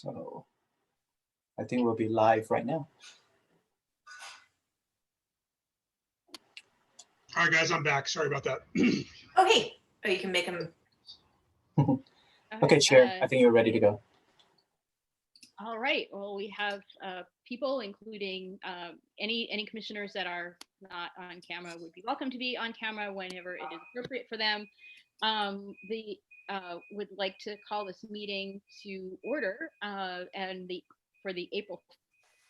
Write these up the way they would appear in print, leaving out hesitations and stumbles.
So I think we'll be live right now. All right, guys, I'm back. Sorry about that. Oh, hey. Oh, you can make them. Okay, Chair, I think you're ready to go. All right. Well, we have people, including any commissioners that are not on camera would be welcome to be on camera whenever it is appropriate for them. Would like to call this meeting to order for the April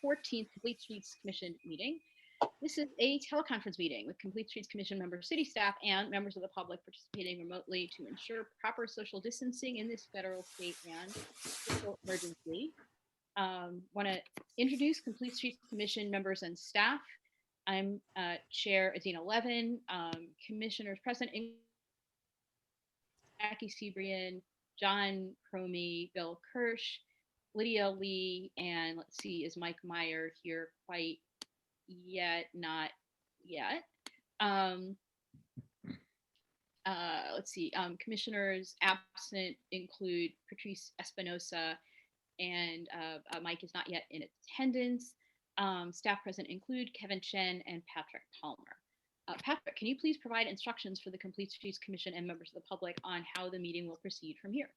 14th Complete Streets Commission meeting. This is a teleconference meeting with Complete Streets Commission members, city staff, and members of the public participating remotely to ensure proper social distancing in this federal, state, and local emergency. Want to introduce Complete Streets Commission members and staff. I'm Chair Adina Levin, Commissioners present, Jackie Sebrian, John Cromie, Bill Kirsch, Lydia Lee, and let's see, is Mike Meyer here quite yet? Not yet. Let's see, commissioners absent include Patrice Espinosa, and Mike is not yet in attendance. Staff present include Kevin Chen and Patrick Palmer. Patrick, can you please provide instructions for the Complete Streets Commission and members of the public on how the meeting will proceed from here?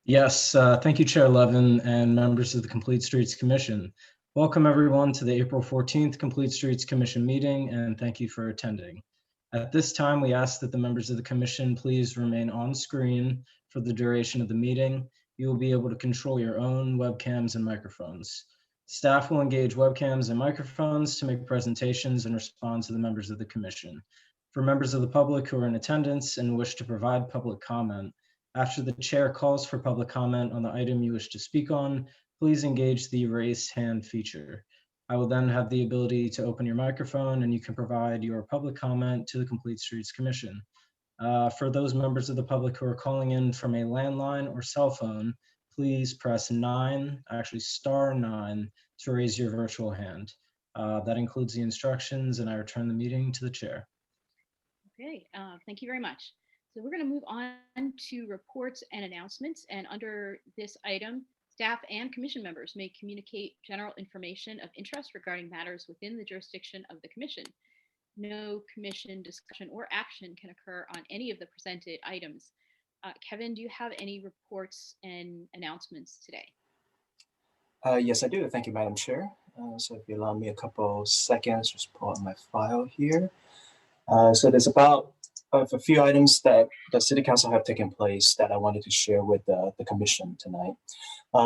Yes, thank you, Chair Levin and members of the Complete Streets Commission. Welcome everyone to the April 14th Complete Streets Commission meeting, and thank you for attending. At this time, we ask that the members of the Commission please remain on screen for the duration of the meeting. You will be able to control your own webcams and microphones. Staff will engage webcams and microphones to make presentations and respond to the members of the Commission. For members of the public who are in attendance and wish to provide public comment, after the chair calls for public comment on the item you wish to speak on, please engage the raise hand feature. I will then have the ability to open your microphone and you can provide your public comment to the Complete Streets Commission. For those members of the public who are calling in from a landline or cell phone, please press star 9 to raise your virtual hand. That includes the instructions, and I return the meeting to the chair. Okay, thank you very much. So we're going to move on to reports and announcements, and under this item, staff and commission members may communicate general information of interest regarding matters within the jurisdiction of the commission. No commission discussion or action can occur on any of the presented items. Kevin, do you have any reports and announcements today? Yes, I do. Thank you, Madam Chair. So if you allow me a couple seconds, just pull up my file here. So there's about a few items that the City Council have taken place that I wanted to share with the Commission tonight.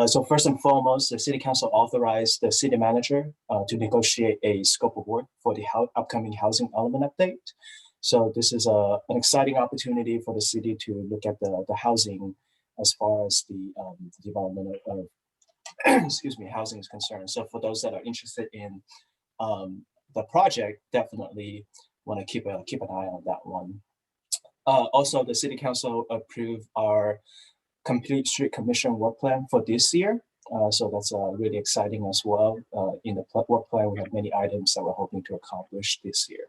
So first and foremost, the City Council authorized the City Manager to negotiate a scope of work for the upcoming housing element update. So this is an exciting opportunity for the city to look at the housing as far as the development of excuse me, housing is concerned. So for those that are interested in the project, definitely want to keep an eye on that one. Also, the City Council approved our Complete Street Commission work plan for this year. So that's really exciting as well. In the work plan, we have many items that we're hoping to accomplish this year.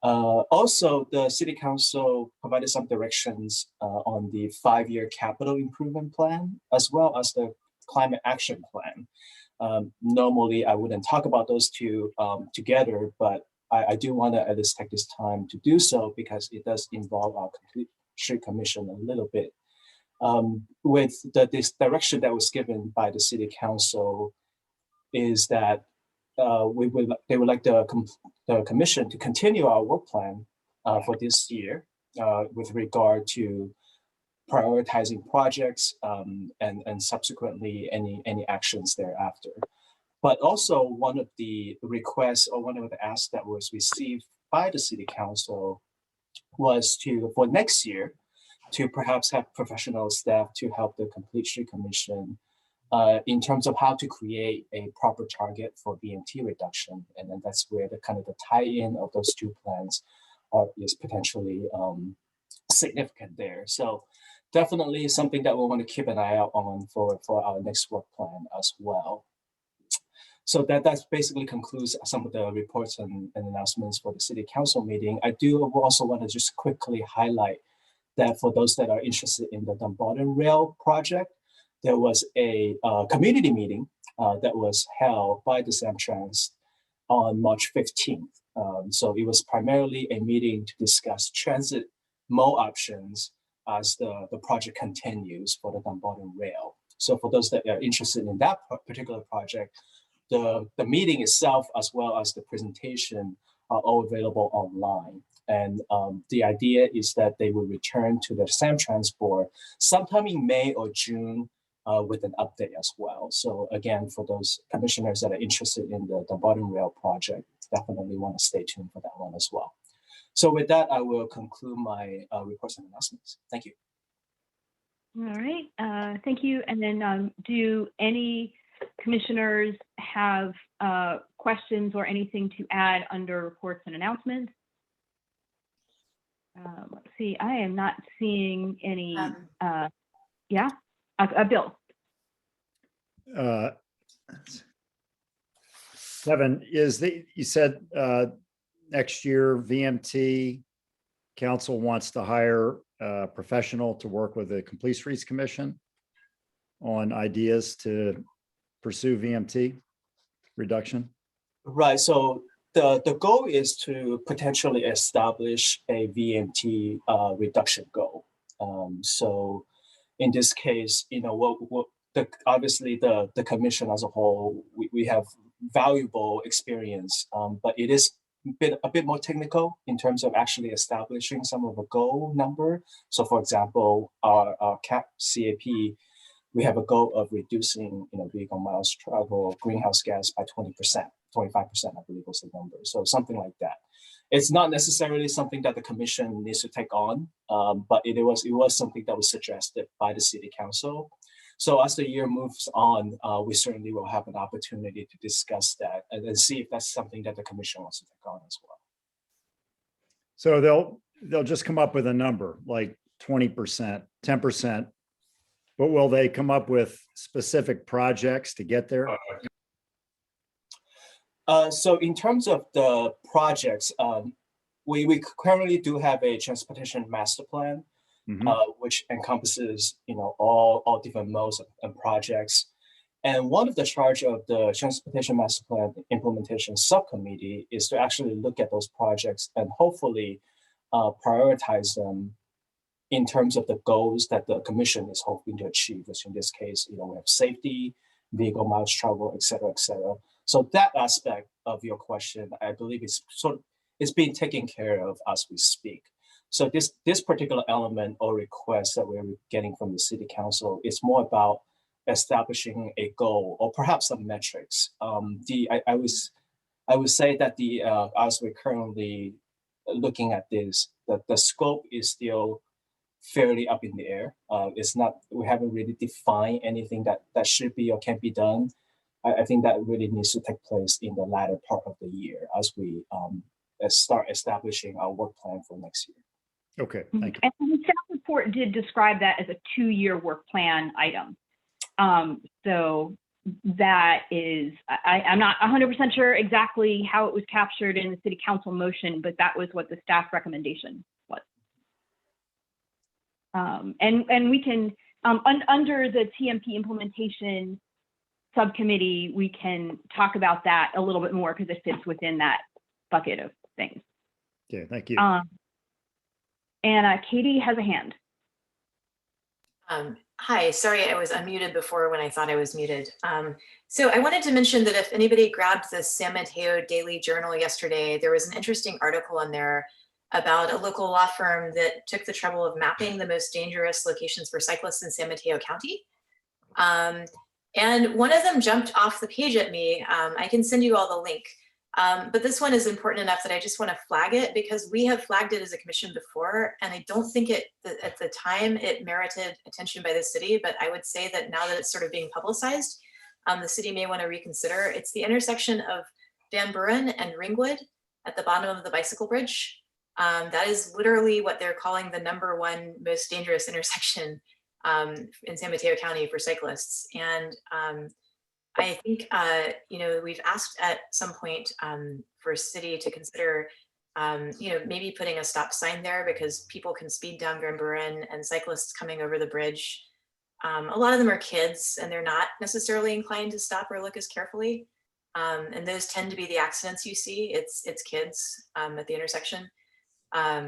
Also, the City Council provided some directions on the 5-year capital improvement plan, as well as the climate action plan. Normally, I wouldn't talk about those two together, but I do want to at least take this time to do so because it does involve our Complete Street Commission a little bit. With this direction that was given by the City Council is that they would like the Commission to continue our work plan for this year with regard to prioritizing projects and subsequently any actions thereafter. But also one of the requests or one of the asks that was received by the City Council was for next year to perhaps have professional staff to help the Complete Street Commission in terms of how to create a proper target for BMT reduction. And then that's where the tie-in of those two plans is potentially significant there. So definitely something that we want to keep an eye out on for our next work plan as well. So that basically concludes some of the reports and announcements for the City Council meeting. I do also want to just quickly highlight that for those that are interested in the Dumbarton Rail project, there was a community meeting that was held by the Samtrans on March 15th. So it was primarily a meeting to discuss transit mode options as the project continues for the Dumbarton Rail. So for those that are interested in that particular project, the meeting itself as well as the presentation are all available online. And the idea is that they will return to the Samtrans board sometime in May or June with an update as well. So again, for those commissioners that are interested in the Dumbarton Rail project, definitely want to stay tuned for that one as well. So with that, I will conclude my reports and announcements. Thank you. All right, thank you. And then do any commissioners have questions or anything to add under reports and announcements? Let's see, I am not seeing any, yeah, Bill. Kevin, you said next year VMT Council wants to hire a professional to work with the Complete Streets Commission on ideas to pursue VMT reduction? Right, so the goal is to potentially establish a VMT reduction goal. So in this case, you know, obviously the commission as a whole, we have valuable experience, but it is a bit more technical in terms of actually establishing some of a goal number. So for example, our CAP, we have a goal of reducing, you know, vehicle miles travel, greenhouse gas by 20%, 25%, I believe was the number. So something like that. It's not necessarily something that the commission needs to take on, but it was something that was suggested by the city council. So as the year moves on, we certainly will have an opportunity to discuss that and see if that's something that the commission wants to take on as well. So they'll just come up with a number like 20%, 10%, but will they come up with specific projects to get there? So in terms of the projects, we currently do have a transportation master plan, which encompasses, you know, all different modes and projects. And one of the charge of the transportation master plan implementation subcommittee is to actually look at those projects and hopefully prioritize them in terms of the goals that the commission is hoping to achieve, which in this case, you know, we have safety, vehicle miles travel, et cetera, et cetera. So that aspect of your question, I believe it's being taken care of as we speak. So this particular element or request that we're getting from the city council is more about establishing a goal or perhaps some metrics. I would say that as we're currently looking at this, the scope is still fairly up in the air. We haven't really defined anything that should be or can be done. I think that really needs to take place in the latter part of the year as we start establishing our work plan for next year. Okay, thank you. And the staff report did describe that as a 2-year work plan item. So that is, I'm not 100% sure exactly how it was captured in the city council motion, but that was what the staff recommendation was. And we can, under the TMP implementation subcommittee, we can talk about that a little bit more because it fits within that bucket of things. Okay, thank you. And Katie has a hand. Hi, sorry, I was unmuted before when I thought I was muted. So I wanted to mention that if anybody grabbed the San Mateo Daily Journal yesterday, there was an interesting article in there about a local law firm that took the trouble of mapping the most dangerous locations for cyclists in San Mateo County. And one of them jumped off the page at me. I can send you all the link. But this one is important enough that I just want to flag it because we have flagged it as a commission before, and I don't think at the time it merited attention by the city, but I would say that now that it's sort of being publicized, the city may want to reconsider. It's the intersection of Van Buren and Ringwood at the bottom of the bicycle bridge. That is literally what they're calling the #1 most dangerous intersection in San Mateo County for cyclists. And I think, we've asked at some point for city to consider, maybe putting a stop sign there because people can speed down Van Buren and cyclists coming over the bridge A lot of them are kids and they're not necessarily inclined to stop or look as carefully. And those tend to be the accidents you see. It's kids at the intersection.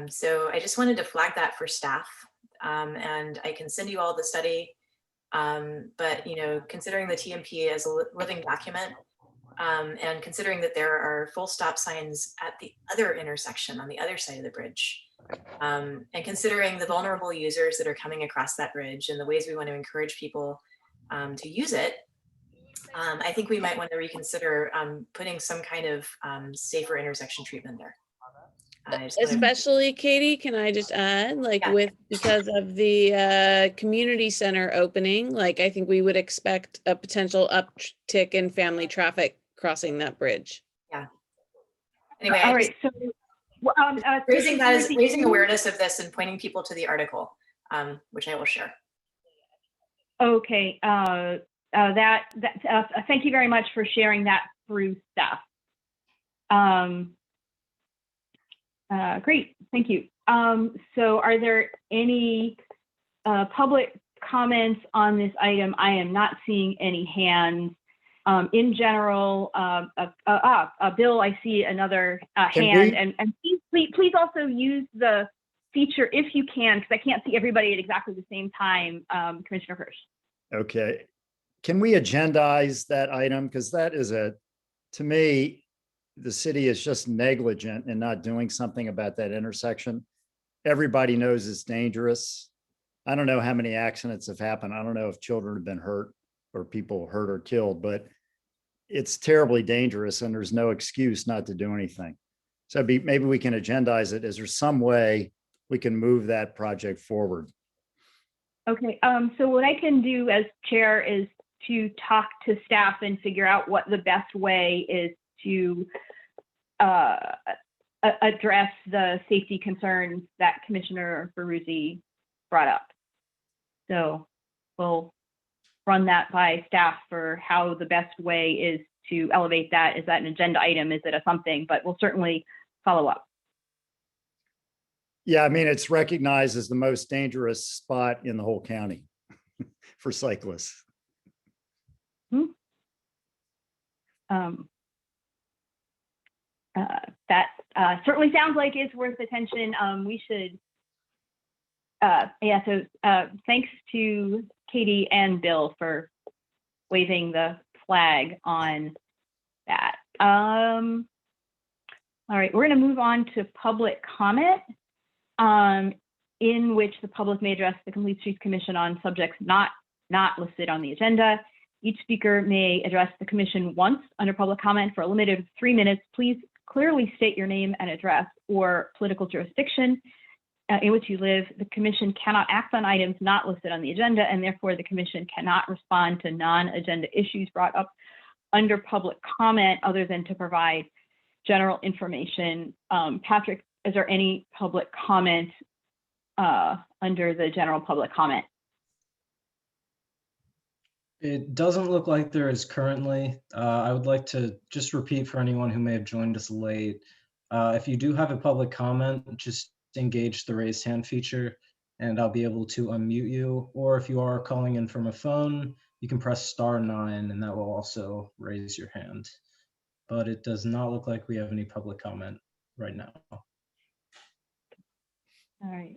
So I just wanted to flag that for staff. And I can send you all the study. But considering the TMP as a living document, and considering that there are full stop signs at the other intersection on the other side of the bridge, and considering the vulnerable users that are coming across that bridge and the ways we want to encourage people to use it, I think we might want to reconsider putting some kind of safer intersection treatment there. Especially, Katie, can I just add, like Yeah. because of the community center opening, like I think we would expect a potential uptick in family traffic crossing that bridge. Anyway, All I right, so. raising that is Ruthie, raising awareness of this and pointing people to the article, which I will share. Okay, thank you very much for sharing that through staff. Great, thank you. So are there any public comments on this item? I am not seeing any hands. In general, Bill, I see another hand, and please also use the feature if you can, because I can't see everybody at exactly the same time, Commissioner Hirsch. Okay. Can we agendize that item? Because that is to me, the city is just negligent in not doing something about that intersection. Everybody knows it's dangerous. I don't know how many accidents have happened. I don't know if children have been hurt or people hurt or killed, but it's terribly dangerous and there's no excuse not to do anything. So maybe we can agendize it. Is there some way we can move that project forward? Okay, so what I can do as chair is to talk to staff and figure out what the best way is to address the safety concerns that Commissioner Baruzzi brought up. So we'll run that by staff for how the best way is to elevate that. Is that an agenda item? Is it a something? But we'll certainly follow up. Yeah, I mean, it's recognized as the most dangerous spot in the whole county for cyclists. That certainly sounds like it's worth attention. We should, thanks to Katie and Bill for waving the flag on that. All right, we're going to move on to public comment, in which the public may address the Complete Streets Commission on subjects not listed on the agenda. Each speaker may address the commission once under public comment for a limited 3 minutes. Please clearly state your name and address or political jurisdiction in which you live. The commission cannot act on items not listed on the agenda, and therefore the commission cannot respond to non-agenda issues brought up under public comment other than to provide general information. Patrick, is there any public comment under the general public comment? It doesn't look like there is currently. I would like to just repeat for anyone who may have joined us late. If you do have a public comment, just engage the raise hand feature and I'll be able to unmute you. Or if you are calling in from a phone, you can press *9 and that will also raise your hand. But it does not look like we have any public comment right now. All right.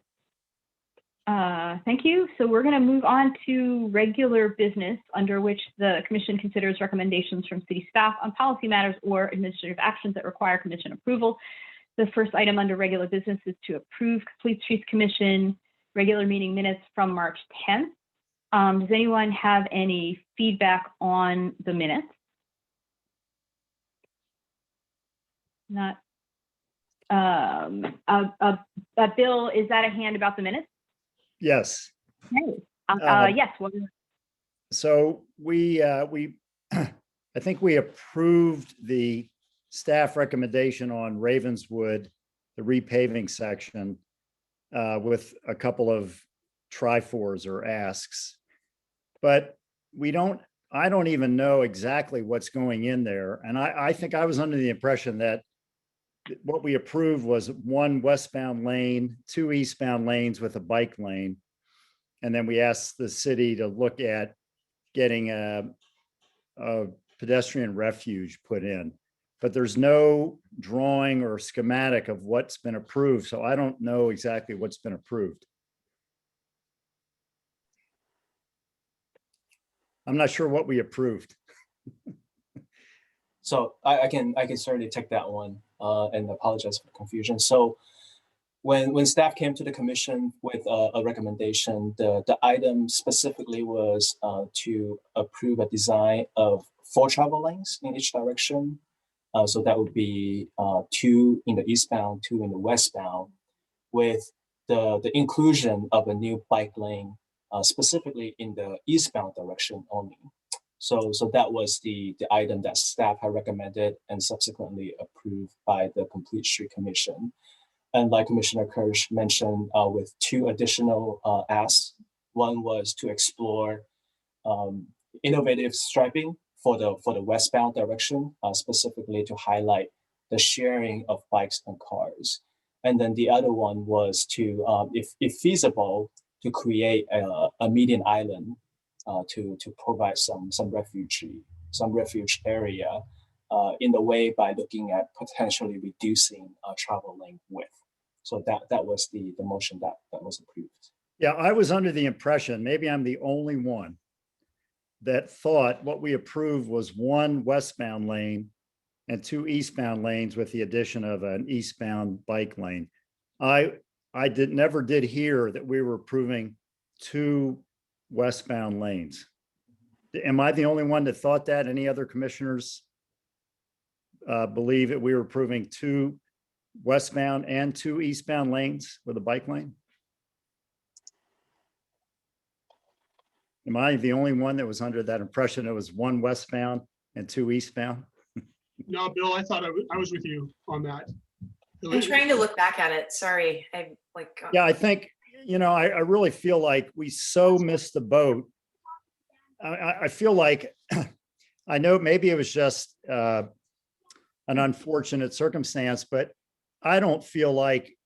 Thank you. So we're going to move on to regular business, under which the commission considers recommendations from city staff on policy matters or administrative actions that require commission approval. The first item under regular business is to approve Complete Streets Commission regular meeting minutes from March 10th. Does anyone have any feedback on the minutes? Not. Bill, is that a hand about the minutes? Yes. Okay. Yes. Well, So we I think we approved the staff recommendation on Ravenswood, the repaving section, with a couple of try-fors or asks. But I don't even know exactly what's going in there. And I think I was under the impression that what we approved was 1 westbound lane, 2 eastbound lanes with a bike lane. And then we asked the city to look at getting a pedestrian refuge put in. But there's no drawing or schematic of what's been approved, so I don't know exactly what's been approved. I'm not sure what we approved. So I can certainly take that one and apologize for the confusion. So when staff came to the commission with a recommendation, the item specifically was to approve a design of 4 travel lanes in each direction. So that would be 2 in the eastbound, 2 in the westbound, with the inclusion of a new bike lane specifically in the eastbound direction only. So that was the item that staff had recommended and subsequently approved by the Complete Street Commission. And like Commissioner Kirsch mentioned, with 2 additional asks. One was to explore innovative striping for the westbound direction, specifically to highlight the sharing of bikes and cars. And then the other one was to, if feasible, to create a median island to provide some refuge area in the way by looking at potentially reducing travel lane width. So that was the motion that was approved. Yeah, I was under the impression, maybe I'm the only one, that thought what we approved was 1 westbound lane and 2 eastbound lanes with the addition of an eastbound bike lane. I never did hear that we were approving 2 westbound lanes. Am I the only one that thought that? Any other commissioners believe that we were approving 2 westbound and 2 eastbound lanes with a bike lane? Am I the only one that was under that impression it was 1 westbound and 2 eastbound? No, Bill, I thought I was with you on that. I'm trying to look back at it. Sorry. I like. Yeah, I think, I really feel like we so missed the boat. I feel like, I know maybe it was just an unfortunate circumstance, but I don't feel like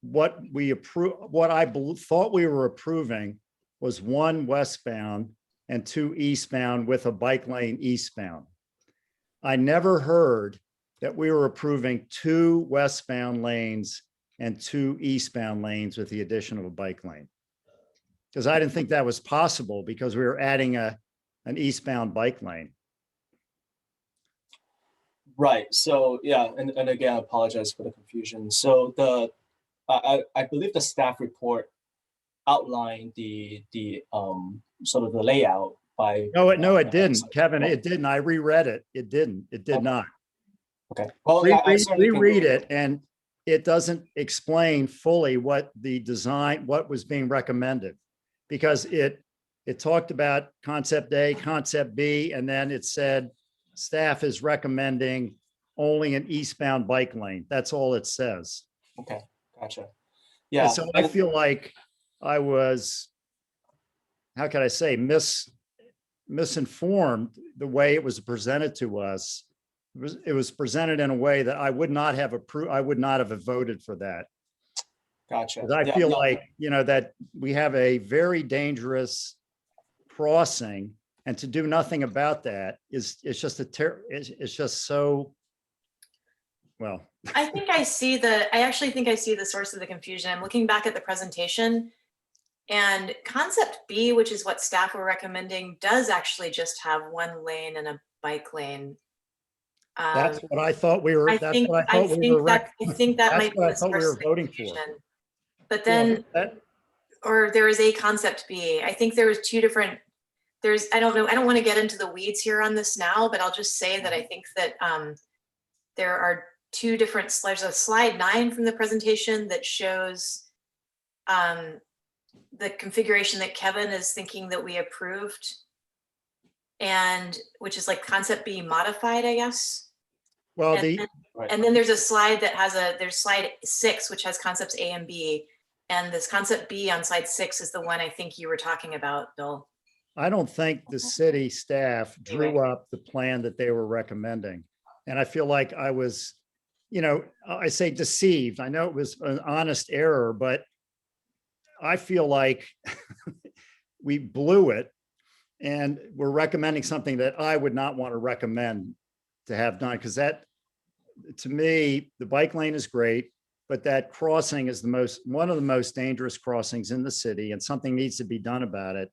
what I thought we were approving was 1 westbound and 2 eastbound with a bike lane eastbound. I never heard that we were approving 2 westbound lanes and 2 eastbound lanes with the addition of a bike lane. Because I didn't think that was possible because we were adding an eastbound bike lane. Right. So yeah, and again, I apologize for the confusion. So I believe the staff report outlined the sort of the layout by. No, it didn't, Kevin. It didn't. I reread it. It didn't. It did not. Okay. Well, I certainly can reread go- it, and it doesn't explain fully what was being recommended, because it talked about concept A, concept B, and then it said staff is recommending only an eastbound bike lane. That's all it says. Okay, gotcha. And Yeah. so I feel like I was, how can I say, misinformed the way it was presented to us. It was presented in a way that I would not have approved. I would not have voted for that. Gotcha. 'Cause I Yeah, feel no, like, that we have a very dangerous crossing, and to do nothing about that it's just so, well. I actually think I see the source of the confusion. I'm looking back at the presentation, and concept B, which is what staff were recommending, does actually just have 1 lane and a bike lane. That's what I thought we were, I that's think what I thought we were, that that's might be what I the thought we source were of the voting for. confusion. But then, or there is a concept B. I think there was 2 different. I don't know. I don't want to get into the weeds here on this now, but I'll just say that I think that there are 2 different slides. There's a slide 9 from the presentation that shows the configuration that Kevin is thinking that we approved, and which is like concept B modified, I guess. Well, And then there's a slide that has there's slide 6, which has concepts A and B. And this concept B on slide 6 is the one I think you were talking about, Bill. I don't think the city staff drew up the plan that they were recommending. And I feel like I was, I say deceived. I know it was an honest error, but I feel like we blew it, and we're recommending something that I would not want to recommend to have done, because that, to me, the bike lane is great, but that crossing is one of the most dangerous crossings in the city, and something needs to be done about it.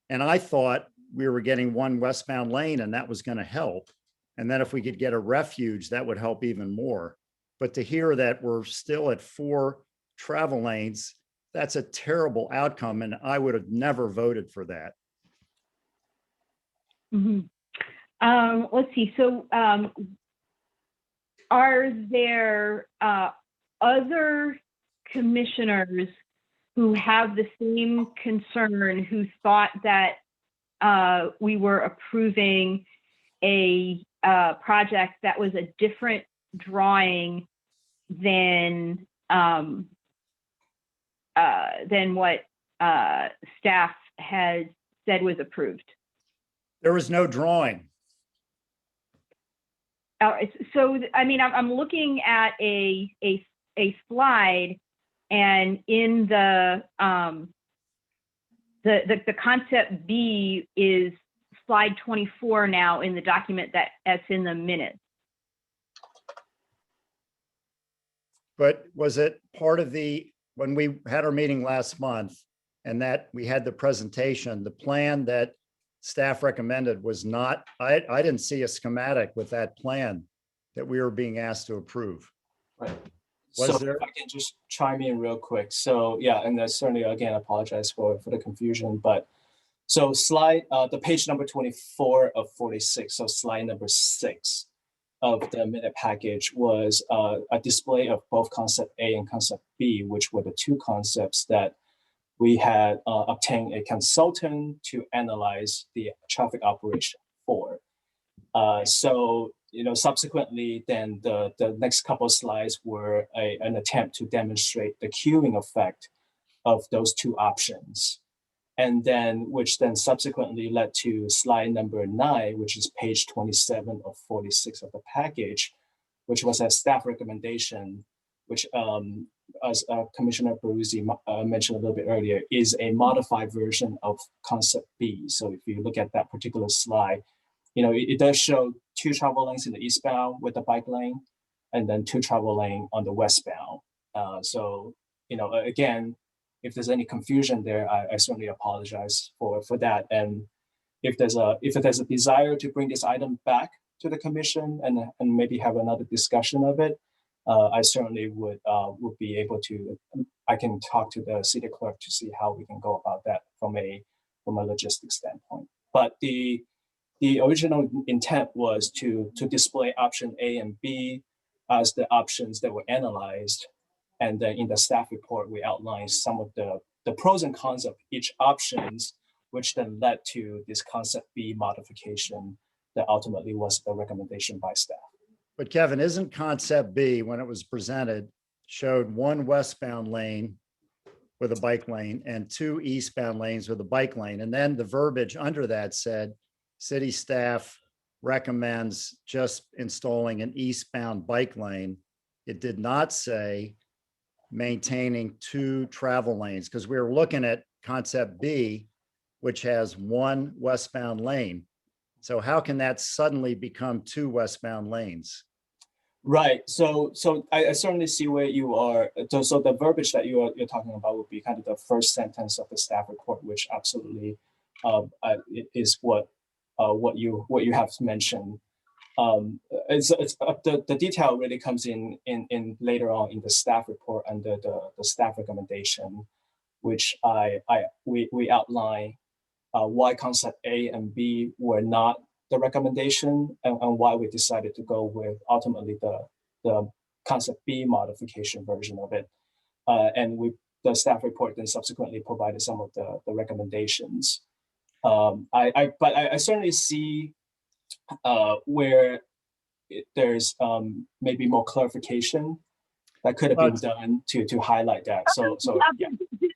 And I thought we were getting one westbound lane and that was going to help. And then if we could get a refuge, that would help even more. But to hear that we're still at 4 travel lanes, that's a terrible outcome. And I would have never voted for that. Mhm. Let's see. So are there other commissioners who have the same concern, who thought that we were approving a project that was a different drawing than what staff has said was approved? There was no drawing. So, I mean, I'm looking at a slide, and in the concept B is slide 24 now in the document that's in the minutes. But was it part of when we had our meeting last month and that we had the presentation, the plan that staff recommended was not, I didn't see a schematic with that plan that we were being asked to approve. Right. Was So there? if I can just chime in real quick. So yeah, and I certainly, again, apologize for the confusion, but so slide, the page number 24 of 46, so slide number 6 of the minute package was a display of both concept A and concept B, which were the 2 concepts that we had obtained a consultant to analyze the traffic operation for. So, subsequently, then the next couple of slides were an attempt to demonstrate the queuing effect of those 2 options. And then, which then subsequently led to slide number 9, which is page 27 of 46 of the package, which was a staff recommendation, which, as Commissioner Peruzzi mentioned a little bit earlier, is a modified version of concept B. So if you look at that particular slide, it does show 2 travel lanes in the eastbound with the bike lane, and then 2 travel lane on the westbound. So, again, if there's any confusion there, I certainly apologize for that. And if there's a desire to bring this item back to the commission and maybe have another discussion of it, I certainly would be able to. I can talk to the city clerk to see how we can go about that from a logistics standpoint. But the original intent was to display option A and B as the options that were analyzed. And then in the staff report, we outlined some of the pros and cons of each options, which then led to this concept B modification that ultimately was the recommendation by staff. But Kevin, isn't concept B, when it was presented, showed 1 westbound lane with a bike lane and 2 eastbound lanes with a bike lane? And then the verbiage under that said, city staff recommends just installing an eastbound bike lane. It did not say maintaining 2 travel lanes, because we were looking at concept B, which has 1 westbound lane. So how can that suddenly become 2 westbound lanes? Right. So I certainly see where you are. So the verbiage that you're talking about would be kind of the first sentence of the staff report, which absolutely is what you have mentioned. The detail really comes in later on in the staff report under the staff recommendation, which we outline why concept A and B were not the recommendation and why we decided to go with ultimately the concept B modification version of it. And the staff report then subsequently provided some of the recommendations. But I certainly see where there's maybe more clarification that could have been done to highlight that. So yeah.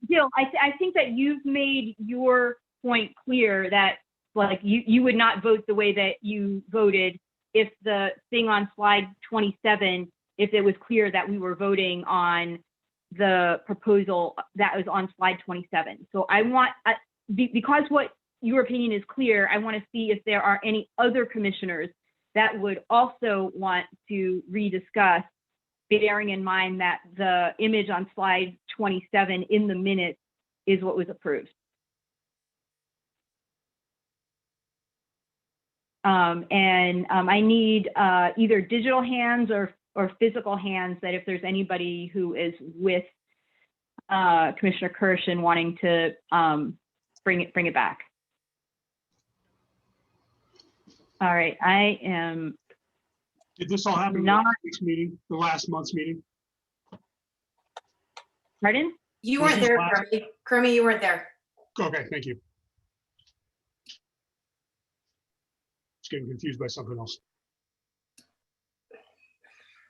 Bill, I think that you've made your point clear that like you would not vote the way that you voted if the thing on slide 27, if it was clear that we were voting on the proposal that was on slide 27. So I want, because what your opinion is clear, I want to see if there are any other commissioners that would also want to rediscuss, bearing in mind that the image on slide 27 in the minutes is what was approved. I need either digital hands or physical hands, that if there's anybody who is with Commissioner Kirsch and wanting to bring it back. All right, I am Did this all happen not, last week's meeting, the last month's meeting? pardon? You Was weren't this there, last- Kermit. Kermit, you weren't there. Okay, thank you. Just getting confused by something else.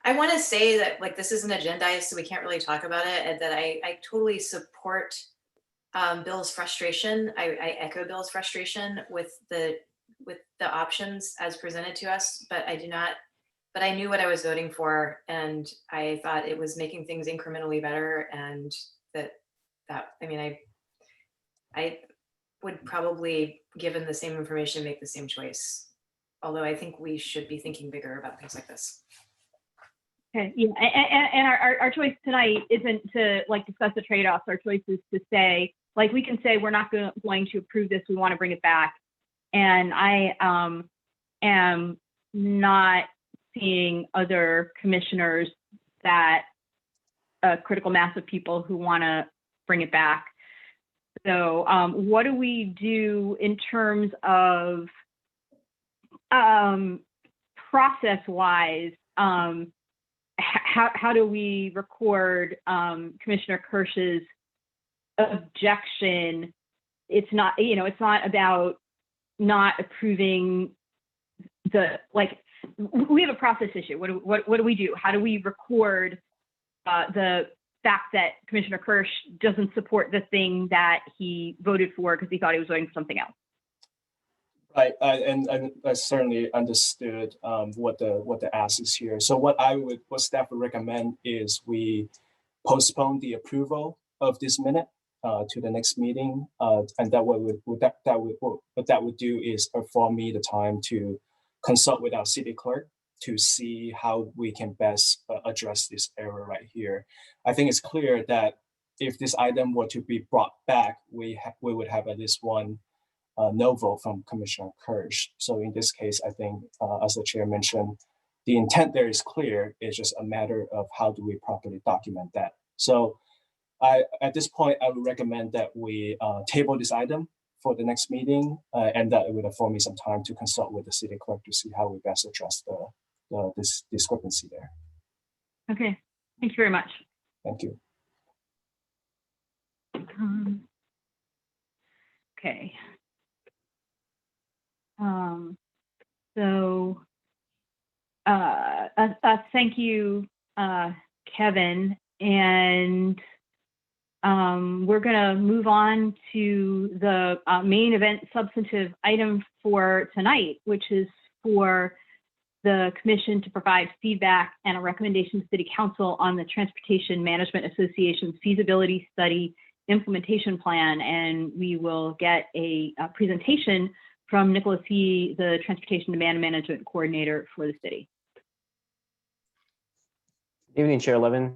I want to say that like this isn't agendized, so we can't really talk about it, and that I totally support Bill's frustration. I echo Bill's frustration with the options as presented to us, but I do not. But I knew what I was voting for, and I thought it was making things incrementally better, and that I mean I would probably, given the same information, make the same choice. Although I think we should be thinking bigger about things like this. Okay, yeah, and our choice tonight isn't to like discuss the trade-offs. Our choice is to say, like, we can say we're not going to approve this, we want to bring it back. And I am not seeing other commissioners that a critical mass of people who want to bring it back. So what do we do in terms of process-wise? How do we record Commissioner Kirsch's objection? It's not, it's not about not approving we have a process issue. What do we do? How do we record the fact that Commissioner Kirsch doesn't support the thing that he voted for because he thought he was voting for something else? Right, and I certainly understood what the ask is here. So what staff would recommend is we postpone the approval of this minute to the next meeting, and what that would do is afford me the time to consult with our city clerk to see how we can best address this error right here. I think it's clear that if this item were to be brought back, we would have at least one no vote from Commissioner Kirsch. So in this case, I think, as the chair mentioned, the intent there is clear. It's just a matter of how do we properly document that. So at this point, I would recommend that we table this item for the next meeting, and that it would afford me some time to consult with the city clerk to see how we best address this discrepancy there. Okay, thank you very much. Thank you. Okay. Thank you, Kevin. And we're going to move on to the main event substantive item for tonight, which is for the commission to provide feedback and a recommendation to City Council on the Transportation Management Association feasibility study implementation plan. And we will get a presentation from Nicholas He, the Transportation Demand Management Coordinator for the city. Good evening, Chair Levin,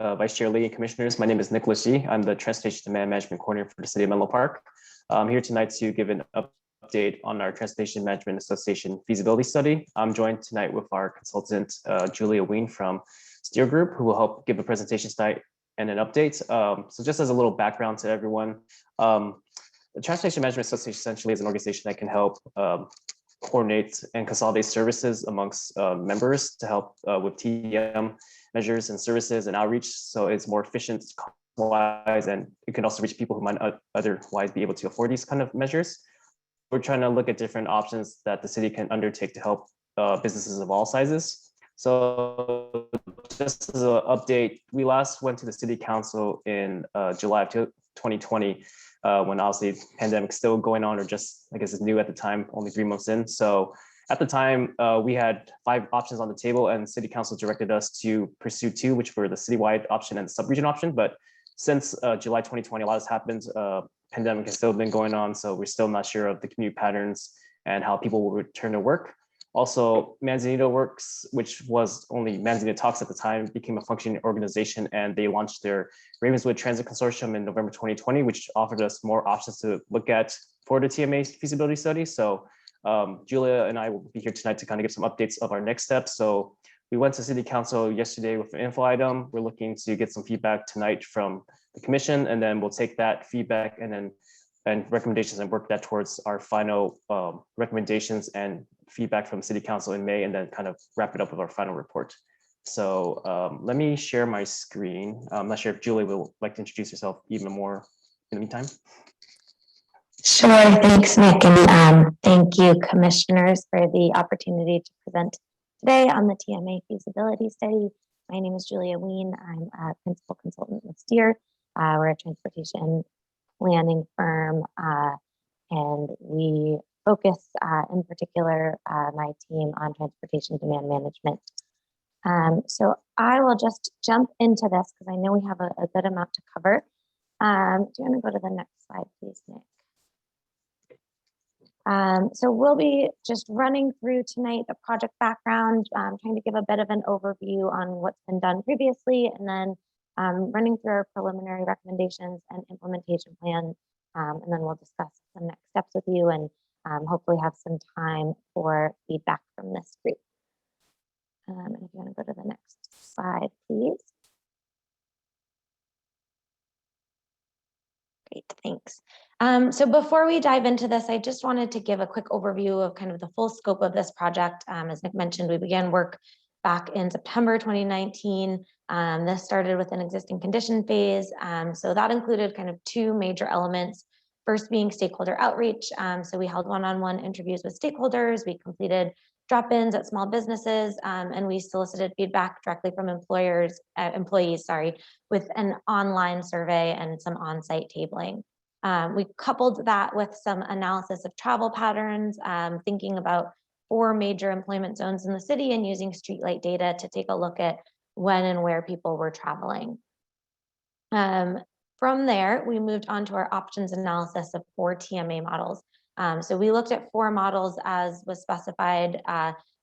Vice Chair Lee, and Commissioners. My name is Nicholas He. I'm the Transportation Demand Management Coordinator for the City of Menlo Park. I'm here tonight to give an update on our Transportation Management Association feasibility study. I'm joined tonight with our consultant, Julia Ween from Steer Group, who will help give a presentation tonight and an update. So just as a little background to everyone, the Transportation Management Association essentially is an organization that can help coordinate and consolidate services amongst members to help with TM measures and services and outreach. So it's more efficient cost-wise, and it can also reach people who might otherwise be able to afford these kind of measures. We're trying to look at different options that the city can undertake to help businesses of all sizes. So just as an update, we last went to the City Council in July of 2020, when obviously pandemic still going on, or just, I guess it's new at the time, only 3 months in. So At the time, we had 5 options on the table, and City Council directed us to pursue 2, which were the citywide option and the sub-region option. But since July 2020, a lot has happened. Pandemic has still been going on, so we're still not sure of the commute patterns and how people will return to work. Also, Manzanito Works, which was only Manzanito Talks at the time, became a functioning organization, and they launched their Ravenswood Transit Consortium in November 2020, which offered us more options to look at for the TMA feasibility study. So Julia and I will be here tonight to kind of give some updates of our next steps. So we went to City Council yesterday with an info item. We're looking to get some feedback tonight from the commission, and then we'll take that feedback and recommendations and work that towards our final recommendations and feedback from City Council in May, and then kind of wrap it up with our final report. So let me share my screen. I'm not sure if Julie will like to introduce herself even more in the meantime. Sure, thanks, Nick, and thank you, commissioners, for the opportunity to present today on the TMA feasibility study. My name is Julia Ween. I'm a principal consultant with STEER. We're a transportation planning firm, and we focus in particular, my team, on transportation demand management. So I will just jump into this because I know we have a good amount to cover. Do you want to go to the next slide, please, Nick? So we'll be just running through tonight the project background, trying to give a bit of an overview on what's been done previously, and then running through our preliminary recommendations and implementation plan. And then we'll discuss the next steps with you and hopefully have some time for feedback from this group. And if you want to go to the next slide, please. Great, thanks. So before we dive into this, I just wanted to give a quick overview of kind of the full scope of this project. As Nick mentioned, we began work back in September 2019. This started with an existing condition phase. So that included kind of 2 major elements. First being stakeholder outreach. So we held one-on-one interviews with stakeholders. We completed drop-ins at small businesses, and we solicited feedback directly from employees, with an online survey and some on-site tabling. We coupled that with some analysis of travel patterns, thinking about 4 major employment zones in the city and using streetlight data to take a look at when and where people were traveling. From there, we moved on to our options analysis of 4 TMA models. So we looked at 4 models as was specified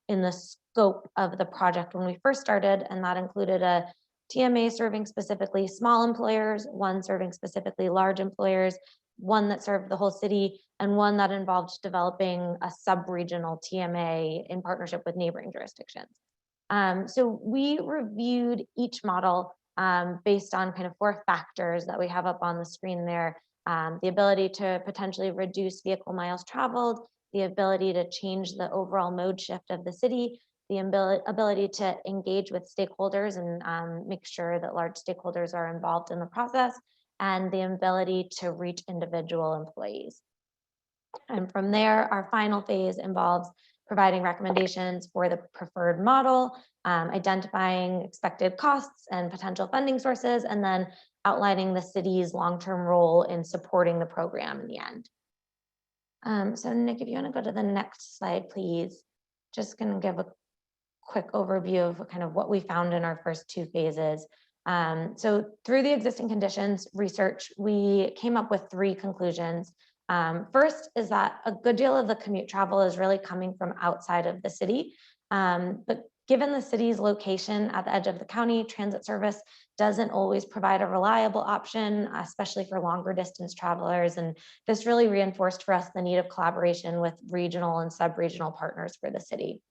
in the scope of the project when we first started, and that included a TMA serving specifically small employers, 1 serving specifically large employers, 1 that served the whole city, and 1 that involved developing a sub-regional TMA in partnership with neighboring jurisdictions. So we reviewed each model based on kind of 4 factors that we have up on the screen there. The ability to potentially reduce vehicle miles traveled, the ability to change the overall mode shift of the city, the ability to engage with stakeholders and make sure that large stakeholders are involved in the process, and the ability to reach individual employees. And from there, our final phase involves providing recommendations for the preferred model, identifying expected costs and potential funding sources, and then outlining the city's long-term role in supporting the program in the end. So Nick, if you want to go to the next slide, please. Just going to give a quick overview of kind of what we found in our first 2 phases. So through the existing conditions research, we came up with 3 conclusions. First is that a good deal of the commute travel is really coming from outside of the city. But given the city's location at the edge of the county, transit service doesn't always provide a reliable option, especially for longer distance travelers. And this really reinforced for us the need of collaboration with regional and sub-regional partners for the city.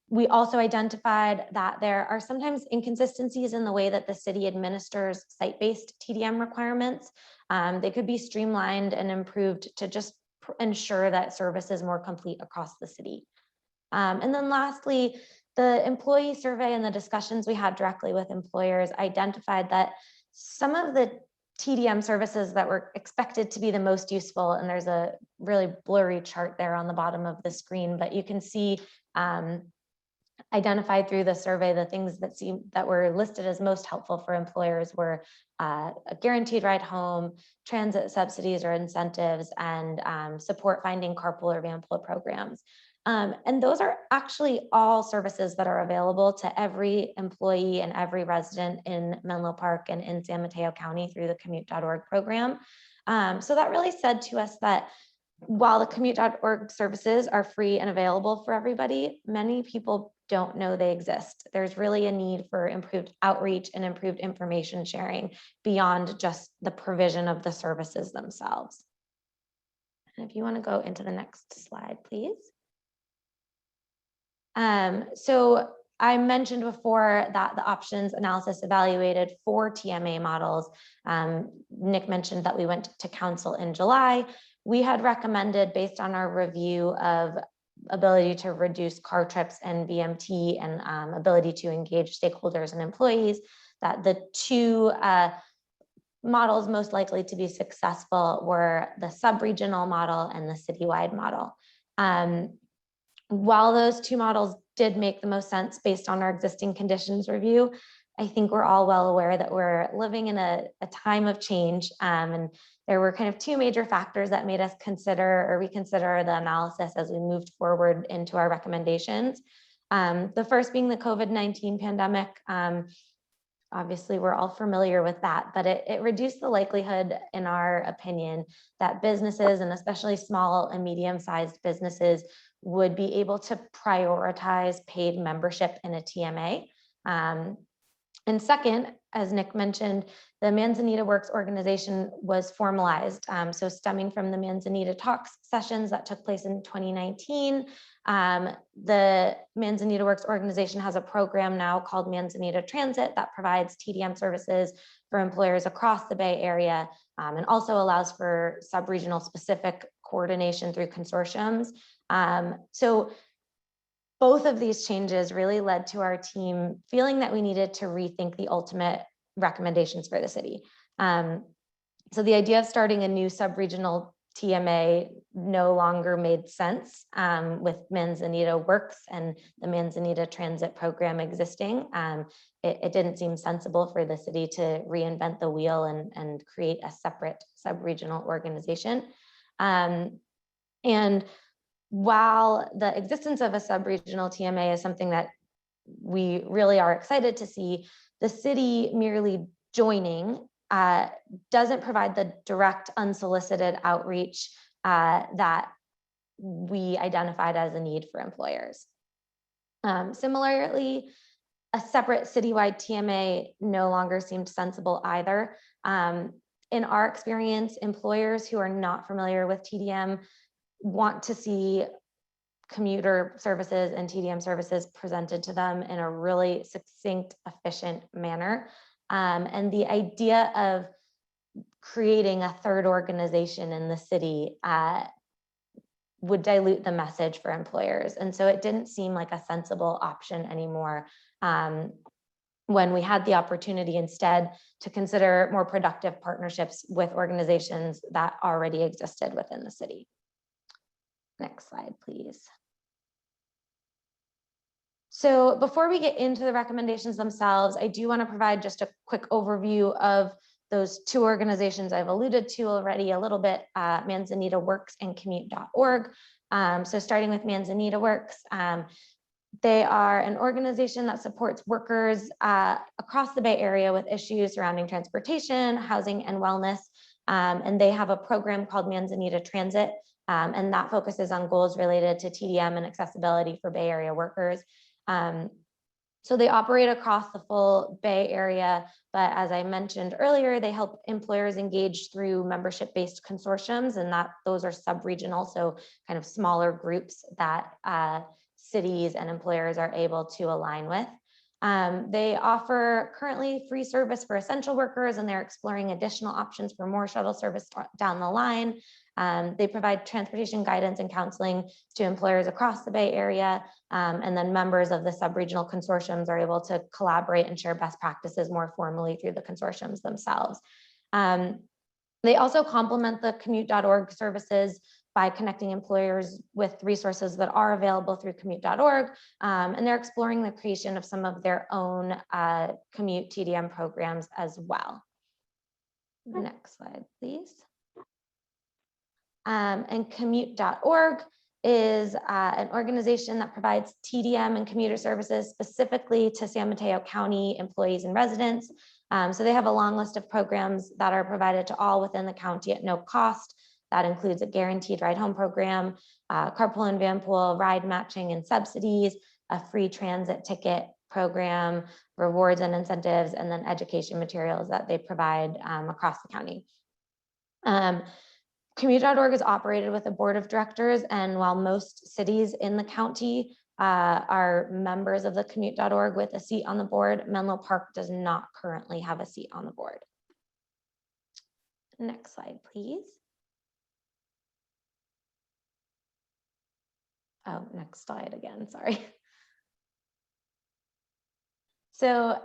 We also identified that there are sometimes inconsistencies in the way that the city administers site-based TDM requirements. They could be streamlined and improved to just ensure that service is more complete across the city. And then lastly, the employee survey and the discussions we had directly with employers identified that some of the TDM services that were expected to be the most useful, and there's a really blurry chart there on the bottom of the screen, but you can see identified through the survey, the things that were listed as most helpful for employers were a guaranteed ride home, transit subsidies or incentives, and support finding carpool or vanpool programs. And those are actually all services that are available to every employee and every resident in Menlo Park and in San Mateo County through the commute.org program. So that really said to us that while the commute.org services are free and available for everybody, many people don't know they exist. There's really a need for improved outreach and improved information sharing beyond just the provision of the services themselves. And if you want to go into the next slide, please. So I mentioned before that the options analysis evaluated 4 TMA models. Nick mentioned that we went to council in July. We had recommended, based on our review of ability to reduce car trips and VMT and ability to engage stakeholders and employees, that the 2 models most likely to be successful were the sub-regional model and the citywide model. While those 2 models did make the most sense based on our existing conditions review, I think we're all well aware that we're living in a time of change, and there were kind of 2 major factors that made us consider or reconsider the analysis as we moved forward into our recommendations. The first being the COVID-19 pandemic. Obviously, we're all familiar with that, but it reduced the likelihood, in our opinion, that businesses, and especially small and medium-sized businesses, would be able to prioritize paid membership in a TMA. And second, as Nick mentioned, the Manzanita Works organization was formalized. So stemming from the Manzanita Talks sessions that took place in 2019, the Manzanita Works organization has a program now called Manzanita Transit that provides TDM services for employers across the Bay Area, and also allows for sub-regional specific coordination through consortiums. So both of these changes really led to our team feeling that we needed to rethink the ultimate recommendations for the city. So the idea of starting a new sub-regional TMA no longer made sense with Manzanita Works and the Manzanita Transit program existing. It didn't seem sensible for the city to reinvent the wheel and create a separate sub-regional organization. And while the existence of a sub-regional TMA is something that we really are excited to see, the city merely joining doesn't provide the direct unsolicited outreach that we identified as a need for employers. Similarly, a separate citywide TMA no longer seemed sensible either. In our experience, employers who are not familiar with TDM want to see commuter services and TDM services presented to them in a really succinct, efficient manner. And the idea of creating a third organization in the city would dilute the message for employers. And so it didn't seem like a sensible option anymore when we had the opportunity instead to consider more productive partnerships with organizations that already existed within the city. Next slide, please. So before we get into the recommendations themselves, I do want to provide just a quick overview of those 2 organizations I've alluded to already a little bit, Manzanita Works and commute.org. So starting with Manzanita Works, they are an organization that supports workers across the Bay Area with issues surrounding transportation, housing, and wellness. And they have a program called Manzanita Transit, and that focuses on goals related to TDM and accessibility for Bay Area workers. So they operate across the full Bay Area, but as I mentioned earlier, they help employers engage through membership-based consortiums, and those are sub-regional, so kind of smaller groups that cities and employers are able to align with. They offer currently free service for essential workers, and they're exploring additional options for more shuttle service down the line. They provide transportation guidance and counseling to employers across the Bay Area, and then members of the sub-regional consortiums are able to collaborate and share best practices more formally through the consortiums themselves. They also complement the commute.org services by connecting employers with resources that are available through commute.org. And they're exploring the creation of some of their own commute TDM programs as well. Next slide, please. And commute.org is an organization that provides TDM and commuter services specifically to San Mateo County employees and residents. So they have a long list of programs that are provided to all within the county at no cost. That includes a guaranteed ride home program, carpool and vanpool, ride matching and subsidies, a free transit ticket program, rewards and incentives, and then education materials that they provide across the county. Commute.org is operated with a board of directors, and while most cities in the county are members of the commute.org with a seat on the board, Menlo Park does not currently have a seat on the board. Next slide, please. Oh, next slide again, sorry. So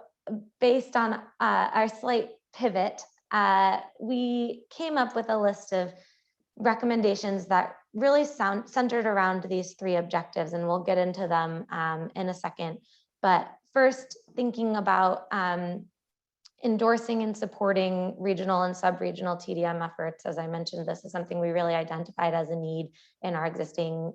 based on our slight pivot, we came up with a list of recommendations that really centered around these three objectives, and we'll get into them in a second. But first, thinking about endorsing and supporting regional and sub-regional TDM efforts. As I mentioned, this is something we really identified as a need in our existing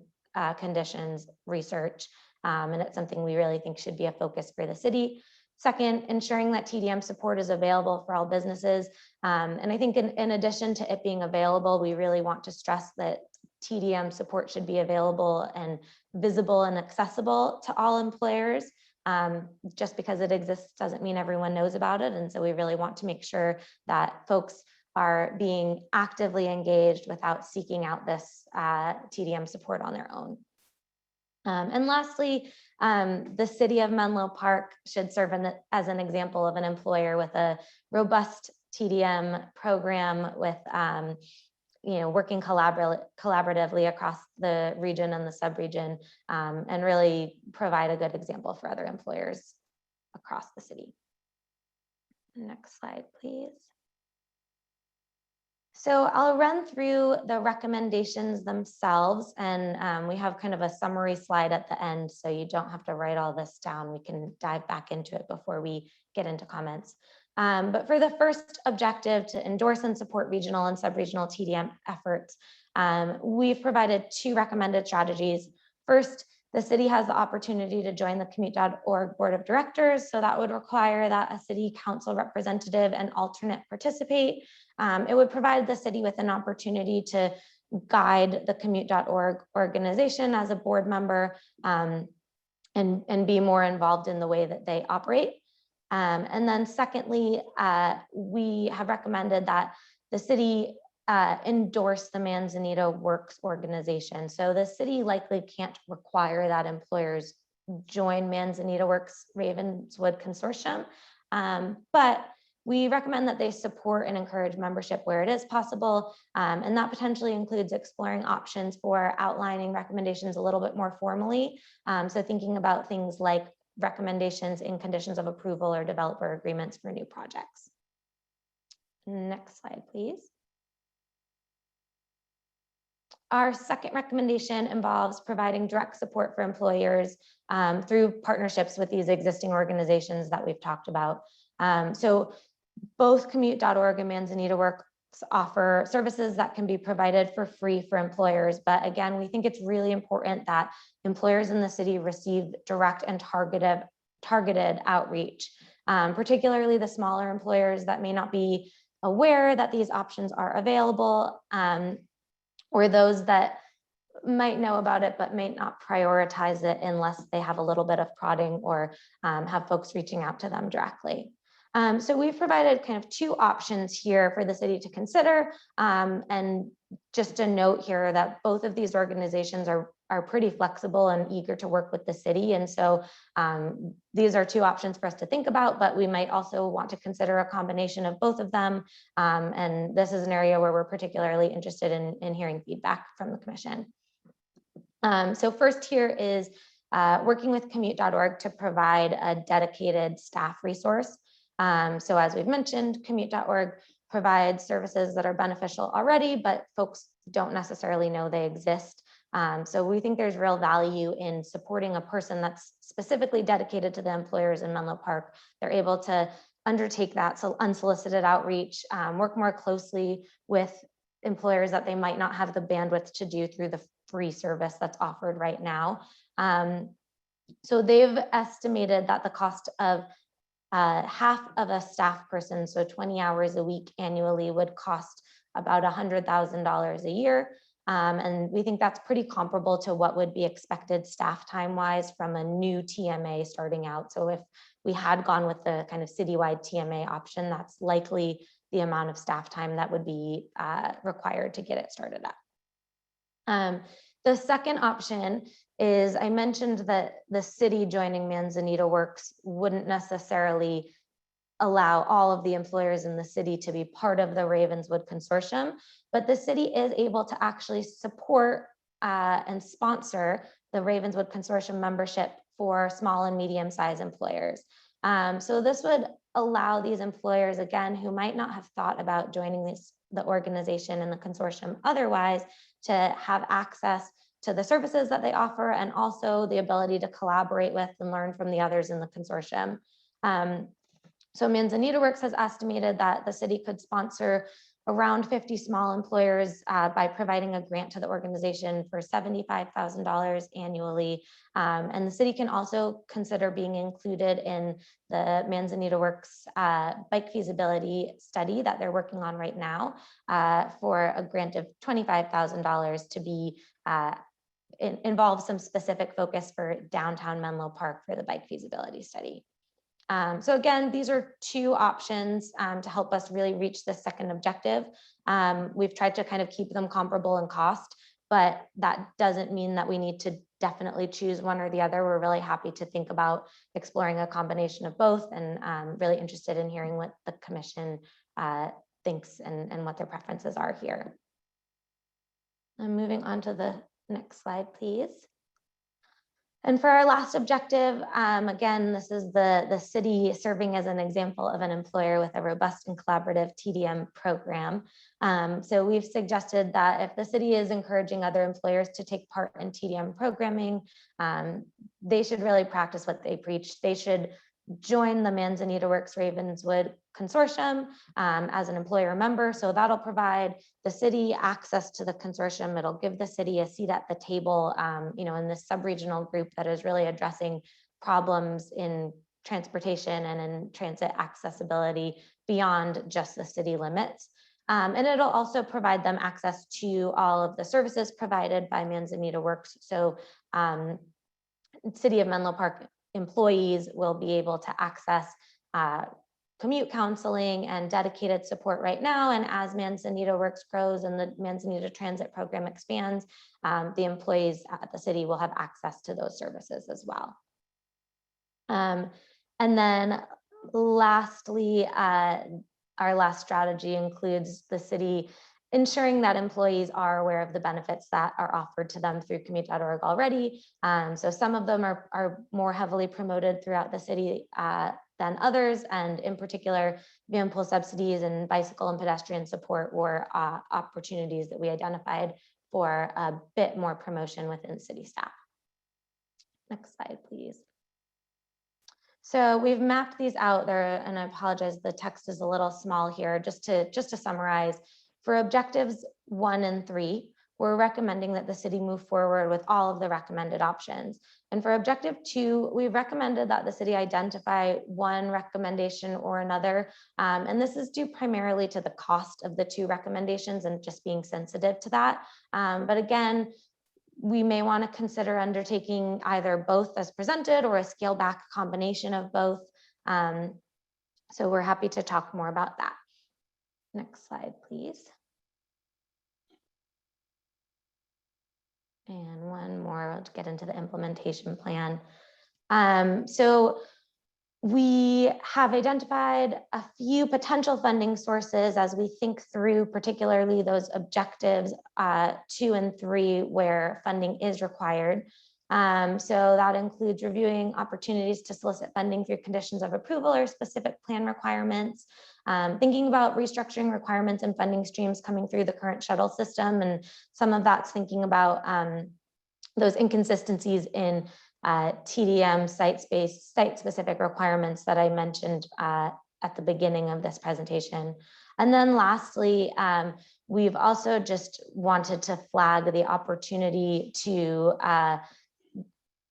conditions research, and it's something we really think should be a focus for the city. Second, ensuring that TDM support is available for all businesses. And I think in addition to it being available, we really want to stress that TDM support should be available and visible and accessible to all employers. Just because it exists doesn't mean everyone knows about it. And so we really want to make sure that folks are being actively engaged without seeking out this TDM support on their own. And lastly, the city of Menlo Park should serve as an example of an employer with a robust TDM program with working collaboratively across the region and the sub-region, and really provide a good example for other employers across the city. Next slide, please. So I'll run through the recommendations themselves, and we have kind of a summary slide at the end, so you don't have to write all this down. We can dive back into it before we get into comments. But for the first objective, to endorse and support regional and sub-regional TDM efforts, we've provided two recommended strategies. First, the city has the opportunity to join the commute.org board of directors. So that would require that a city council representative and alternate participate. It would provide the city with an opportunity to guide the commute.org organization as a board member, and be more involved in the way that they operate. And then secondly, we have recommended that the city endorse the Manzanita Works organization. So the city likely can't require that employers join Manzanita Works Ravenswood Consortium, but we recommend that they support and encourage membership where it is possible. And that potentially includes exploring options for outlining recommendations a little bit more formally. So thinking about things like recommendations in conditions of approval or developer agreements for new projects. Next slide, please. Our second recommendation involves providing direct support for employers through partnerships with these existing organizations that we've talked about. So both commute.org and Manzanita Works offer services that can be provided for free for employers. But again, we think it's really important that employers in the city receive direct and targeted outreach, particularly the smaller employers that may not be aware that these options are available, or those that might know about it but may not prioritize it unless they have a little bit of prodding or have folks reaching out to them directly. So we've provided kind of two options here for the city to consider. And just a note here that both of these organizations are pretty flexible and eager to work with the city. And so these are two options for us to think about, but we might also want to consider a combination of both of them. And this is an area where we're particularly interested in hearing feedback from the commission. So first here is working with commute.org to provide a dedicated staff resource. So as we've mentioned, commute.org provide services that are beneficial already, but folks don't necessarily know they exist. So we think there's real value in supporting a person that's specifically dedicated to the employers in Menlo Park. They're able to undertake that unsolicited outreach, work more closely with employers that they might not have the bandwidth to do through the free service that's offered right now. So they've estimated that the cost of half of a staff person, so 20 hours a week annually, would cost about $100,000 a year. And we think that's pretty comparable to what would be expected staff time wise from a new TMA starting out. So if we had gone with the kind of citywide TMA option, that's likely the amount of staff time that would be required to get it started up. The second option is, I mentioned that the city joining Manzanita Works wouldn't necessarily allow all of the employers in the city to be part of the Ravenswood Consortium, but the city is able to actually support and sponsor the Ravenswood Consortium membership for small and medium-sized employers. So this would allow these employers, again, who might not have thought about joining the organization and the consortium otherwise, to have access to the services that they offer, and also the ability to collaborate with and learn from the others in the consortium. So Manzanita Works has estimated that the city could sponsor around 50 small employers by providing a grant to the organization for $75,000 annually. And the city can also consider being included in the Manzanita Works bike feasibility study that they're working on right now for a grant of $25,000 to be involve some specific focus for downtown Menlo Park for the bike feasibility study. So again, these are two options to help us really reach the second objective. We've tried to kind of keep them comparable in cost, but that doesn't mean that we need to definitely choose one or the other. We're really happy to think about exploring a combination of both, and really interested in hearing what the commission thinks and what their preferences are here. I'm moving on to the next slide, please. And for our last objective, again, this is the city serving as an example of an employer with a robust and collaborative TDM program. So we've suggested that if the city is encouraging other employers to take part in TDM programming, they should really practice what they preach. They should join the Manzanita Works Ravenswood Consortium as an employer member. So that'll provide the city access to the consortium. It'll give the city a seat at the table, in this sub-regional group that is really addressing problems in transportation and in transit accessibility beyond just the city limits. And it'll also provide them access to all of the services provided by Manzanita Works. So City of Menlo Park employees will be able to access commute counseling and dedicated support right now. And as Manzanita Works grows and the Manzanita Transit Program expands, the employees at the city will have access to those services as well. And then lastly, our last strategy includes the city ensuring that employees are aware of the benefits that are offered to them through commute.org already. So some of them are more heavily promoted throughout the city than others. And in particular, van pool subsidies and bicycle and pedestrian support were opportunities that we identified for a bit more promotion within city staff. Next slide, please. So we've mapped these out there, and I apologize, the text is a little small here. Just to summarize, for objectives 1 and 3, we're recommending that the city move forward with all of the recommended options. And for objective 2, we recommended that the city identify one recommendation or another. And this is due primarily to the cost of the 2 recommendations and just being sensitive to that. But again, we may want to consider undertaking either both as presented or a scale back combination of both. So we're happy to talk more about that. Next slide, please. And one more to get into the implementation plan. So we have identified a few potential funding sources as we think through particularly those objectives 2 and 3 where funding is required. So that includes reviewing opportunities to solicit funding through conditions of approval or specific plan requirements, thinking about restructuring requirements and funding streams coming through the current shuttle system. And some of that's thinking about those inconsistencies in TDM site-specific requirements that I mentioned at the beginning of this presentation. And then lastly, we've also just wanted to flag the opportunity to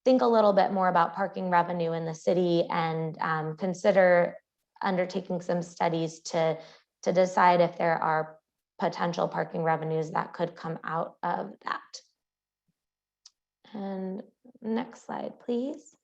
think a little bit more about parking revenue in the city and consider undertaking some studies to decide if there are potential parking revenues that could come out of that. And next slide, please.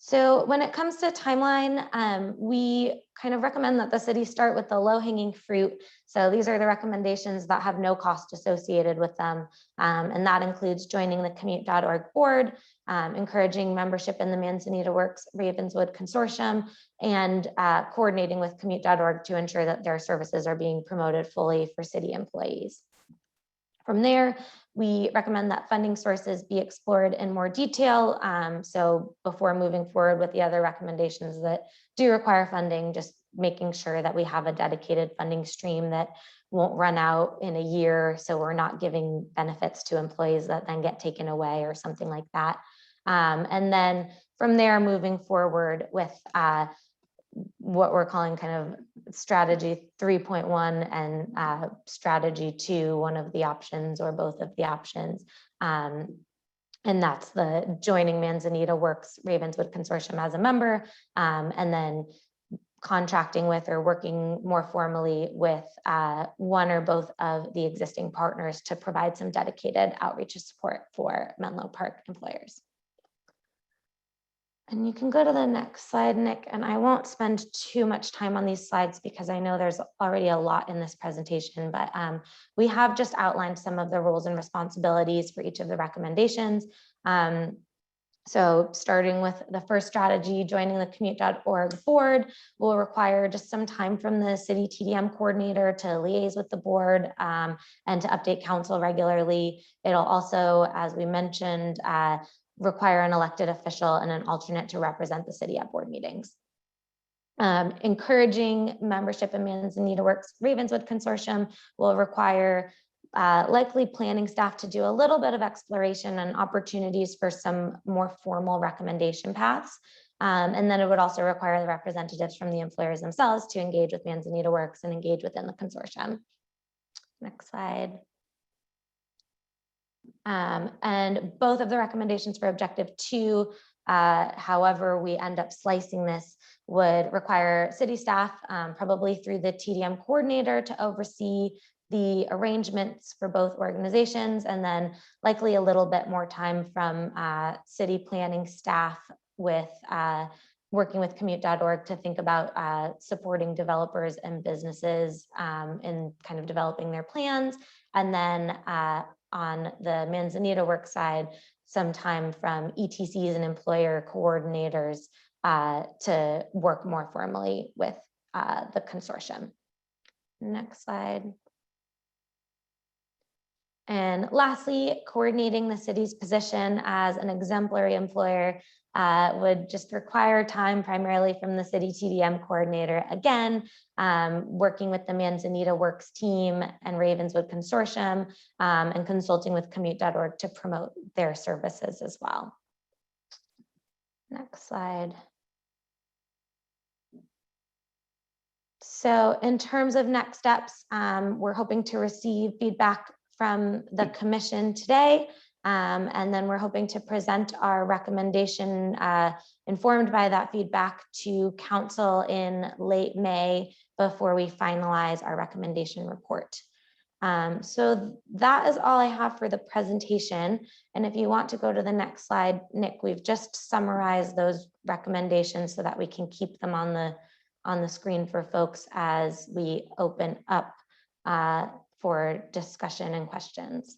So when it comes to timeline, we kind of recommend that the city start with the low-hanging fruit. So these are the recommendations that have no cost associated with them. And that includes joining the commute.org board, encouraging membership in the Manzanita Works Ravenswood Consortium, and coordinating with commute.org to ensure that their services are being promoted fully for city employees. From there, we recommend that funding sources be explored in more detail. So before moving forward with the other recommendations that do require funding, just making sure that we have a dedicated funding stream that won't run out in a year. So we're not giving benefits to employees that then get taken away or something like that. And then from there, moving forward with what we're calling kind of strategy 3.1 and strategy 2, one of the options or both of the options. And that's the joining Manzanita Works Ravenswood Consortium as a member, and then contracting with or working more formally with one or both of the existing partners to provide some dedicated outreach support for Menlo Park employers. And you can go to the next slide, Nick, and I won't spend too much time on these slides because I know there's already a lot in this presentation, but we have just outlined some of the roles and responsibilities for each of the recommendations. So starting with the first strategy, joining the commute.org board will require just some time from the city TDM coordinator to liaise with the board and to update council regularly. It'll also, as we mentioned, require an elected official and an alternate to represent the city at board meetings. Encouraging membership in Manzanita Works Ravenswood Consortium will require likely planning staff to do a little bit of exploration and opportunities for some more formal recommendation paths. And then it would also require the representatives from the employers themselves to engage with Manzanita Works and engage within the consortium. Next slide. And both of the recommendations for objective 2, however we end up slicing this, would require city staff, probably through the TDM coordinator, to oversee the arrangements for both organizations, and then likely a little bit more time from city planning staff with working with commute.org to think about supporting developers and businesses in kind of developing their plans. And then on the Manzanita Works side, some time from ETCs and employer coordinators to work more formally with the consortium. Next slide. And lastly, coordinating the city's position as an exemplary employer would just require time primarily from the city TDM coordinator, again, working with the Manzanita Works team and Ravenswood Consortium, and consulting with commute.org to promote their services as well. Next slide. So in terms of next steps, we're hoping to receive feedback from the commission today. And then we're hoping to present our recommendation informed by that feedback to council in late May before we finalize our recommendation report. So that is all I have for the presentation. And if you want to go to the next slide, Nick, we've just summarized those recommendations so that we can keep them on the screen for folks as we open up for discussion and questions.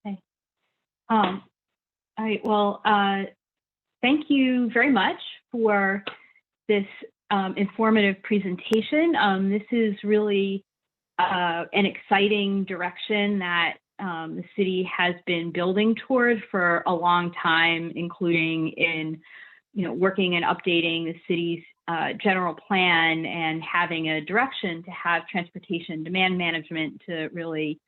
Okay. All right. Well, thank you very much for this informative presentation. This is really an exciting direction that the city has been building toward for a long time, including in, working and updating the city's general plan and having a direction to have transportation demand management to really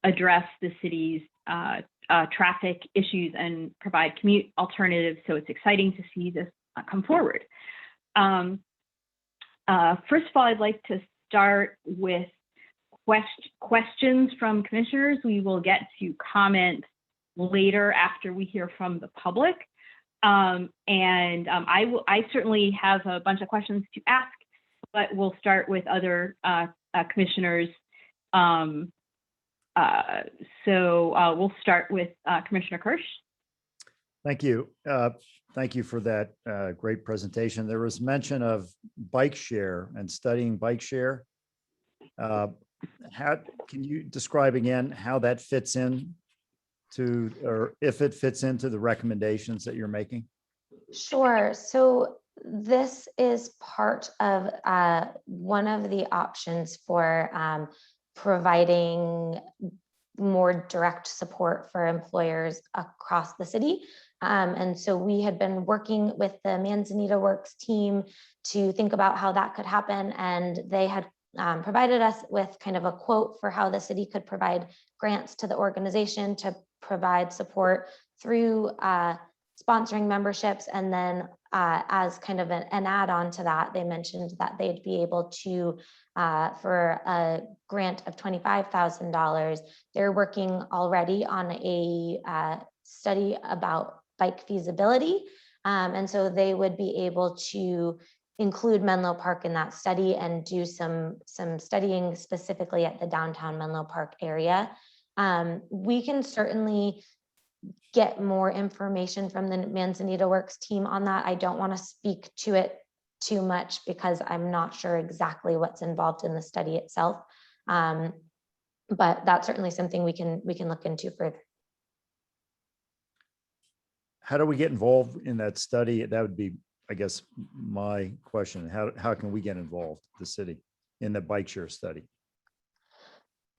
address the city's traffic issues and provide commute alternatives. So it's exciting to see this come forward. First of all, I'd like to start with questions from commissioners. We will get to comment later after we hear from the public. I certainly have a bunch of questions to ask, but we'll start with other commissioners. We'll start with Commissioner Kirsch. Thank you. Thank you for that great presentation. There was mention of bike share and studying bike share. How can you describe again how that fits in to, or if it fits into the recommendations that you're making? Sure. So this is part of one of the options for providing more direct support for employers across the city. And so we had been working with the Manzanita Works team to think about how that could happen. And they had provided us with kind of a quote for how the city could provide grants to the organization to provide support through sponsoring memberships. And then as kind of an add-on to that, they mentioned that they'd be able to, for a grant of $25,000, they're working already on a study about bike feasibility. And so they would be able to include Menlo Park in that study and do some studying specifically at the downtown Menlo Park area. We can certainly get more information from the Manzanita Works team on that. I don't want to speak to it too much because I'm not sure exactly what's involved in the study itself. But that's certainly something we can look into further. How do we get involved in that study? That would be, I guess, my question. How can we get involved, the city, in the bike share study?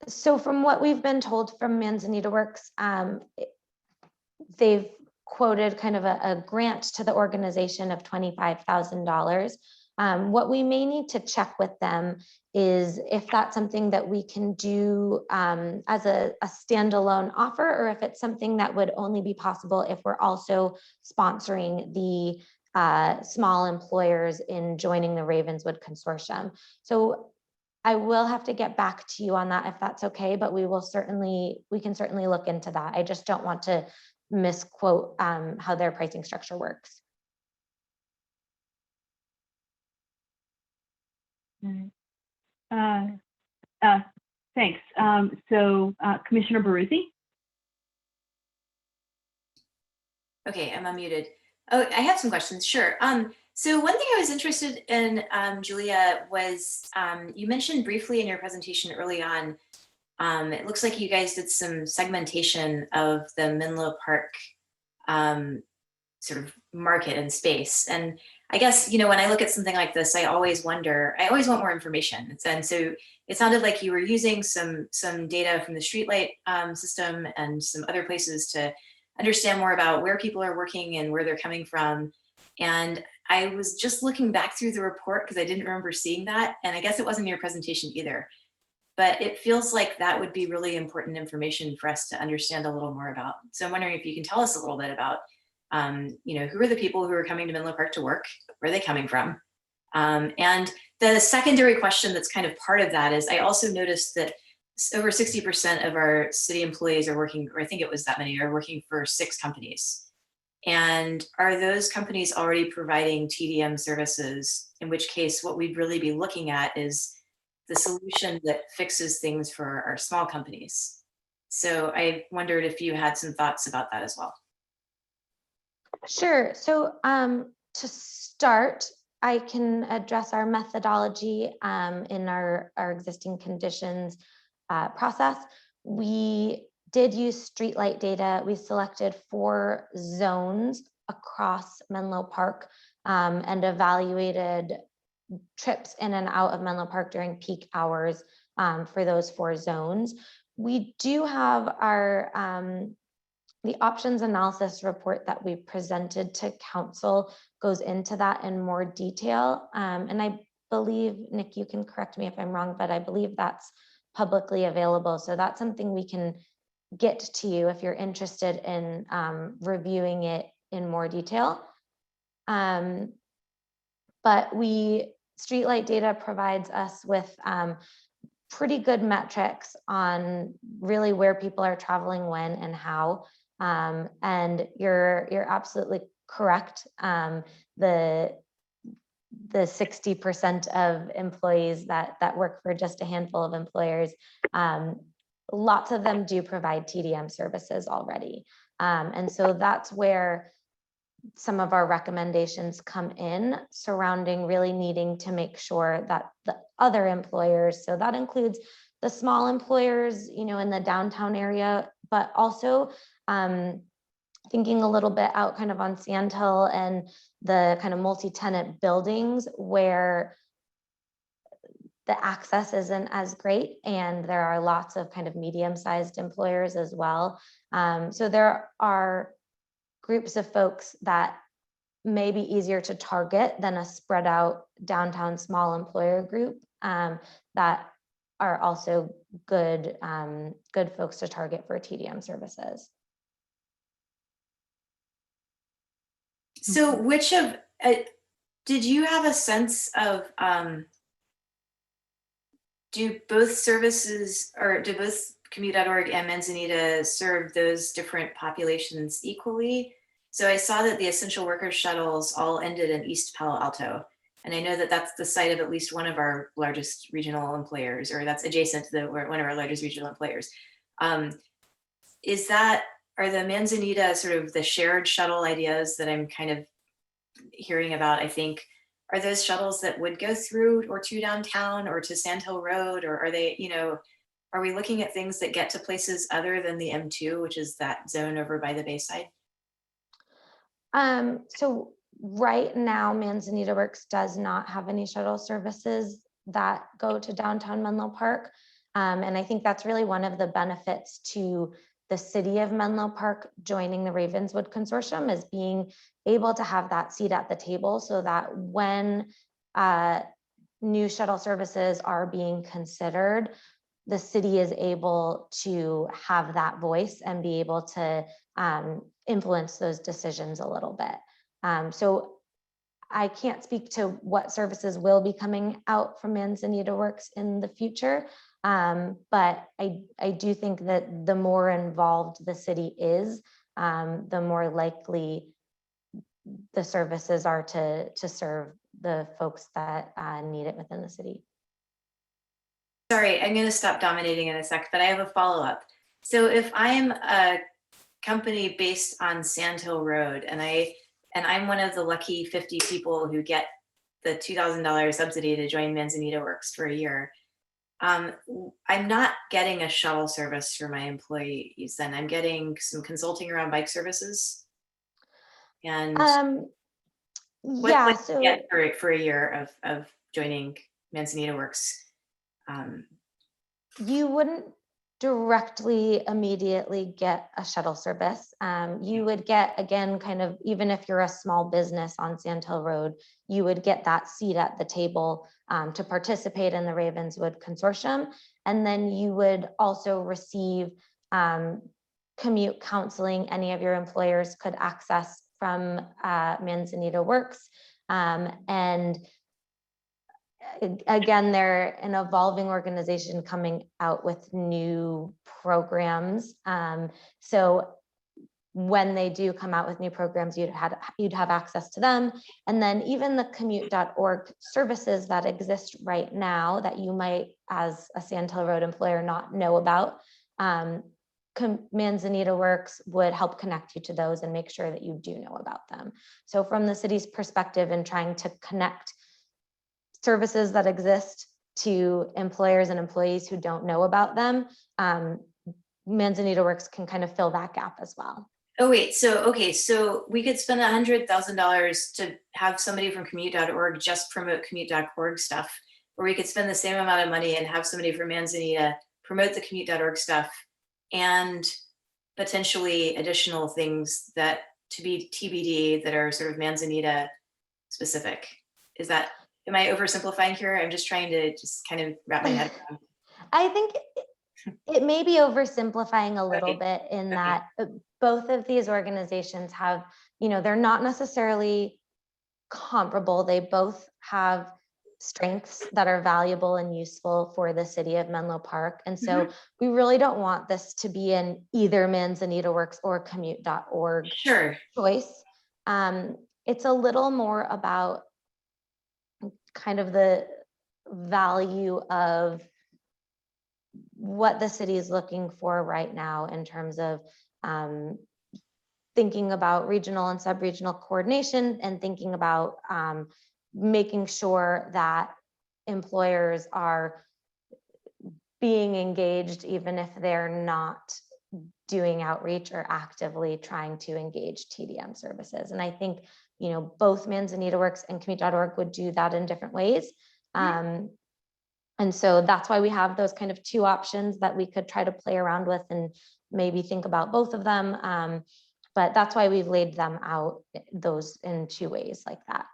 So from what we've been told from Manzanita Works, they've quoted kind of a grant to the organization of $25,000. What we may need to check with them is if that's something that we can do as a standalone offer, or if it's something that would only be possible if we're also sponsoring the small employers in joining the Ravenswood Consortium. So I will have to get back to you on that if that's okay, but we can certainly look into that. I just don't want to misquote how their pricing structure works. Thanks. Commissioner Baruzzi. Okay, I'm unmuted. Oh, I have some questions, sure. So one thing I was interested in, Julia, was you mentioned briefly in your presentation early on, it looks like you guys did some segmentation of the Menlo Park sort of market and space. And I guess, when I look at something like this, I always want more information. And so it sounded like you were using some data from the streetlight system and some other places to understand more about where people are working and where they're coming from. And I was just looking back through the report because I didn't remember seeing that. And I guess it wasn't in your presentation either. But it feels like that would be really important information for us to understand a little more about. So I'm wondering if you can tell us a little bit about, who are the people who are coming to Menlo Park to work? Where are they coming from? And the secondary question that's kind of part of that is I also noticed that over 60% of our city employees are working, or I think it was that many, are working for 6 companies. And are those companies already providing TDM services? In which case, what we'd really be looking at is the solution that fixes things for our small companies. So I wondered if you had some thoughts about that as well. Sure. So to start, I can address our methodology in our existing conditions process. We did use streetlight data. We selected 4 zones across Menlo Park and evaluated trips in and out of Menlo Park during peak hours for those 4 zones. we do have our the options analysis report that we presented to council goes into that in more detail. And I believe, Nick, you can correct me if I'm wrong, but I believe that's publicly available. So that's something we can get to you if you're interested in reviewing it in more detail. But Streetlight Data provides us with pretty good metrics on really where people are traveling when and how. And you're absolutely correct. The 60% of employees that work for just a handful of employers, lots of them do provide TDM services already. And so that's where some of our recommendations come in, surrounding really needing to make sure that the other employers, so that includes the small employers, you know, in the downtown area, but also thinking a little bit out kind of on Sand Hill and the kind of multi-tenant buildings where the access isn't as great, and there are lots of kind of medium-sized employers as well. So there are groups of folks that may be easier to target than a spread out downtown small employer group that are also good, good folks to target for TDM services. So which of, did you have a sense of, do both services, or do both commute.org and Manzanita serve those different populations equally? So I saw that the essential workers shuttles all ended in East Palo Alto. And I know that that's the site of at least one of our largest regional employers, or that's adjacent to one of our largest regional employers. Is that, are the Manzanita sort of the shared shuttle ideas that I'm kind of hearing about, I think, are those shuttles that would go through or to downtown or to Sand Hill Road, or are they, you know, are we looking at things that get to places other than the M2, which is that zone over by the Bayside? So right now, Manzanita Works does not have any shuttle services that go to downtown Menlo Park. And I think that's really one of the benefits to the city of Menlo Park joining the Ravenswood Consortium, is being able to have that seat at the table, so that when new shuttle services are being considered, the city is able to have that voice and be able to influence those decisions a little bit. So I can't speak to what services will be coming out from Manzanita Works in the future. But I do think that the more involved the city is, the more likely the services are to serve the folks that need it within the city. Sorry, I'm going to stop dominating in a sec, but I have a follow-up. So if I'm a company based on Sand Hill Road, and I'm one of the lucky 50 people who get the $2,000 subsidy to join Manzanita Works for a year, I'm not getting a shuttle service for my employees, then I'm getting some consulting around bike services. And yeah, what do you get for a year of joining Manzanita Works? You wouldn't directly immediately get a shuttle service. You would get, again, kind of, even if you're a small business on Sand Hill Road, you would get that seat at the table to participate in the Ravenswood Consortium. And then you would also receive commute counseling. Any of your employers could access from Manzanita Works. And again, they're an evolving organization coming out with new programs. So when they do come out with new programs, you'd have access to them. And then even the commute.org services that exist right now that you might, as a Sand Hill Road employer, not know about, Manzanita Works would help connect you to those and make sure that you do know about them. So from the city's perspective, in trying to connect services that exist to employers and employees who don't know about them, Manzanita Works can kind of fill that gap as well. Oh, wait, so, okay, so we could spend $100,000 to have somebody from commute.org just promote commute.org stuff, or we could spend the same amount of money and have somebody from Manzanita promote the commute.org stuff and potentially additional things that to be TBD that are sort of Manzanita specific. Am I oversimplifying here? I'm just trying to just kind of wrap my head around. I think it may be oversimplifying a little Okay. bit in Okay. that both of these organizations have, they're not necessarily comparable. They both have strengths that are valuable and useful for the city of Menlo Park. And so we really don't want this to be an either Manzanita Works or commute.org Sure. choice. It's a little more about kind of the value of what the city is looking for right now in terms of thinking about regional and sub-regional coordination and thinking about making sure that employers are being engaged even if they're not doing outreach or actively trying to engage TDM services. And I think, both Manzanita Works and commute.org would do that in different ways. And so that's why we have those kind of two options that we could try to play around with and maybe think about both of them. But that's why we've laid them out those in two ways like that.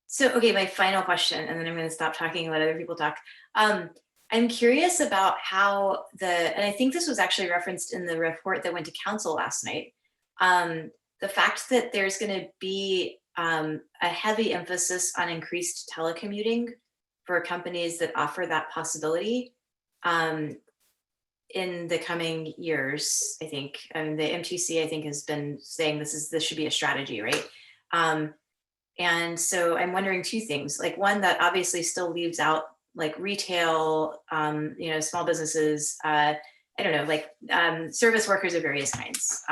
So, okay, my final question, and then I'm going to stop talking and let other people talk. I'm curious about how and I think this was actually referenced in the report that went to council last night. The fact that there's going to be a heavy emphasis on increased telecommuting for companies that offer that possibility in the coming years, I think. The MTC, I think, has been saying this should be a strategy, right? And so I'm wondering two things. Like, one, that obviously still leaves out like retail, small businesses, I don't know, like service workers of various kinds,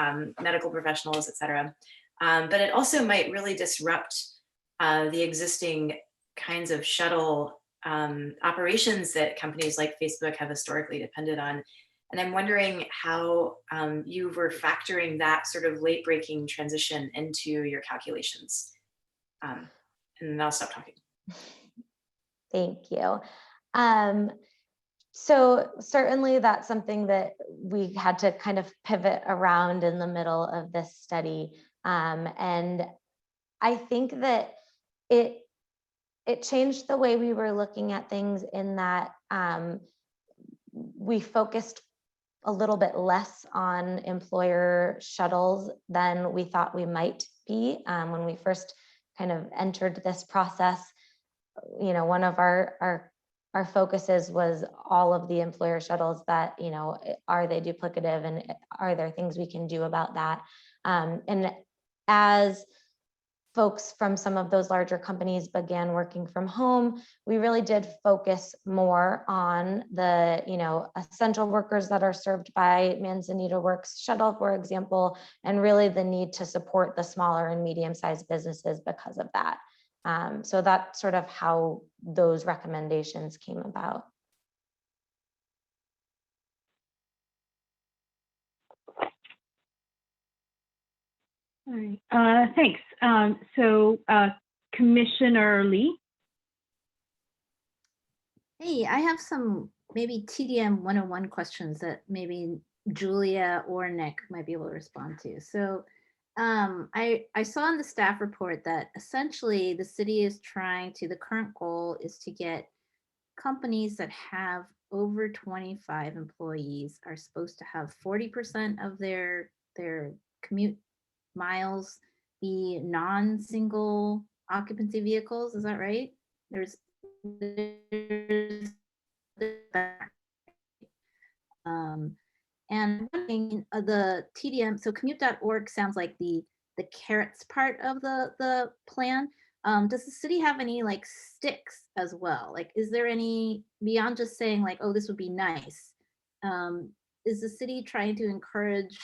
medical professionals, et cetera. But it also might really disrupt the existing kinds of shuttle operations that companies like Facebook have historically depended on. And I'm wondering how you were factoring that sort of late breaking transition into your calculations. And then I'll stop talking. Thank you. So certainly that's something that we had to kind of pivot around in the middle of this study. And I think that it changed the way we were looking at things in that we focused a little bit less on employer shuttles than we thought we might be when we first kind of entered this process. One of our focuses was all of the employer shuttles that, are they duplicative and are there things we can do about that? And as folks from some of those larger companies began working from home, we really did focus more on the, essential workers that are served by Manzanita Works shuttle, for example, and really the need to support the smaller and medium-sized businesses because of that. So that's sort of how those recommendations came about. All right, thanks. So Commissioner Lee. Hey, I have some maybe TDM 101 questions that maybe Julia or Nick might be able to respond to. So I saw in the staff report that essentially the city is the current goal is to get companies that have over 25 employees are supposed to have 40% of their commute miles be non-single occupancy vehicles. Is that right? And the TDM, so commute.org sounds like the carrots part of the plan. Does the city have any like sticks as well? Like, is there any, beyond just saying like, oh, this would be nice? Is the city trying to encourage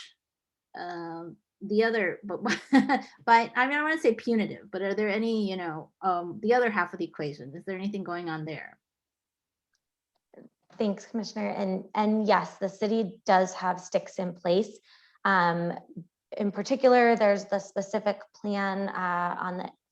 the other, but I mean, I want to say punitive, but are there any, the other half of the equation? Is there anything going on there? Thanks, Commissioner. And yes, the city does have sticks in place. In particular, there's the specific plan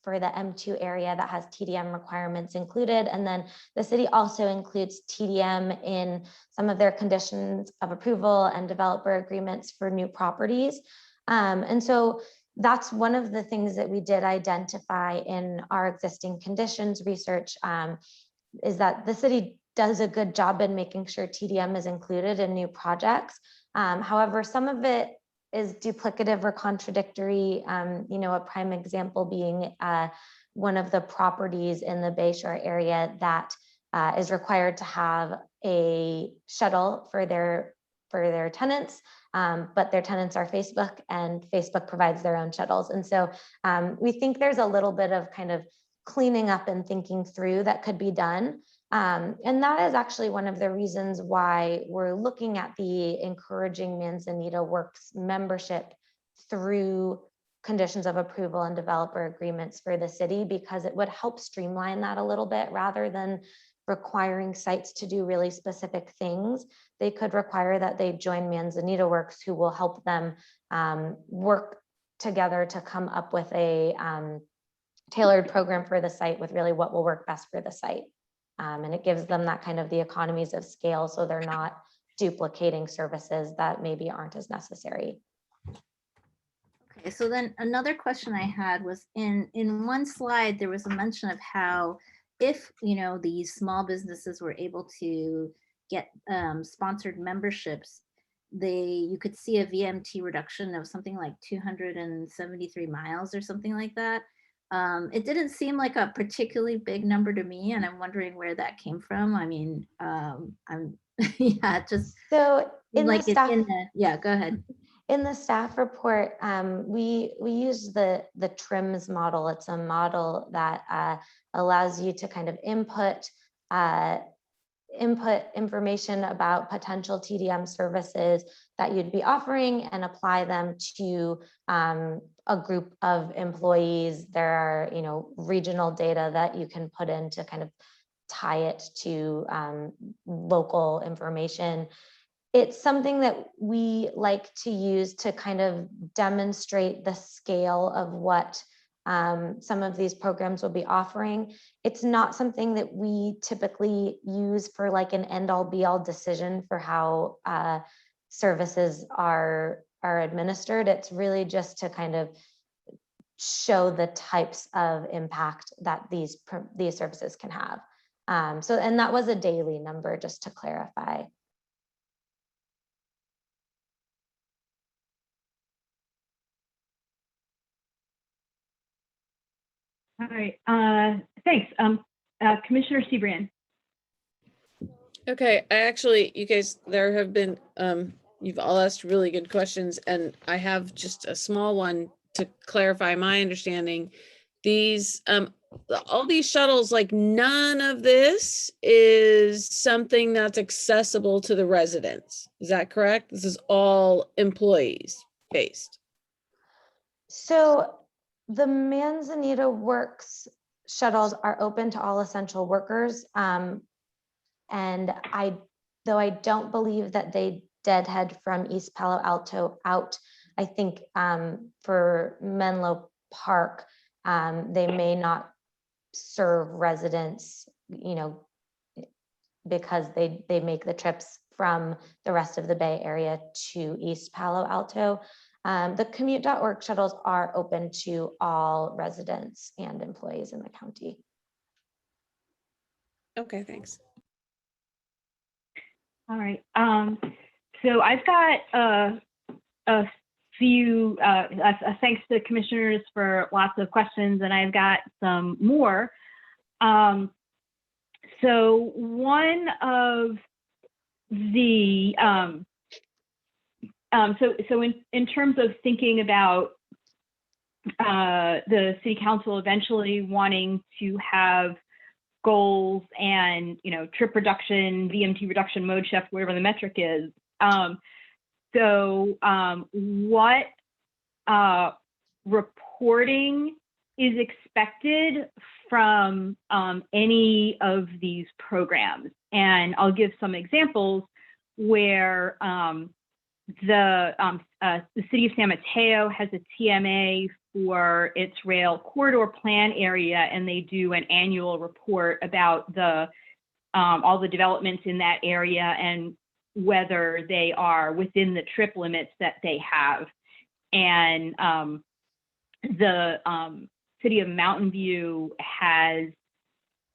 for the M2 area that has TDM requirements included. And then the city also includes TDM in some of their conditions of approval and developer agreements for new properties. And so that's one of the things that we did identify in our existing conditions research, is that the city does a good job in making sure TDM is included in new projects. However, some of it is duplicative or contradictory. A prime example being one of the properties in the Bayshore area that is required to have a shuttle for their tenants, but their tenants are Facebook, and Facebook provides their own shuttles. And so we think there's a little bit of kind of cleaning up and thinking through that could be done. And that is actually one of the reasons why we're looking at the encouraging Manzanita Works membership through conditions of approval and developer agreements for the city, because it would help streamline that a little bit rather than requiring sites to do really specific things. They could require that they join Manzanita Works, who will help them work together to come up with a tailored program for the site with really what will work best for the site. And it gives them that kind of the economies of scale, so they're not duplicating services that maybe aren't as necessary. Okay, so then another question I had was in one slide, there was a mention of how if, these small businesses were able to get sponsored memberships, you could see a VMT reduction of something like 273 miles or something like that. It didn't seem like a particularly big number to me, and I'm wondering where that came from. I mean, just so in like the staff, go ahead. In the staff report, we use the TRIMS model. It's a model that allows you to kind of input information about potential TDM services that you'd be offering and apply them to a group of employees. There are, regional data that you can put in to kind of tie it to local information. It's something that we like to use to kind of demonstrate the scale of what some of these programs will be offering. It's not something that we typically use for like an end-all be-all decision for how services are administered. It's really just to kind of show the types of impact that these services can have. And that was a daily number, just to clarify. All right, thanks. Commissioner Sebrian. Okay, you guys, there have been, you've all asked really good questions, and I have just a small one to clarify my understanding. These, all these shuttles, like none of this is something that's accessible to the residents. Is that correct? This is all employees based. So the Manzanita Works shuttles are open to all essential workers. And though I don't believe that they deadhead from East Palo Alto out, I think for Menlo Park, they may not serve residents, because they make the trips from the rest of the Bay Area to East Palo Alto. The commute.org shuttles are open to all residents and employees in the county. Okay, thanks. All right. So I've got a few, thanks to commissioners for lots of questions, and I've got some more. So one of the, so in terms of thinking about the city council eventually wanting to have goals and trip reduction, VMT reduction, mode shift, whatever the metric is. What reporting is expected from any of these programs? And I'll give some examples where the city of San Mateo has a TMA for its rail corridor plan area, and they do an annual report about all the developments in that area and whether they are within the trip limits that they have. And the city of Mountain View has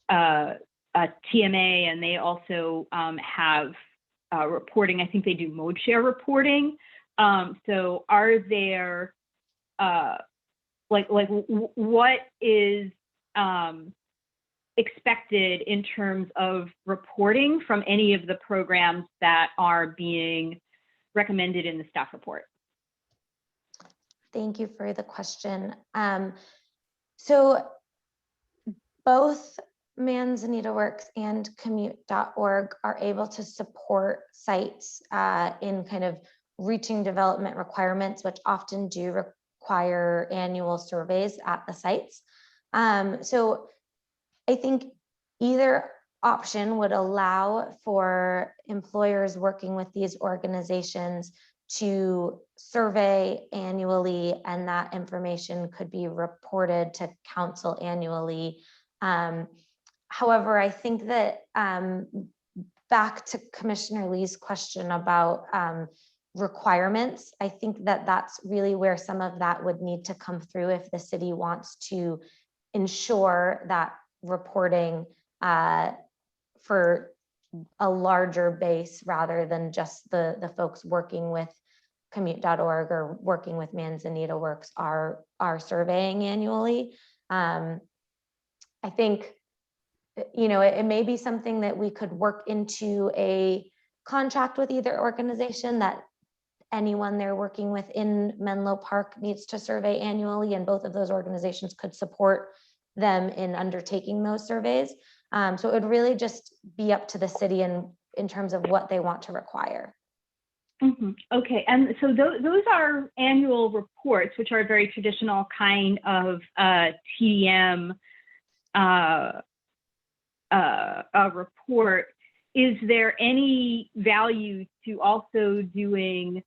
a TMA, and they also have reporting. I think they do mode share reporting. So are there what is expected in terms of reporting from any of the programs that are being recommended in the staff report? Thank you for the question. So both Manzanita Works and commute.org are able to support sites in kind of reaching development requirements, which often do require annual surveys at the sites. So I think either option would allow for employers working with these organizations to survey annually, and that information could be reported to council annually. However, I think that back to Commissioner Lee's question about requirements, I think that that's really where some of that would need to come through if the city wants to ensure that reporting for a larger base rather than just the folks working with commute.org or working with Manzanita Works are surveying annually. I think, you know, it may be something that we could work into a contract with either organization that anyone they're working with in Menlo Park needs to survey annually, and both of those organizations could support them in undertaking those surveys. So it would really just be up to the city in terms of what they want to require. Mm-hmm. Okay, and so those are annual reports, which are a very traditional kind of TDM report. Is there any value to also doing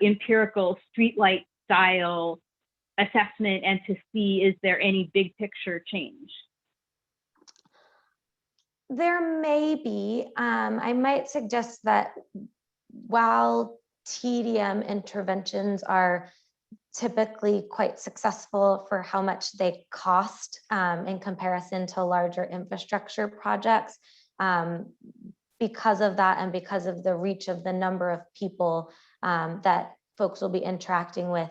empirical streetlight style assessment and to see, is there any big picture change? There may be. I might suggest that while TDM interventions are typically quite successful for how much they cost in comparison to larger infrastructure projects, because of that and because of the reach of the number of people that folks will be interacting with,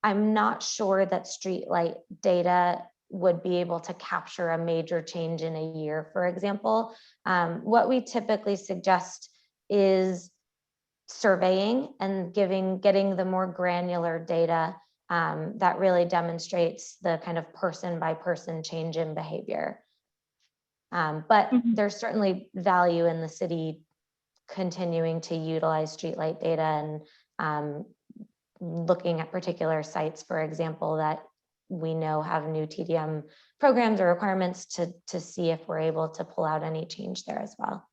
I'm not sure that streetlight data would be able to capture a major change in a year, for example. What we typically suggest is surveying and getting the more granular data that really demonstrates the kind of person by person change in behavior. But there's certainly value in the city continuing to utilize streetlight data and looking at particular sites, for example, that we know have new TDM programs or requirements to see if we're able to pull out any change there as well.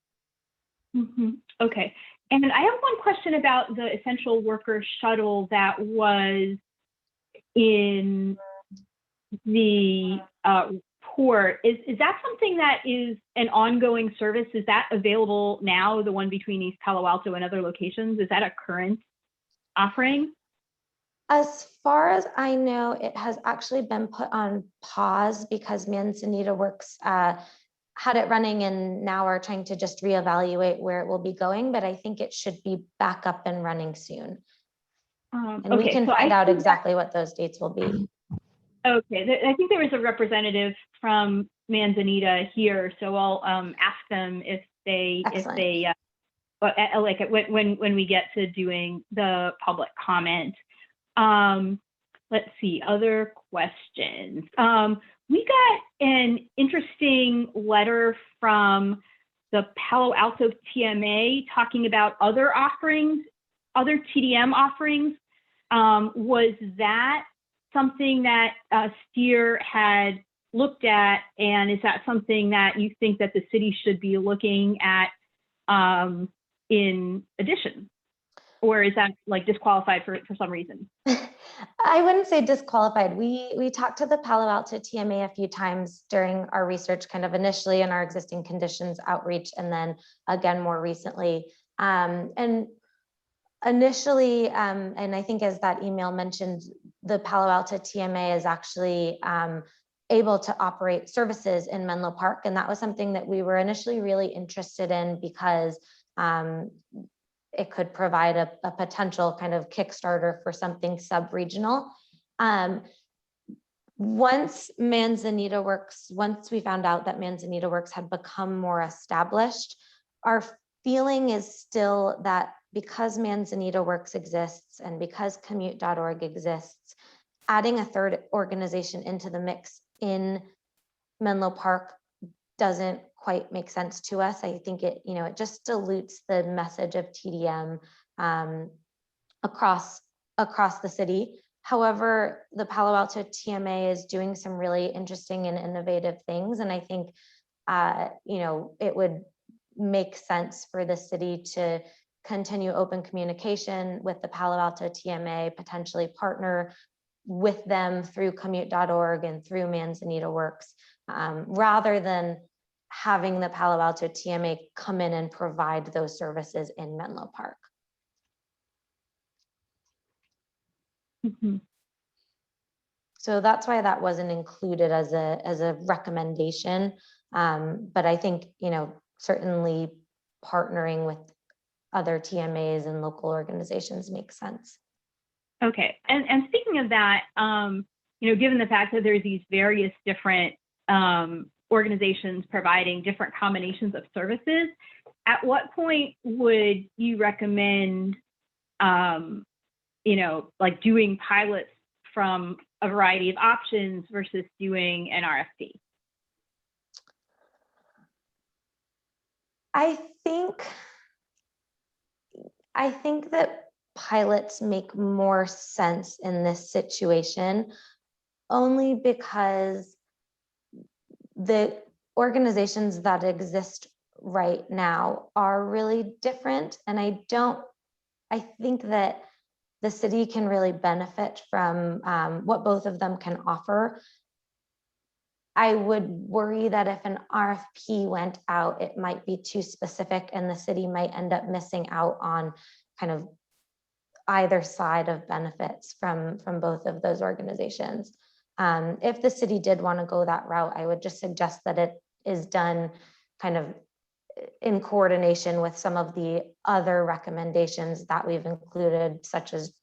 Mm-hmm. Okay, and I have one question about the essential worker shuttle that was in the report. Is that something that is an ongoing service? Is that available now, the one between East Palo Alto and other locations? Is that a current offering? As far as I know, it has actually been put on pause because Manzanita Works had it running and now are trying to just reevaluate where it will be going, but I think it should be back up and running soon. And okay, we can so find out exactly what those dates will be. Okay, I think there was a representative from Manzanita here, so I'll ask them if they when we get to doing the public comment. Let's see, other questions. We got an interesting letter from the Palo Alto TMA talking about other offerings, other TDM offerings. Was that something that STEER had looked at, and is that something that you think that the city should be looking at in addition? Or is that like disqualified for some reason? I wouldn't say disqualified. We talked to the Palo Alto TMA a few times during our research, kind of initially in our existing conditions outreach, and then again more recently. And initially, and I think as that email mentioned, the Palo Alto TMA is actually able to operate services in Menlo Park. And that was something that we were initially really interested in because it could provide a potential kind of Kickstarter for something sub-regional. Once Manzanita Works, once we found out that Manzanita Works had become more established, our feeling is still that because Manzanita Works exists and because commute.org exists, adding a third organization into the mix in Menlo Park doesn't quite make sense to us. I think it, it just dilutes the message of TDM across the city. However, the Palo Alto TMA is doing some really interesting and innovative things. And I think, it would make sense for the city to continue open communication with the Palo Alto TMA, potentially partner with them through commute.org and through Manzanita Works, rather than having the Palo Alto TMA come in and provide those services in Menlo Park. Mm-hmm. So that's why that wasn't included as a recommendation. But I think, certainly partnering with other TMAs and local organizations makes sense. Okay, and speaking of that, given the fact that there's these various different organizations providing different combinations of services, at what point would you recommend, like doing pilots from a variety of options versus doing an RFP? I think that pilots make more sense in this situation, only because the organizations that exist right now are really different. And I think that the city can really benefit from what both of them can offer. I would worry that if an RFP went out, it might be too specific and the city might end up missing out on kind of either side of benefits from both of those organizations. If the city did want to go that route, I would just suggest that it is done kind of in coordination with some of the other recommendations that we've included, such as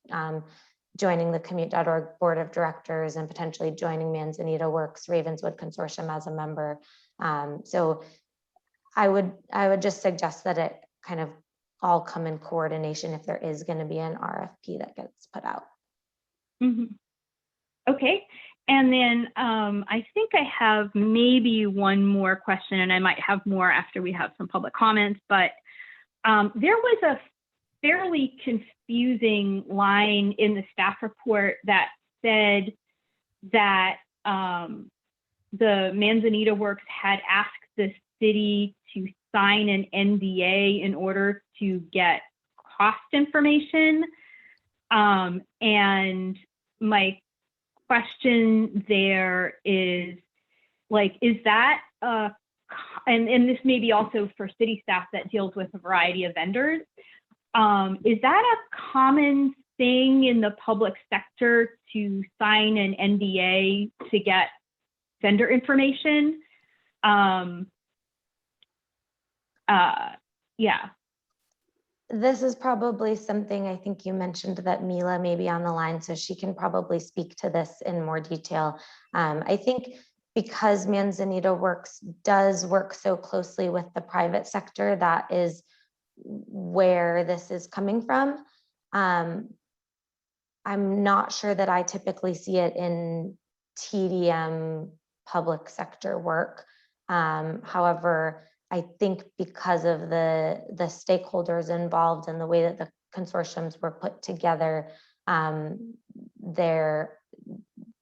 joining the commute.org board of directors and potentially joining Manzanita Works Ravenswood Consortium as a member. So I would just suggest that it kind of all come in coordination if there is going to be an RFP that gets put out. Mm-hmm. Okay. And then I think I have maybe one more question, and I might have more after we have some public comments, but there was a fairly confusing line in the staff report that said that the Manzanita Works had asked the city to sign an NDA in order to get cost information. And my question there is, like, is that and this may be also for city staff that deals with a variety of vendors, is that a common thing in the public sector to sign an NDA to get vendor information? Yeah. This is probably something I think you mentioned that Mila may be on the line, so she can probably speak to this in more detail. I think because Manzanita Works does work so closely with the private sector, that is where this is coming from. I'm not sure that I typically see it in TDM public sector work. However, I think because of the stakeholders involved and the way that the consortiums were put together,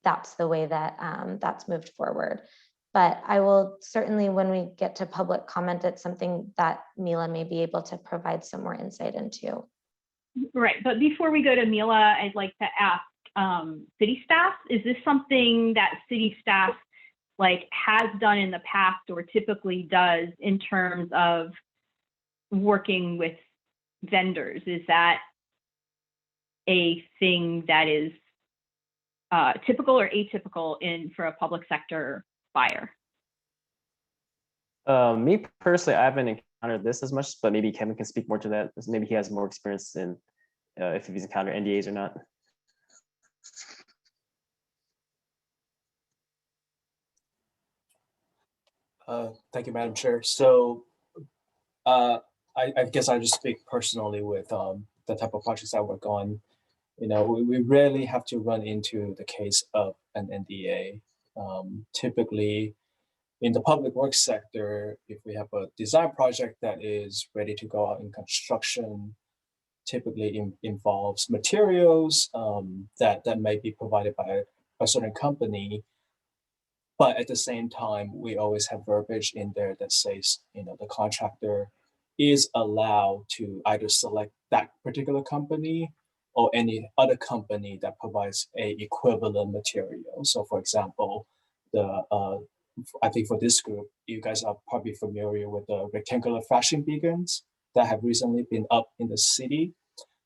that's the way that that's moved forward. But I will certainly, when we get to public comment, it's something that Mila may be able to provide some more insight into. Right, but before we go to Mila, I'd like to ask city staff, is this something that city staff like has done in the past or typically does in terms of working with vendors? Is that a thing that is typical or atypical for a public sector buyer? Me personally, I haven't encountered this as much, but maybe Kevin can speak more to that. Maybe he has more experience in if he's encountered NDAs or not. Thank you, Madam Chair. So I guess I just speak personally with the type of projects I work on. You know, we rarely have to run into the case of an NDA. Typically, in the public works sector, if we have a design project that is ready to go out in construction, typically involves materials that may be provided by a certain company. But at the same time, we always have verbiage in there that says, you know, the contractor is allowed to either select that particular company or any other company that provides a equivalent material. So for example, I think for this group, you guys are probably familiar with the rectangular flashing beacons that have recently been up in the city.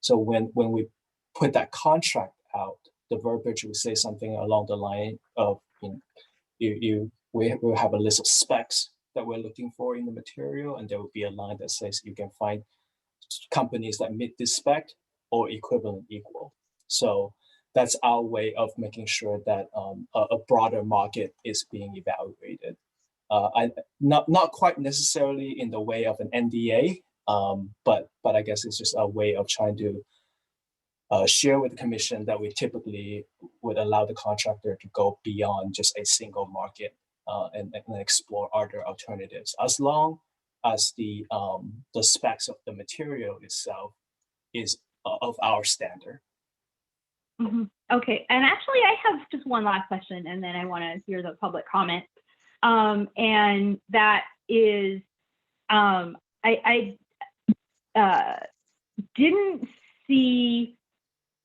So when we put that contract out, the verbiage will say something along the line of, we will have a list of specs that we're looking for in the material, and there will be a line that says you can find companies that meet this spec or equivalent equal. So that's our way of making sure that a broader market is being evaluated. Not quite necessarily in the way of an NDA, but I guess it's just a way of trying to share with the commission that we typically would allow the contractor to go beyond just a single market and explore other alternatives, as long as the specs of the material itself is of our standard. Mm-hmm. Okay, and actually I have just one last question and then I want to hear the public comment. And that is, I didn't see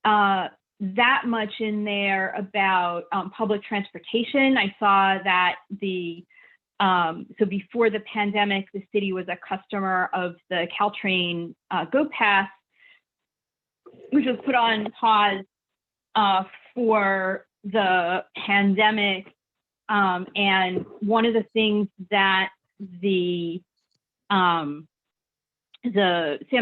that much in there about public transportation. I saw that so before the pandemic, the city was a customer of the Caltrain Go Pass, which was put on pause for the pandemic. And one of the things that the San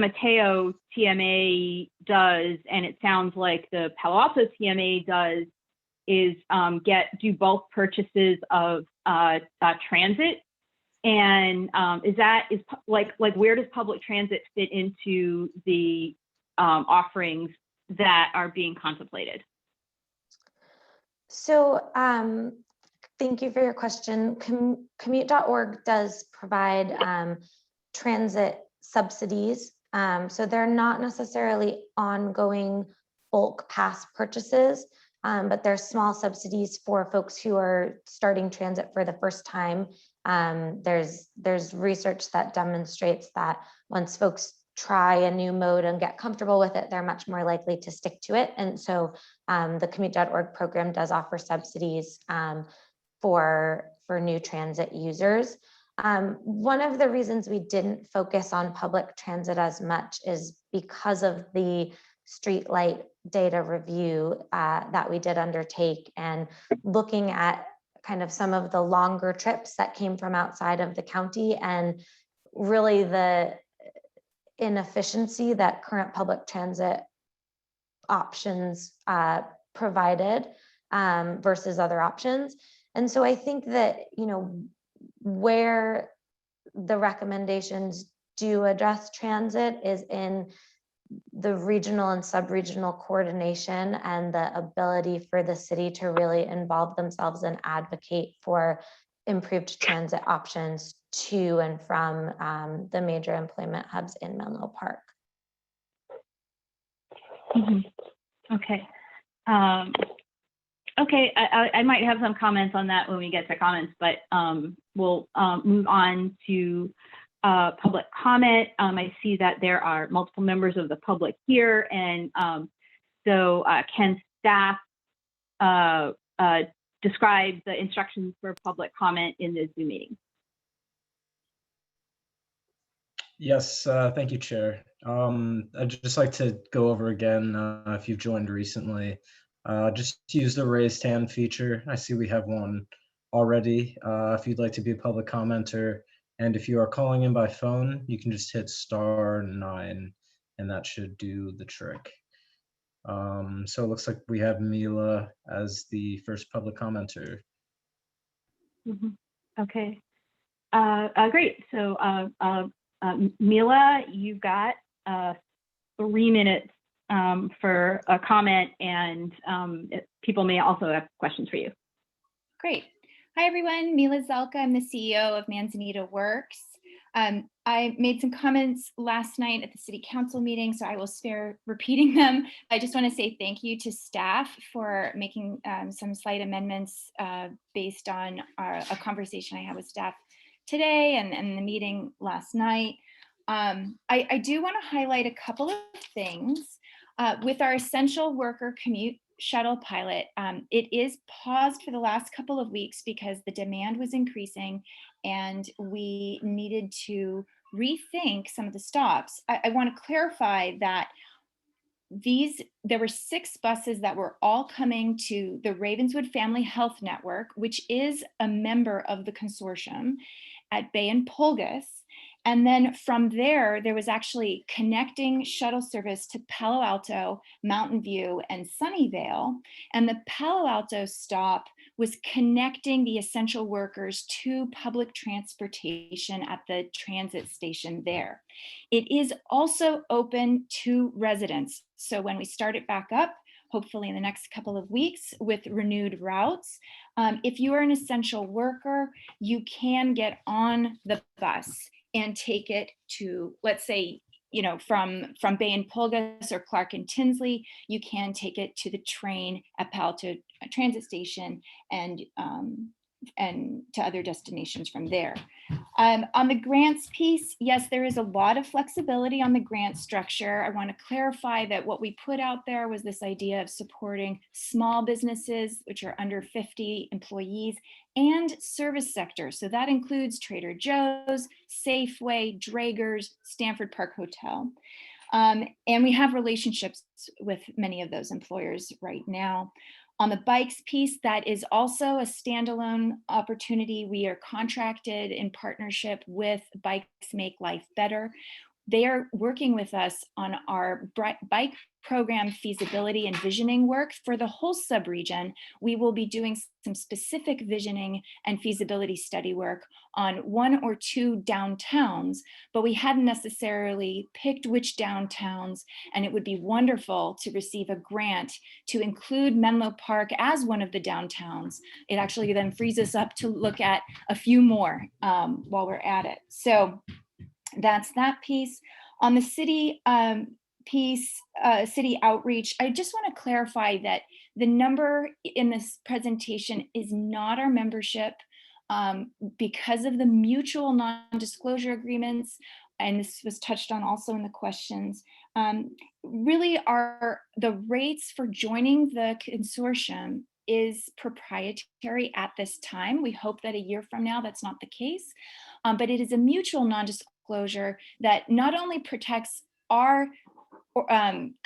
Mateo TMA does, and it sounds like the Palo Alto TMA does, is do bulk purchases of transit. And is where does public transit fit into the offerings that are being contemplated? So thank you for your question. Commute.org does provide transit subsidies. So they're not necessarily ongoing bulk pass purchases, but they're small subsidies for folks who are starting transit for the first time. There's research that demonstrates that once folks try a new mode and get comfortable with it, they're much more likely to stick to it. And so the Commute.org program does offer subsidies for new transit users. One of the reasons we didn't focus on public transit as much is because of the streetlight data review that we did undertake, and looking at kind of some of the longer trips that came from outside of the county, and really the inefficiency that current public transit options provided versus other options. And so I think that, where the recommendations do address transit is in the regional and sub-regional coordination and the ability for the city to really involve themselves and advocate for improved transit options to and from the major employment hubs in Menlo Park. Mm-hmm. Okay. Okay, I might have some comments on that when we get to comments, but we'll move on to public comment. I see that there are multiple members of the public here, and so can staff describe the instructions for public comment in the Zoom meeting? Yes, thank you, Chair. I'd just like to go over again, if you've joined recently, just use the raised hand feature. I see we have one already. If you'd like to be a public commenter, and if you are calling in by phone, you can just hit *9, and that should do the trick. So it looks like we have Mila as the first public commenter. Okay, great. So Mila, you've got 3 minutes for a comment, and people may also have questions for you. Great. Hi, everyone. Mila Zelka. I'm the CEO of Manzanita Works. I made some comments last night at the City Council meeting, so I will spare repeating them. I just want to say thank you to staff for making some slight amendments based on a conversation I had with staff today and the meeting last night. I do want to highlight a couple of things. With our essential worker commute shuttle pilot, it is paused for the last couple of weeks because the demand was increasing and we needed to rethink some of the stops. I want to clarify that there were 6 buses that were all coming to the Ravenswood Family Health Network, which is a member of the consortium at Bay and Pulgus. And then from there was actually connecting shuttle service to Palo Alto, Mountain View, and Sunnyvale. And the Palo Alto stop was connecting the essential workers to public transportation at the transit station there. It is also open to residents. So when we start it back up, hopefully in the next couple of weeks with renewed routes, if you are an essential worker, you can get on the bus and take it to, let's say, from Bay and Pulgus or Clark and Tinsley, you can take it to the train at Palo Alto Transit Station and to other destinations from there. On the grants piece, yes, there is a lot of flexibility on the grant structure. I want to clarify that what we put out there was this idea of supporting small businesses, which are under 50 employees, and service sector. So that includes Trader Joe's, Safeway, Draeger's, Stanford Park Hotel. And we have relationships with many of those employers right now. On the bikes piece, that is also a standalone opportunity. We are contracted in partnership with Bikes Make Life Better. They are working with us on our bike program feasibility and visioning work for the whole subregion. We will be doing some specific visioning and feasibility study work on 1 or 2 downtowns, but we hadn't necessarily picked which downtowns, and it would be wonderful to receive a grant to include Menlo Park as one of the downtowns. It actually then frees us up to look at a few more while we're at it. So that's that piece. On the city piece, city outreach, I just want to clarify that the number in this presentation is not our membership because of the mutual non-disclosure agreements, and this was touched on also in the questions. Really, the rates for joining the consortium is proprietary at this time. We hope that a year from now that's not the case, but it is a mutual non-disclosure that not only protects our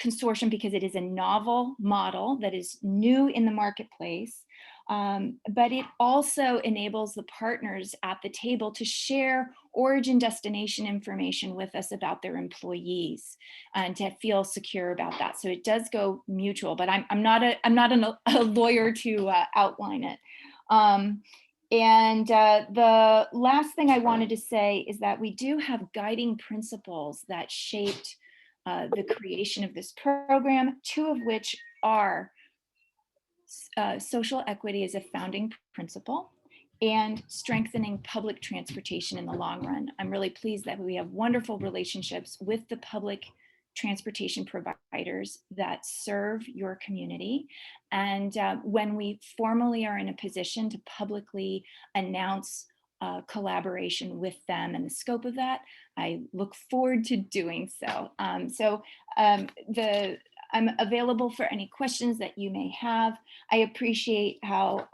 consortium because it is a novel model that is new in the marketplace, but it also enables the partners at the table to share origin destination information with us about their employees and to feel secure about that. So it does go mutual, but I'm not a lawyer to outline it. And the last thing I wanted to say is that we do have guiding principles that shaped the creation of this program, 2 of which are social equity as a founding principle and strengthening public transportation in the long run. I'm really pleased that we have wonderful relationships with the public transportation providers that serve your community. And when we formally are in a position to publicly announce collaboration with them and the scope of that, I look forward to doing so. I'm available for any questions that you may have. I appreciate how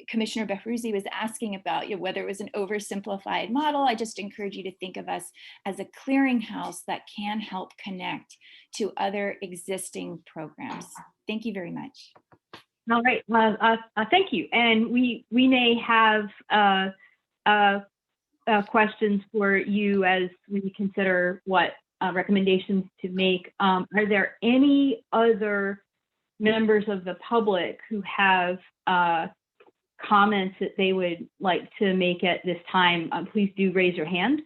Commissioner Behrouzi was asking about whether it was an oversimplified model. I just encourage you to think of us as a clearinghouse that can help connect to other existing programs. Thank you very much. All right, thank you. And we may have questions for you as we consider what recommendations to make. Are there any other members of the public who have comments that they would like to make at this time? Please do raise your hand.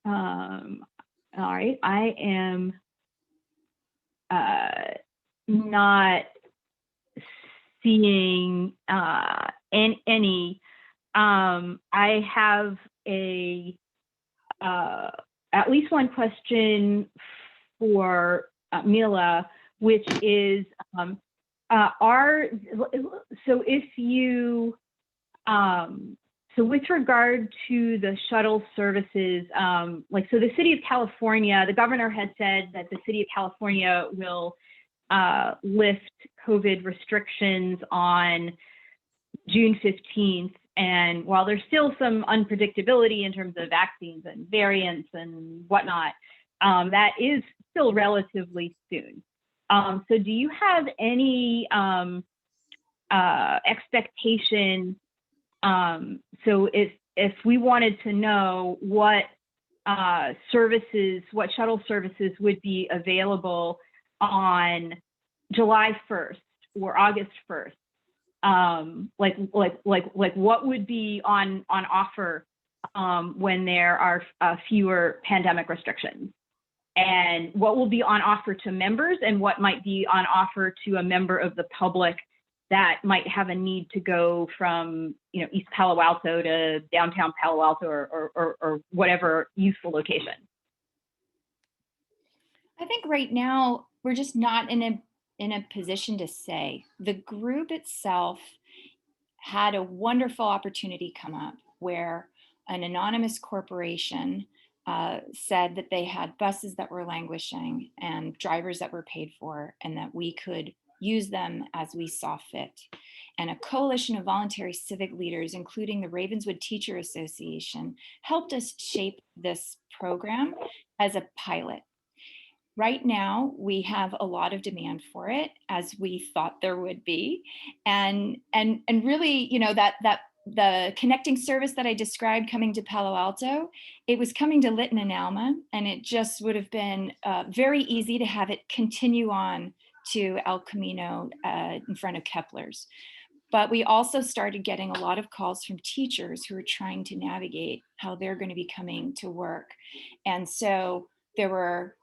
All right, I am not seeing any. I have at least one question for Mila, which is, so with regard to the shuttle services, so the city of California, the governor had said that the city of California will lift COVID restrictions on June 15th. And while there's still some unpredictability in terms of vaccines and variants and whatnot, that is still relatively soon. So do you have any expectation? So if we wanted to know what what shuttle services would be available on July 1st or August 1st, what would be on offer when there are fewer pandemic restrictions, and what will be on offer to members, and what might be on offer to a member of the public that might have a need to go from East Palo Alto to downtown Palo Alto or whatever useful location. I think right now we're just not in a position to say. The group itself had a wonderful opportunity come up where an anonymous corporation said that they had buses that were languishing and drivers that were paid for, and that we could use them as we saw fit. And a coalition of voluntary civic leaders, including the Ravenswood Teacher Association, helped us shape this program as a pilot. Right now, we have a lot of demand for it, as we thought there would be. And really, that the connecting service that I described coming to Palo Alto, it was coming to Lytton and Alma, and it just would have been very easy to have it continue on to El Camino in front of Kepler's. But we also started getting a lot of calls from teachers who are trying to navigate how they're going to be coming to work. And so there were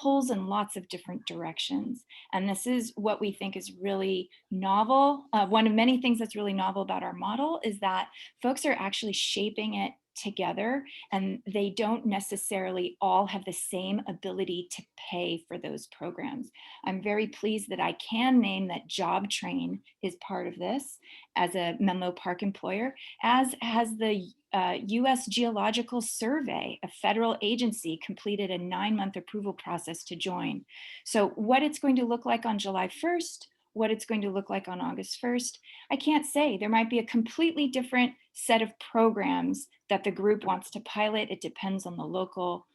pulls in lots of different directions. And this is what we think is really novel. One of many things that's really novel about our model is that folks are actually shaping it together, and they don't necessarily all have the same ability to pay for those programs. I'm very pleased that I can name that JobTrain is part of this as a Menlo Park employer, as has the U.S. Geological Survey, a federal agency, completed a 9-month approval process to join. So what it's going to look like on July 1st, what it's going to look like on August 1st, I can't say. There might be a completely different set of programs that the group wants to pilot. It depends on the local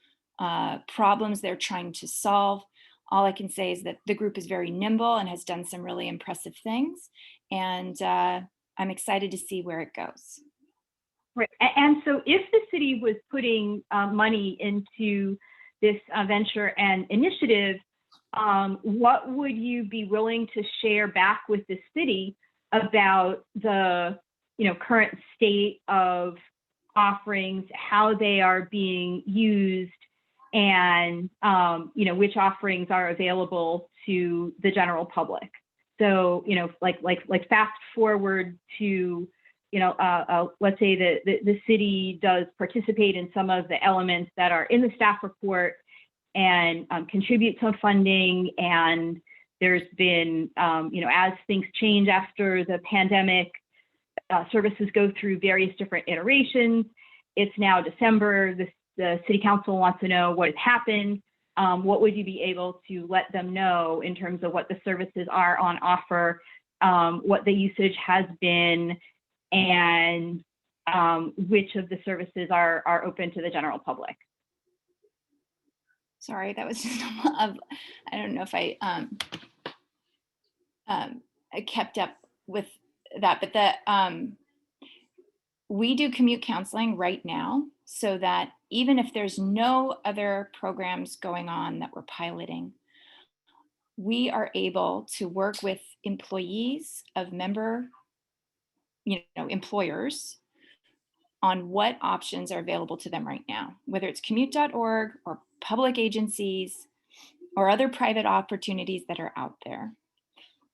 problems they're trying to solve. All I can say is that the group is very nimble and has done some really impressive things. And I'm excited to see where it goes. Right. And so if the city was putting money into this venture and initiative, what would you be willing to share back with the city about the current state of offerings, how they are being used, and which offerings are available to the general public? So like fast forward to let's say that the city does participate in some of the elements that are in the staff report and contribute some funding. And there's been, as things change after the pandemic, services go through various different iterations. It's now December. The city council wants to know what has happened. What would you be able to let them know in terms of what the services are on offer, what the usage has been, and which of the services are open to the general public? Sorry, that was just, I don't know if I kept up with that, but we do commute counseling right now, so that even if there's no other programs going on that we're piloting, we are able to work with employees of employers on what options are available to them right now, whether it's commute.org or public agencies or other private opportunities that are out there.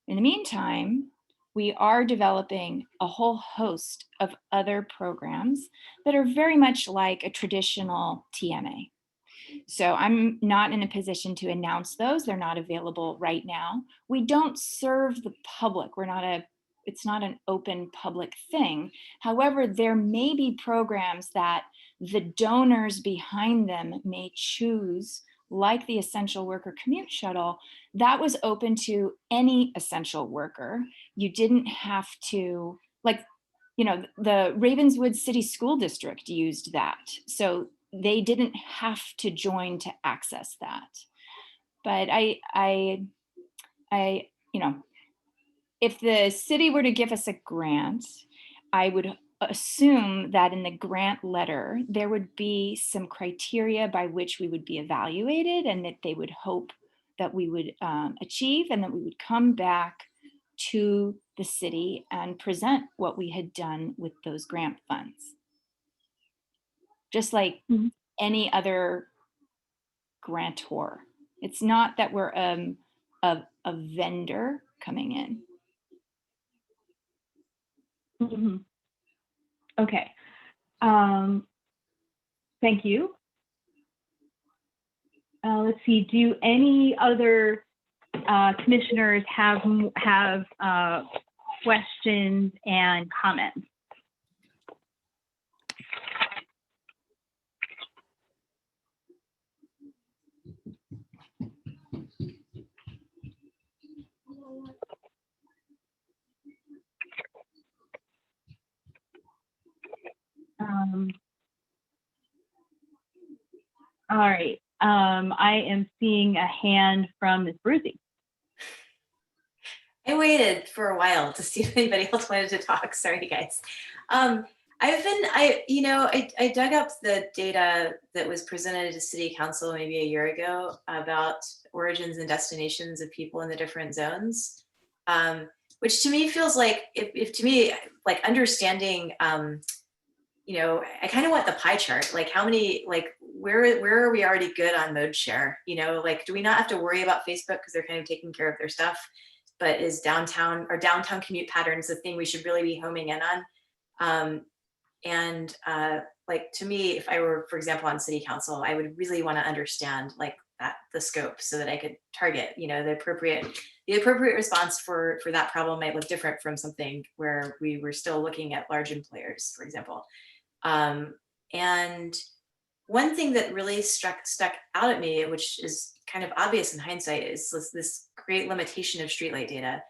In the meantime, we are developing a whole host of other programs that are very much like a traditional TMA. So I'm not in a position to announce those. They're not available right now. We don't serve the public. It's not an open public thing. However, there may be programs that the donors behind them may choose, like the essential worker commute shuttle, that was open to any essential worker. You didn't have to, the Ravenswood City School District used that. So they didn't have to join to access that. But if the city were to give us a grant, I would assume that in the grant letter, there would be some criteria by which we would be evaluated and that they would hope that we would achieve, and that we would come back to the city and present what we had done with those grant funds. Just like any other grantor. It's not that we're a vendor coming in. Mm-hmm. Okay. Thank you. Let's see. Do any other commissioners have questions and comments? All right. I am seeing a hand from Ms. Brucey. I waited for a while to see if anybody else wanted to talk. Sorry, guys. I dug up the data that was presented to City Council maybe a year ago about origins and destinations of people in the different zones, which to me feels like, if to me, like understanding, I kind of want the pie chart, like how many, like where are we already good on mode share? Do we not have to worry about Facebook because they're kind of taking care of their stuff? But is downtown commute patterns the thing we should really be homing in on? To me, if I were, for example, on City Council, I would really want to understand the scope so that I could target, the appropriate response for that problem might look different from something where we were still looking at large employers, for example. And one thing that really stuck out at me, which is kind of obvious in hindsight, is this great limitation of streetlight data,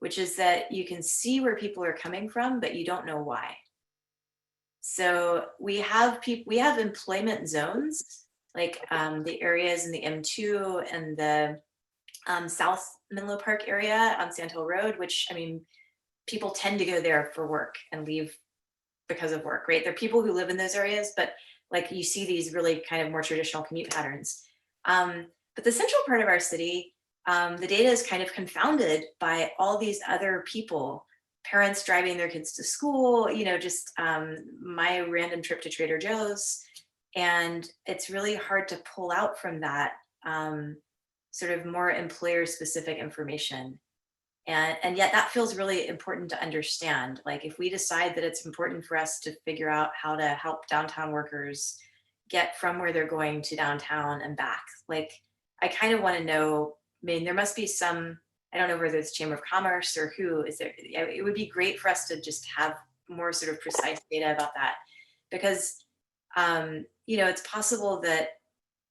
which is that you can see where people are coming from, but you don't know why. So we have employment zones, like the areas in the M2 and the South Menlo Park area on Sand Hill Road, which, people tend to go there for work and leave because of work, right? There are people who live in those areas, but you see these really kind of more traditional commute patterns. But the central part of our city, the data is kind of confounded by all these other people, parents driving their kids to school, my random trip to Trader Joe's. And it's really hard to pull out from that sort of more employer specific information. And yet that feels really important to understand. Like if we decide that it's important for us to figure out how to help downtown workers get from where they're going to downtown and back, like I kind of want to know, I mean, there must be some, I don't know whether it's Chamber of Commerce or who is there. It would be great for us to just have more sort of precise data about that, because it's possible that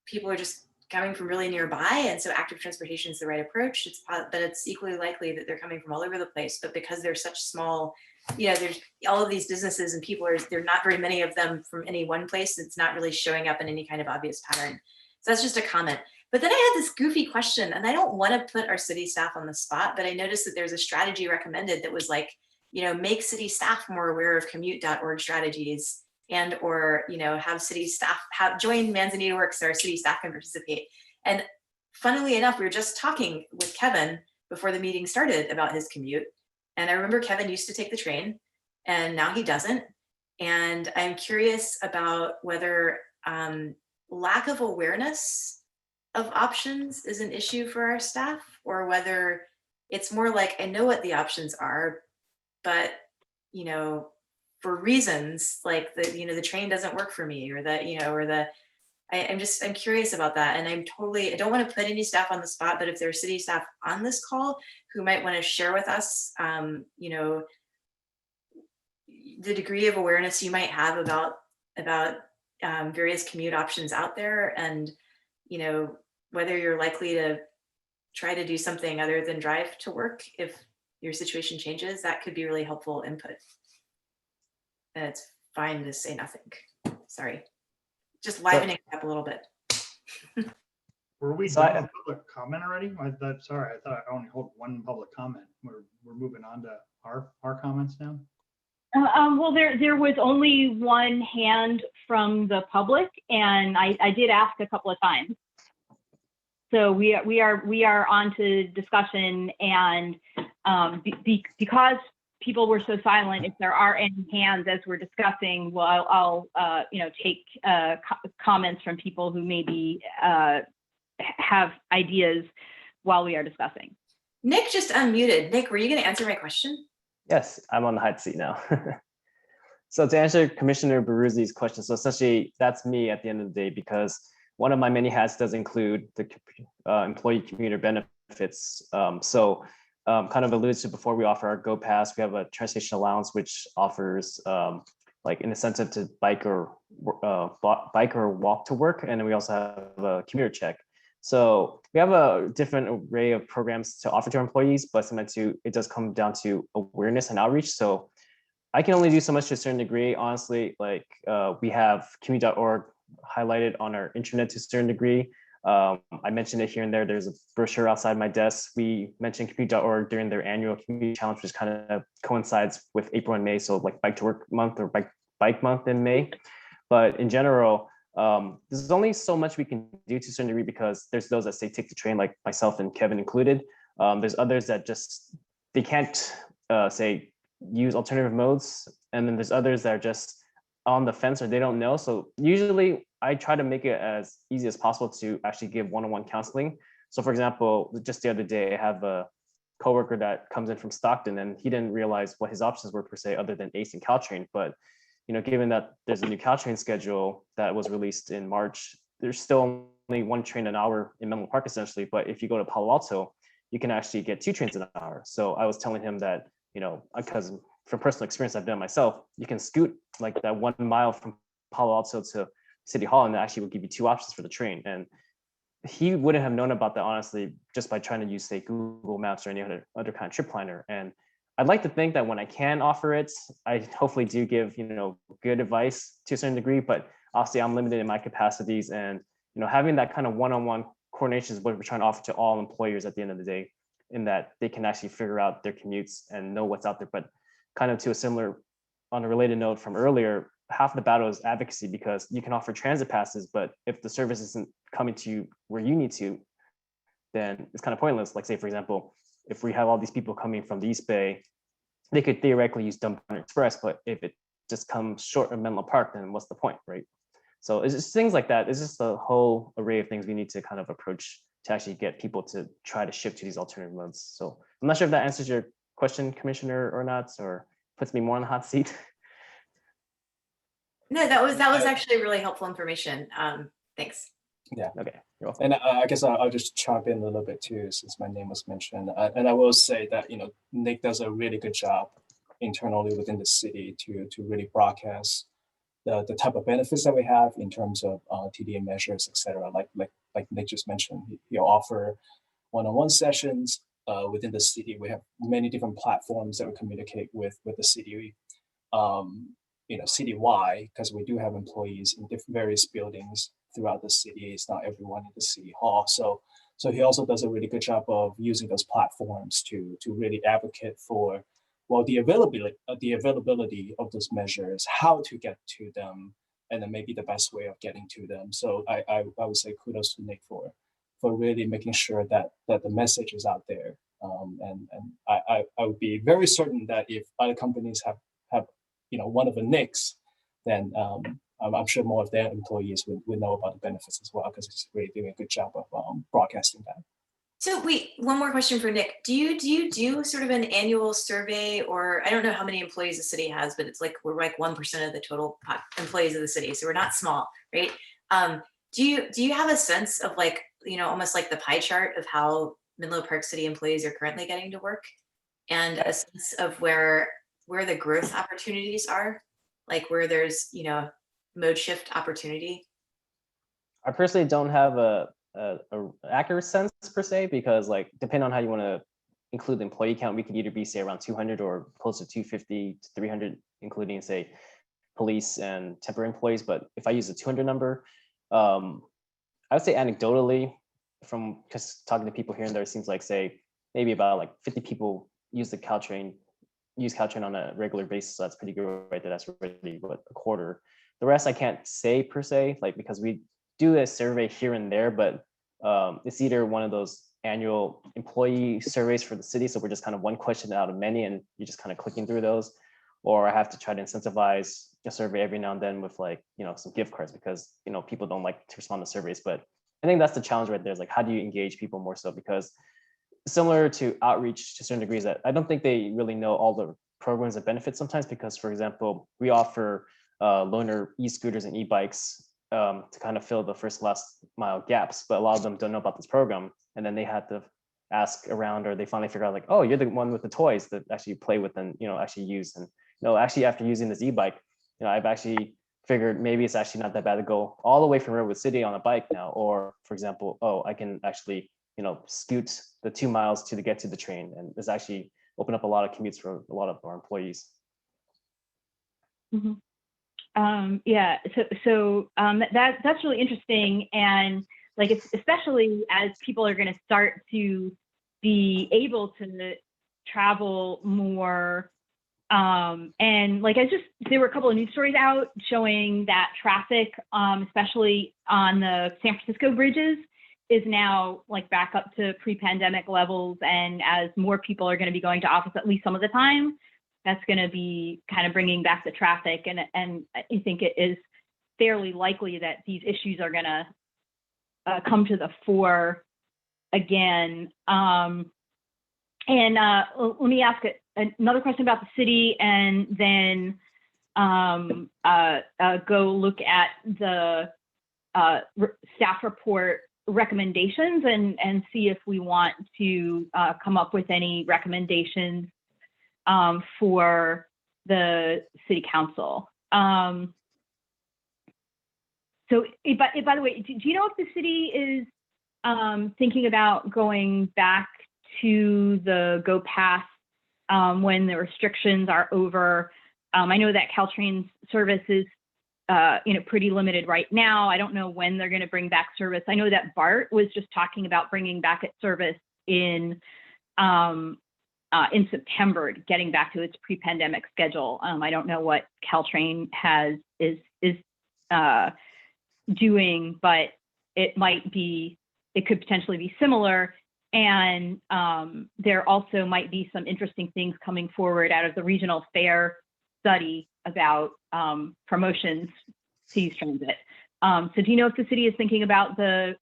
people are just coming from really nearby, and so active transportation is the right approach. But it's equally likely that they're coming from all over the place. But because they're such small, there's all of these businesses and people they're not very many of them from any one place. It's not really showing up in any kind of obvious pattern. So that's just a comment. But then I had this goofy question, and I don't want to put our city staff on the spot, but I noticed that there's a strategy recommended that was like, make city staff more aware of commute.org strategies, and or have city staff join Manzanita Works so our city staff can participate. And funnily enough, we were just talking with Kevin before the meeting started about his commute. And I remember Kevin used to take the train and now he doesn't. And I'm curious about whether lack of awareness of options is an issue for our staff, or whether it's more like, I know what the options are, but for reasons like the train doesn't work for me, or that I'm curious about that. And I don't want to put any staff on the spot, but if there's city staff on this call who might want to share with us the degree of awareness you might have about various commute options out there, and whether you're likely to try to do something other than drive to work if your situation changes, that could be really helpful input. And it's fine to say nothing. Sorry. Just livening it up a little bit. Were we done with public comment already? Sorry, I thought I only hold one public comment. We're moving on to our comments now. Well, there was only one hand from the public, and I did ask a couple of times. So we are on to discussion, and because people were so silent, if there are any hands as we're discussing, well, I'll take comments from people who maybe have ideas while we are discussing. Nick just unmuted. Nick, were you going to answer my question? Yes, I'm on the hot seat now. So to answer Commissioner Baruzzi's question, so essentially that's me at the end of the day, because one of my many hats does include the employee commuter benefits. Kind of alluded to before, we offer our Go Pass. We have a transportation allowance, which offers like an incentive to bike or walk to work. And then we also have a commuter check. So we have a different array of programs to offer to our employees, but sometimes it does come down to awareness and outreach. So I can only do so much to a certain degree, honestly. Like we have commute.org highlighted on our intranet to a certain degree. I mentioned it here and there. There's a brochure outside my desk. We mentioned commute.org during their annual community challenge, which kind of coincides with April and May. So like Bike to Work month or bike month in May. But in general, there's only so much we can do to a certain degree, because there's those that say take the train, like myself and Kevin included. There's others that they can't say use alternative modes. And then there's others that are just on the fence or they don't know. So usually I try to make it as easy as possible to actually give one-on-one counseling. So for example, just the other day, I have a coworker that comes in from Stockton, and he didn't realize what his options were per se, other than ACE and Caltrain. But given that there's a new Caltrain schedule that was released in March, there's still only one train an hour in Menlo Park essentially. But if you go to Palo Alto, you can actually get 2 trains an hour. So I was telling him that, because from personal experience, I've done it myself, you can scoot like that 1 mile from Palo Alto to City Hall, and that actually will give you 2 options for the train. And he wouldn't have known about that, honestly, just by trying to use, say, Google Maps or any other kind of trip planner. And I'd like to think that when I can offer it, I hopefully do give, good advice to a certain degree, but obviously I'm limited in my capacities. And, having that kind of one-on-one coordination is what we're trying to offer to all employers at the end of the day, in that they can actually figure out their commutes and know what's out there. But kind of on a related note from earlier, half the battle is advocacy, because you can offer transit passes, but if the service isn't coming to you where you need to, then it's kind of pointless. Like say, for example, if we have all these people coming from the East Bay, they could theoretically use Dunbar Express, but if it just comes short of Menlo Park, then what's the point, right? So it's just things like that. It's just a whole array of things we need to kind of approach to actually get people to try to shift to these alternative modes. So I'm not sure if that answers your question, Commissioner, or not, or puts me more on the hot seat. No, that was actually really helpful information. Thanks. Yeah. Okay, you're welcome. And I guess I'll just chime in a little bit too, since my name was mentioned. And I will say that, Nick does a really good job internally within the city to really broadcast the type of benefits that we have in terms of TDM measures, et cetera. Like Nick just mentioned, he'll offer one-on-one sessions within the city. We have many different platforms that we communicate with the city, citywide, because we do have employees in various buildings throughout the city. It's not everyone in the city hall. So he also does a really good job of using those platforms to really advocate for, well, the availability of those measures, how to get to them, and then maybe the best way of getting to them. So I would say kudos to Nick for really making sure that the message is out there. And I would be very certain that if other companies have one of the Nicks, then I'm sure more of their employees would know about the benefits as well, because it's really doing a good job of broadcasting that. So wait, one more question for Nick. Do you do sort of an annual survey, or I don't know how many employees the city has, but it's like we're like 1% of the total employees of the city, so we're not small, right? Do you have a sense of like, almost like the pie chart of how Menlo Park City employees are currently getting to work, and a sense of where the growth opportunities are, like where there's mode shift opportunity? I personally don't have a accurate sense per se, because like depending on how you want to include the employee count, we could either be say around 200 or close to 250 to 300, including say police and temporary employees. But if I use the 200 number, I would say anecdotally, from just talking to people here and there, it seems like say maybe about like 50 people use Caltrain on a regular basis. So that's pretty good, right? That's already a quarter. The rest I can't say per se, like because we do a survey here and there, but it's either one of those annual employee surveys for the city, so we're just kind of one question out of many, and you're just kind of clicking through those, or I have to try to incentivize a survey every now and then with like some gift cards, because people don't like to respond to surveys. But I think that's the challenge right there, is like how do you engage people more so, because similar to outreach to certain degrees, that I don't think they really know all the programs and benefits sometimes, because for example, we offer loaner e-scooters and e-bikes to kind of fill the last mile gaps, but a lot of them don't know about this program, and then they had to ask around, or they finally figure out like, oh, you're the one with the toys that actually play with and actually use. And actually after using this e-bike, I've actually figured maybe it's actually not that bad to go all the way from Redwood City on a bike now, or for example, oh, I can actually scoot the 2 miles to get to the train, and it's actually opened up a lot of commutes for a lot of our employees. Mm-hmm. Yeah, so that's really interesting, and like especially as people are going to start to be able to travel more, and like there were a couple of news stories out showing that traffic, especially on the San Francisco bridges, is now like back up to pre-pandemic levels, and as more people are going to be going to office at least some of the time, that's going to be kind of bringing back the traffic. And I think it is fairly likely that these issues are going to come to the fore again. And let me ask another question about the city, and then go look at the staff report recommendations and see if we want to come up with any recommendations for the city council. So, by the way, do you know if the city is thinking about going back to the Go Pass when the restrictions are over? I know that Caltrain's service is pretty limited right now. I don't know when they're going to bring back service. I know that BART was just talking about bringing back its service in September, getting back to its pre-pandemic schedule. I don't know what Caltrain is doing, but it could potentially be similar. And there also might be some interesting things coming forward out of the regional fair study about promotions to use transit. So do you know if the city is thinking about the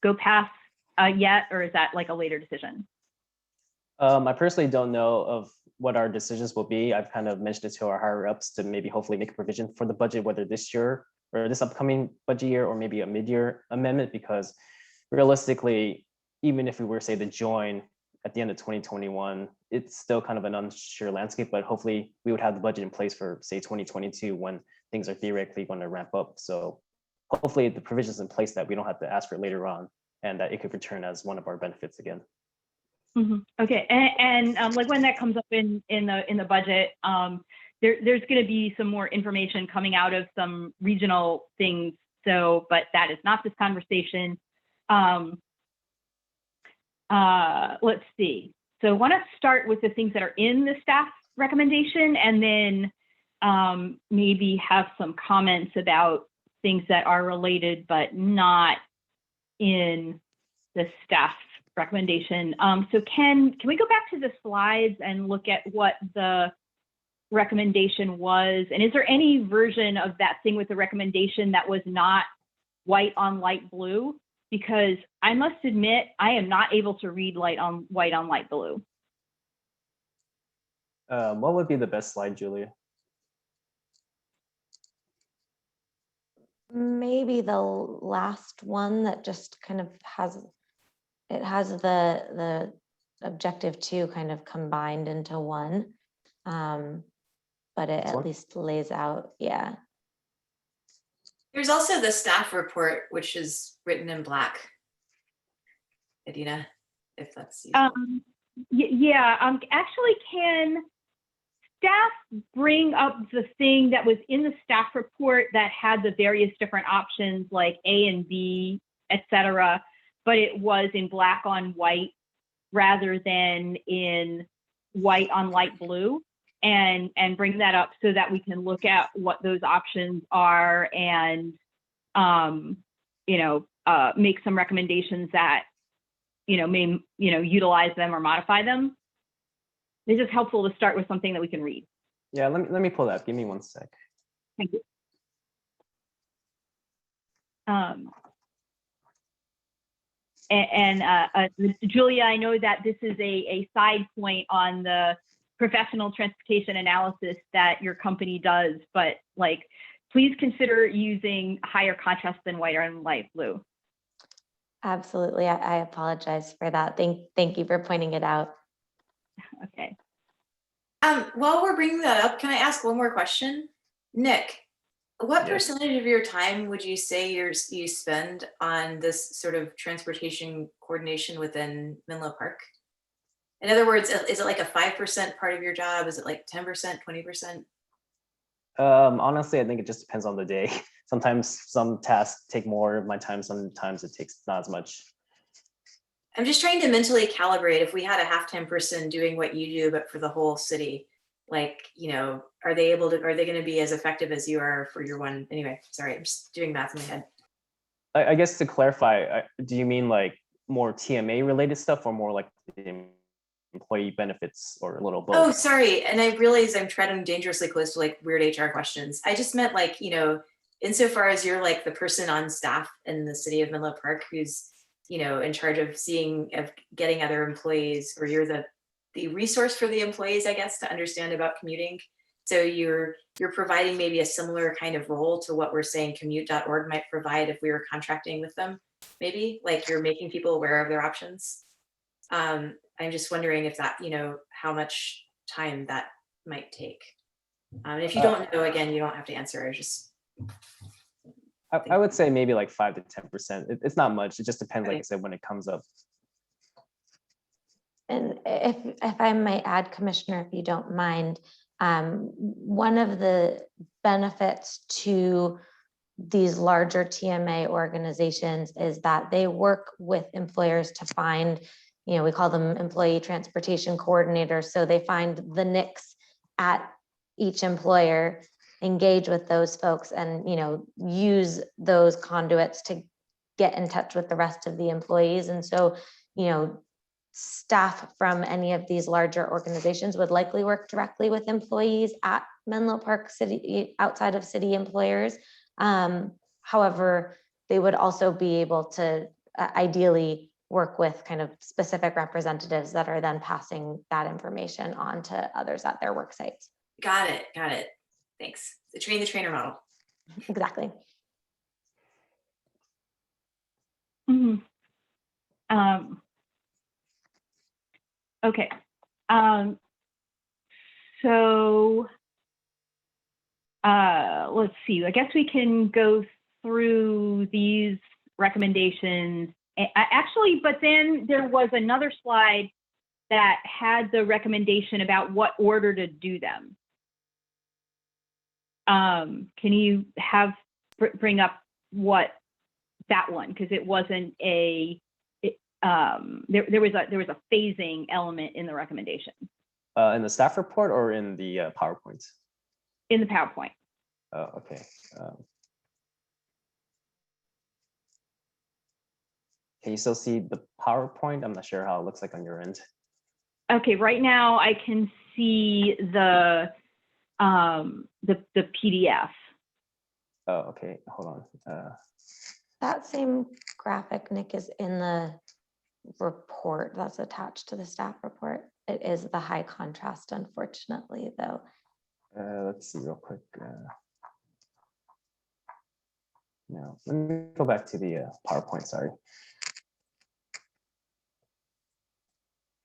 go pass yet, or is that like a later decision? I personally don't know of what our decisions will be. I've kind of mentioned it to our higher ups to maybe hopefully make a provision for the budget, whether this year or this upcoming budget year, or maybe a mid-year amendment, because realistically, even if we were say to join at the end of 2021, it's still kind of an unsure landscape, but hopefully we would have the budget in place for say 2022 when things are theoretically going to ramp up. So hopefully the provisions in place that we don't have to ask for later on, and that it could return as one of our benefits again. Okay, and like when that comes up in the budget, there's going to be some more information coming out of some regional things. So, but that is not this conversation. Let's see. So I want to start with the things that are in the staff recommendation, and then maybe have some comments about things that are related but not in the staff recommendation. So can we go back to the slides and look at what the recommendation was? And is there any version of that thing with the recommendation that was not white on light blue? Because I must admit, I am not able to read white on light blue. What would be the best slide, Julia? Maybe the last one that just kind of has the objective 2 kind of combined into one, but it at least lays out, yeah. There's also the staff report, which is written in black. Adina, if that's useful. Yeah, actually, can staff bring up the thing that was in the staff report that had the various different options like A and B, etc., but it was in black on white rather than in white on light blue, and bring that up so that we can look at what those options are and make some recommendations that may utilize them or modify them. It's just helpful to start with something that we can read. Yeah, let me pull that up. Give me 1 sec. Thank you. Julia, I know that this is a side point on the professional transportation analysis that your company does, but like, please consider using higher contrast than white and light blue. Absolutely, I apologize for that. Thank you for pointing it out. Okay. While we're bringing that up, can I ask one more question? Nick, what percentage of your time would you say you spend on this sort of transportation coordination within Menlo Park? In other words, is it like a 5% part of your job? Is it like 10%, 20%? Honestly, I think it just depends on the day. Sometimes some tasks take more of my time, sometimes it takes not as much. I'm just trying to mentally calibrate if we had a half-time person doing what you do, but for the whole city, like, are they going to be as effective as you are for your one? Anyway, sorry, I'm just doing math in my head. I guess to clarify, do you mean like more TMA related stuff or more like the employee benefits or a little both? Oh, sorry. And I realize I'm treading dangerously close to like weird HR questions. I just meant like, insofar as you're like the person on staff in the city of Menlo Park who's, in charge of getting other employees, or you're the resource for the employees, I guess, to understand about commuting. So you're providing maybe a similar kind of role to what we're saying commute.org might provide if we were contracting with them, maybe, like you're making people aware of their options. I'm just wondering if that, how much time that might take. And if you don't know, again, you don't have to answer. I would say maybe like 5 to 10%. It's not much. It just depends, like I said, when it comes up. And if I might add, Commissioner, if you don't mind, one of the benefits to these larger TMA organizations is that they work with employers to find, we call them employee transportation coordinators. So they find the NICs at each employer, engage with those folks, and use those conduits to get in touch with the rest of the employees. And so staff from any of these larger organizations would likely work directly with employees at Menlo Park City, outside of city employers. However, they would also be able to ideally work with kind of specific representatives that are then passing that information on to others at their work sites. Got it. Got it. Thanks. The train the trainer model. Exactly. Mhm. Okay. So let's see. I guess we can go through these recommendations. Actually, but then there was another slide that had the recommendation about what order to do them. Can you bring up what that one? Because it wasn't a there was a phasing element in the recommendation. In the staff report or in the PowerPoint? In the PowerPoint. Oh, okay. Can you still see the PowerPoint? I'm not sure how it looks like on your end. Okay, right now I can see the PDF. Oh, okay. Hold on. That same graphic, Nick, is in the report that's attached to the staff report. It is the high contrast, unfortunately, though. Let's see real quick. No, let me go back to the PowerPoint. Sorry.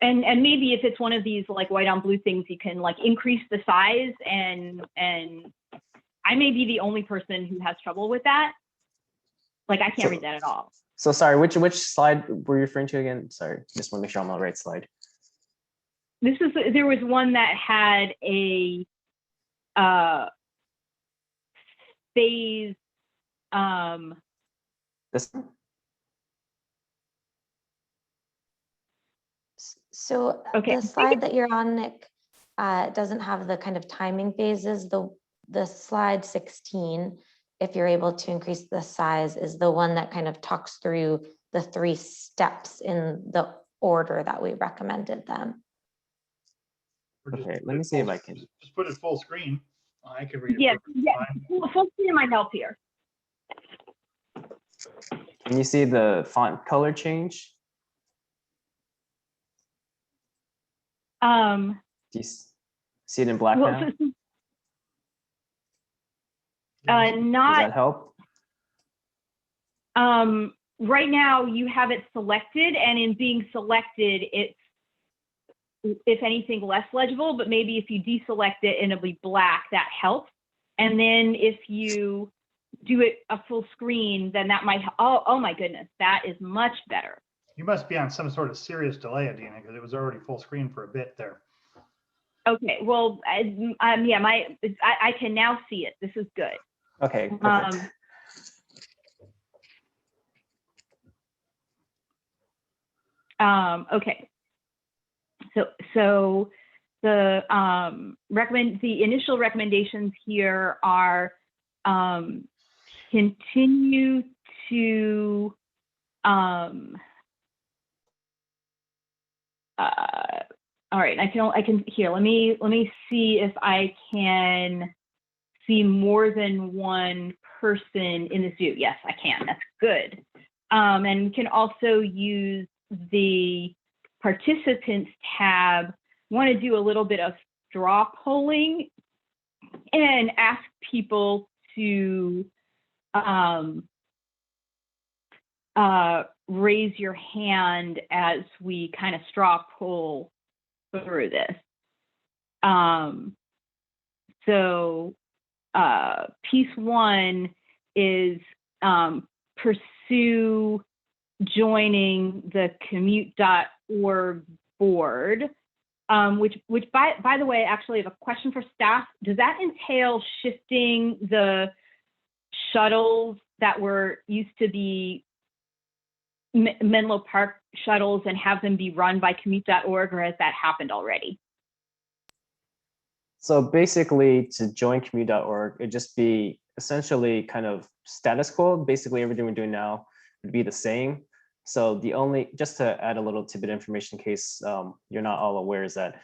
And maybe if it's one of these like white on blue things, you can like increase the size, and I may be the only person who has trouble with that. Like I can't read that at all. So sorry, which slide were you referring to again? Sorry, just want to make sure I'm on the right slide. There was one that had a phase. This. So okay. The slide that you're on, Nick, doesn't have the kind of timing phases. The slide 16, if you're able to increase the size, is the one that kind of talks through the 3 steps in the order that we recommended them. Okay, let me see if I can. Just put it full screen. I can read it. Yes, yeah, Fine. full screen might help here. Can you see the font color change? Do you see it in black Well, now? not. Does that help? Right now you have it selected, and in being selected, it's, if anything, less legible, but maybe if you deselect it and it'll be black, that helps. And then if you do it a full screen, then that might, oh my goodness, that is much better. You must be on some sort of serious delay, Adina, because it was already full screen for a bit there. Okay, well, yeah, I can now see it. This is good. Okay, perfect. Okay. So the initial recommendations here are continue to all right, I can here, let me see if I can see more than one person in this view. Yes, I can. That's good. And we can also use the participants tab. Want to do a little bit of straw polling and ask people to raise your hand as we kind of straw poll through this. So piece 1 is pursue joining the commute.org board, which by the way, actually I have a question for staff. Does that entail shifting the shuttles that used to be Menlo Park shuttles and have them be run by commute.org, or has that happened already? So basically, to join commute.org, it'd just be essentially kind of status quo. Basically, everything we're doing now would be the same. So just to add a little tidbit information in case you're not all aware, is that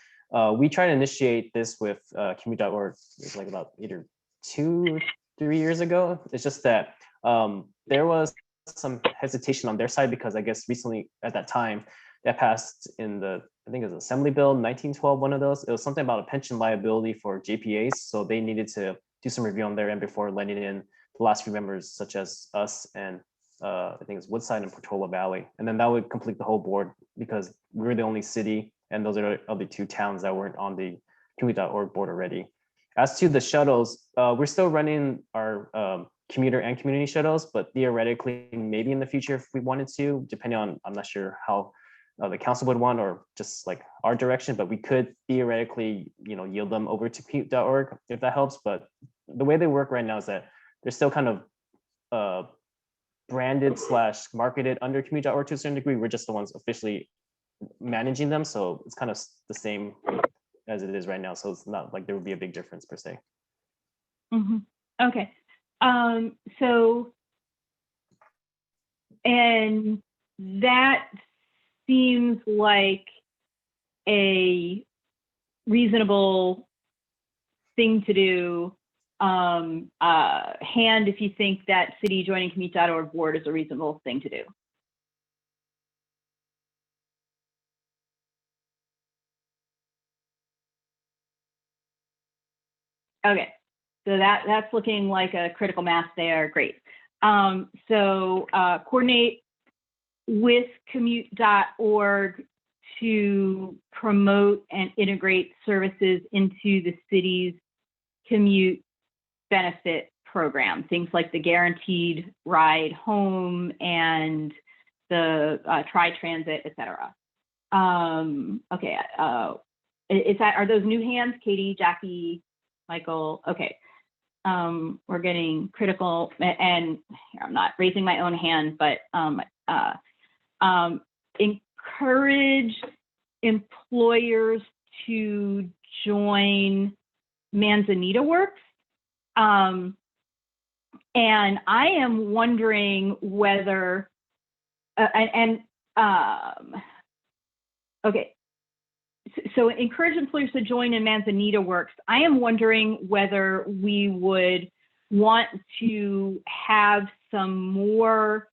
we tried to initiate this with commute.org. It was like about either 2 or 3 years ago. It's just that there was some hesitation on their side because I guess recently at that time that passed in the, I think it was Assembly Bill 1912, one of those. It was something about a pension liability for JPAs. So they needed to do some review on their end before letting in the last few members, such as us and I think it's Woodside and Portola Valley. And then that would complete the whole board because we were the only city and those are the other two towns that weren't on the Commute.org board already. As to the shuttles, we're still running our commuter and community shuttles, but theoretically, maybe in the future, if we wanted to, depending on, I'm not sure how the council would want or just like our direction, but we could theoretically, yield them over to Commute.org if that helps. But the way they work right now is that they're still kind of branded / marketed under Commute.org to a certain degree. We're just the ones officially managing them. So it's kind of the same as it is right now. So it's not like there would be a big difference per se. Okay. And that seems like a reasonable thing to do. Hand if you think that city joining Commute.org board is a reasonable thing to do. Okay, so that's looking like a critical mass there. Great. Coordinate with Commute.org to promote and integrate services into the city's commute benefit program, things like the guaranteed ride home and the tri-transit, et cetera. Okay, are those new hands? Katie, Jackie, Michael? Okay, we're getting critical, and I'm not raising my own hand, but encourage employers to join Manzanita Works. And I am wondering whether, okay, so encourage employers to join in Manzanita Works. I am wondering whether we would want to have some more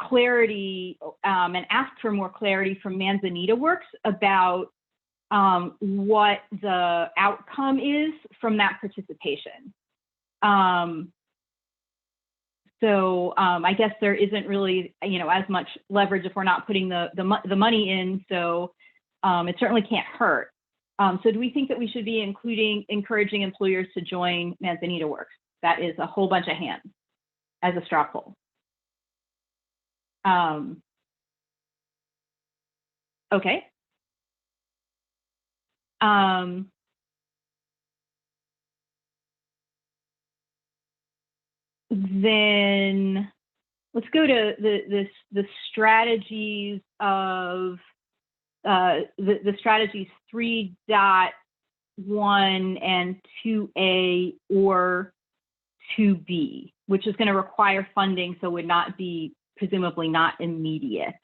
clarity and ask for more clarity from Manzanita Works about what the outcome is from that participation. I guess there isn't really, as much leverage if we're not putting the money in. So it certainly can't hurt. So do we think that we should be encouraging employers to join Manzanita Works? That is a whole bunch of hands as a straw poll. Okay. Then let's go to the strategies of the strategies 3.1 and 2A or 2B, which is going to require funding, so would not be, presumably not immediate.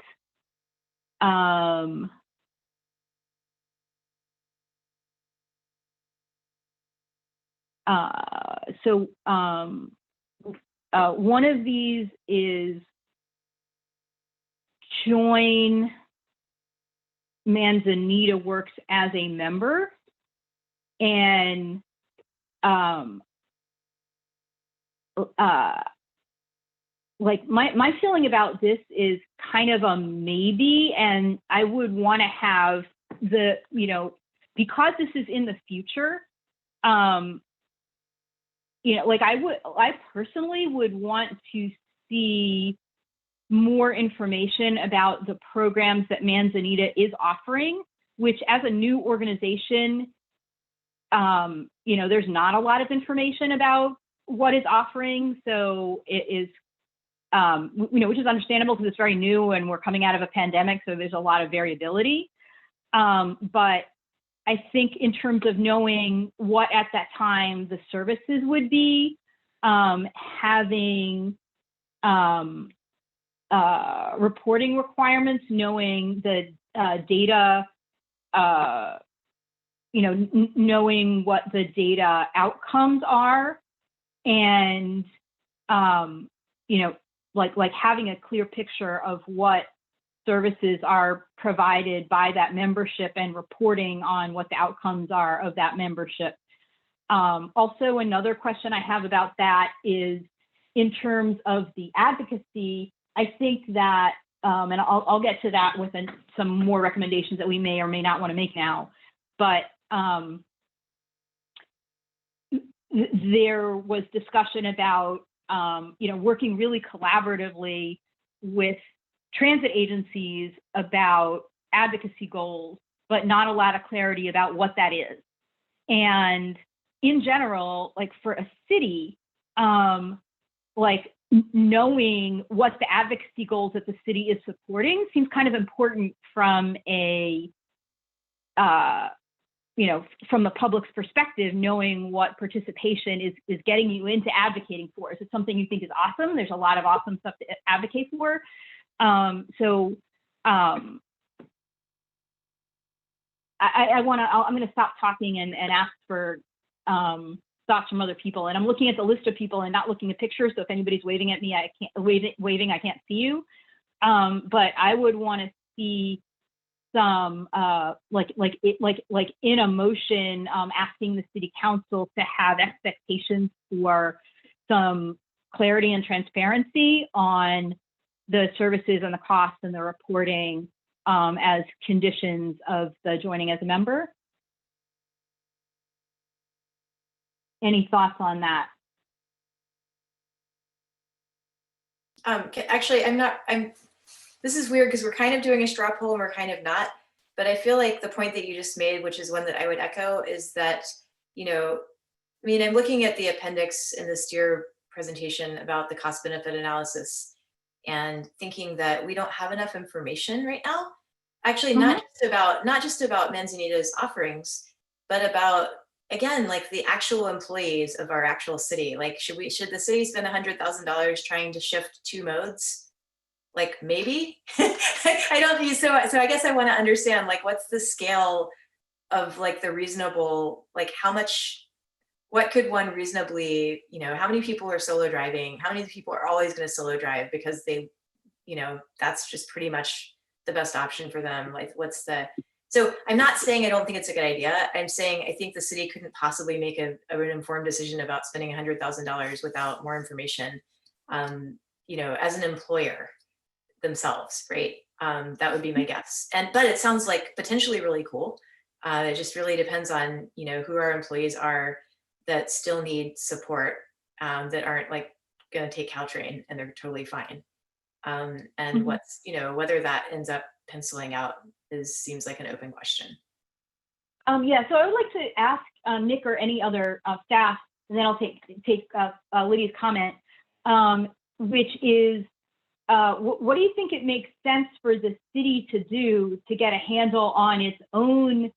One of these is join Manzanita Works as a member, and like my feeling about this is kind of a maybe, and I would want to have the, because this is in the future, like I personally would want to see more information about the programs that Manzanita is offering, which as a new organization, there's not a lot of information about what is offering. So it is, which is understandable because it's very new and we're coming out of a pandemic. So there's a lot of variability. But I think in terms of knowing what at that time the services would be, having reporting requirements, knowing the data, knowing what the data outcomes are, and like having a clear picture of what services are provided by that membership and reporting on what the outcomes are of that membership. Also, another question I have about that is in terms of the advocacy, I think that, and I'll get to that with some more recommendations that we may or may not want to make now, but there was discussion about, working really collaboratively with transit agencies about advocacy goals, but not a lot of clarity about what that is. And in general, like for a city, knowing what the advocacy goals that the city is supporting seems kind of important from a, from the public's perspective, knowing what participation is getting you into advocating for. Is it something you think is awesome? There's a lot of awesome stuff to advocate for. I'm going to stop talking and ask for thoughts from other people. And I'm looking at the list of people and not looking at pictures. So if anybody's waving at me, I can't see you. But I would want to see some in a motion, asking the city council to have expectations for some clarity and transparency on the services and the costs and the reporting as conditions of the joining as a member. Any thoughts on that? Actually, this is weird because we're kind of doing a straw poll and we're kind of not, but I feel like the point that you just made, which is one that I would echo, is that, I'm looking at the appendix in the STEER presentation about the cost benefit analysis and thinking that we don't have enough information right now. Actually, not just about Manzanita's offerings, but about, again, like the actual employees of our actual city. Like, should the city spend $100,000 trying to shift 2 modes? Like, maybe. I don't think so. So I guess I want to understand, like, what's the scale of like the reasonable, like what could one reasonably, how many people are solo driving? How many people are always going to solo drive because they, that's just pretty much the best option for them. Like, so I'm not saying I don't think it's a good idea. I'm saying I think the city couldn't possibly make an informed decision about spending $100,000 without more information, as an employer themselves, right? That would be my guess. But it sounds like potentially really cool. It just really depends on, who our employees are that still need support, that aren't like going to take Caltrain and they're totally fine. And what's, whether that ends up penciling out seems like an open question. Yeah, so I would like to ask Nick or any other staff, and then I'll take Lydia's comment, which is, what do you think it makes sense for the city to do to get a handle on its own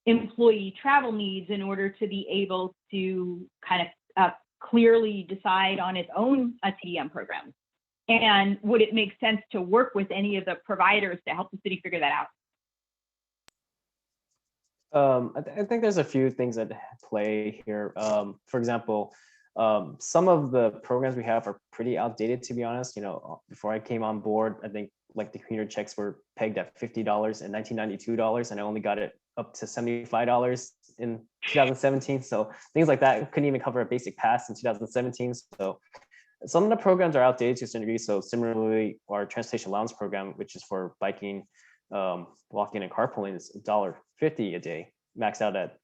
employee travel needs in order to be able to kind of clearly decide on its own TDM program? And would it make sense to work with any of the providers to help the city figure that out? I think there's a few things at play here. For example, some of the programs we have are pretty outdated, to be honest. Before I came on board, I think like the commuter checks were pegged at $50 and $1992, and I only got it up to $75 in 2017. So things like that couldn't even cover a basic pass in 2017. So some of the programs are outdated to a certain degree. So similarly, our transportation allowance program, which is for biking, walking, and carpooling, is $1.50 a day, maxed out at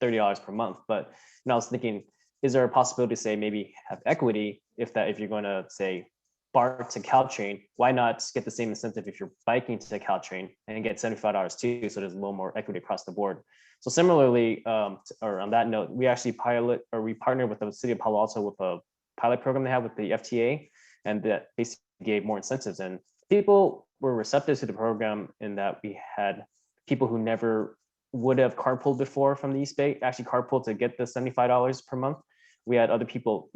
$30 per month. But I was thinking, is there a possibility to say maybe have equity if you're going to say BART to Caltrain, why not get the same incentive if you're biking to Caltrain and get $75 too? So there's a little more equity across the board. So similarly, or on that note, we partnered with the city of Palo Alto with a pilot program they have with the FTA, and that basically gave more incentives. And people were receptive to the program in that we had people who never would have carpooled before from the East Bay actually carpool to get the $75 per month. We had other people,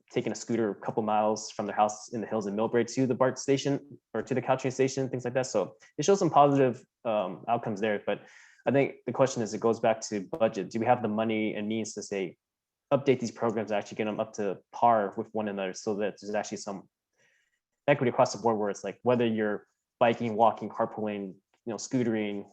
taking a scooter a couple miles from their house in the hills in Millbrae to the BART station or to the Caltrain station, things like that. So it shows some positive outcomes there. But I think the question is, it goes back to budget. Do we have the money and means to say, update these programs, actually get them up to par with one another, so that there's actually some equity across the board, where it's like whether you're biking, walking, carpooling, scootering,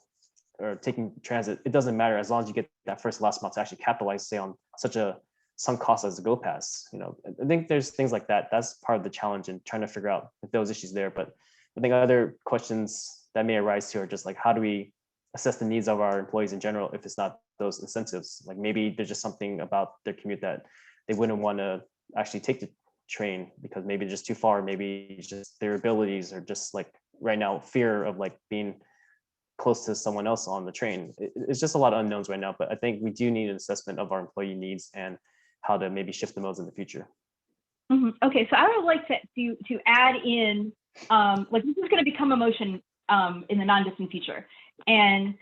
or taking transit, it doesn't matter as long as you get that first last month to actually capitalize, say, on such a sunk cost as the Go Pass. I think there's things like that. That's part of the challenge in trying to figure out if those issues there. But I think other questions that may arise too are just like, how do we assess the needs of our employees in general if it's not those incentives? Like maybe there's just something about their commute that they wouldn't want to actually take the train because maybe it's just too far, maybe it's just their abilities, or just like right now fear of like being close to someone else on the train. It's just a lot of unknowns right now, but I think we do need an assessment of our employee needs and how to maybe shift the modes in the future. Okay, so I would like to add in, like this is going to become a motion in the non-distant future, and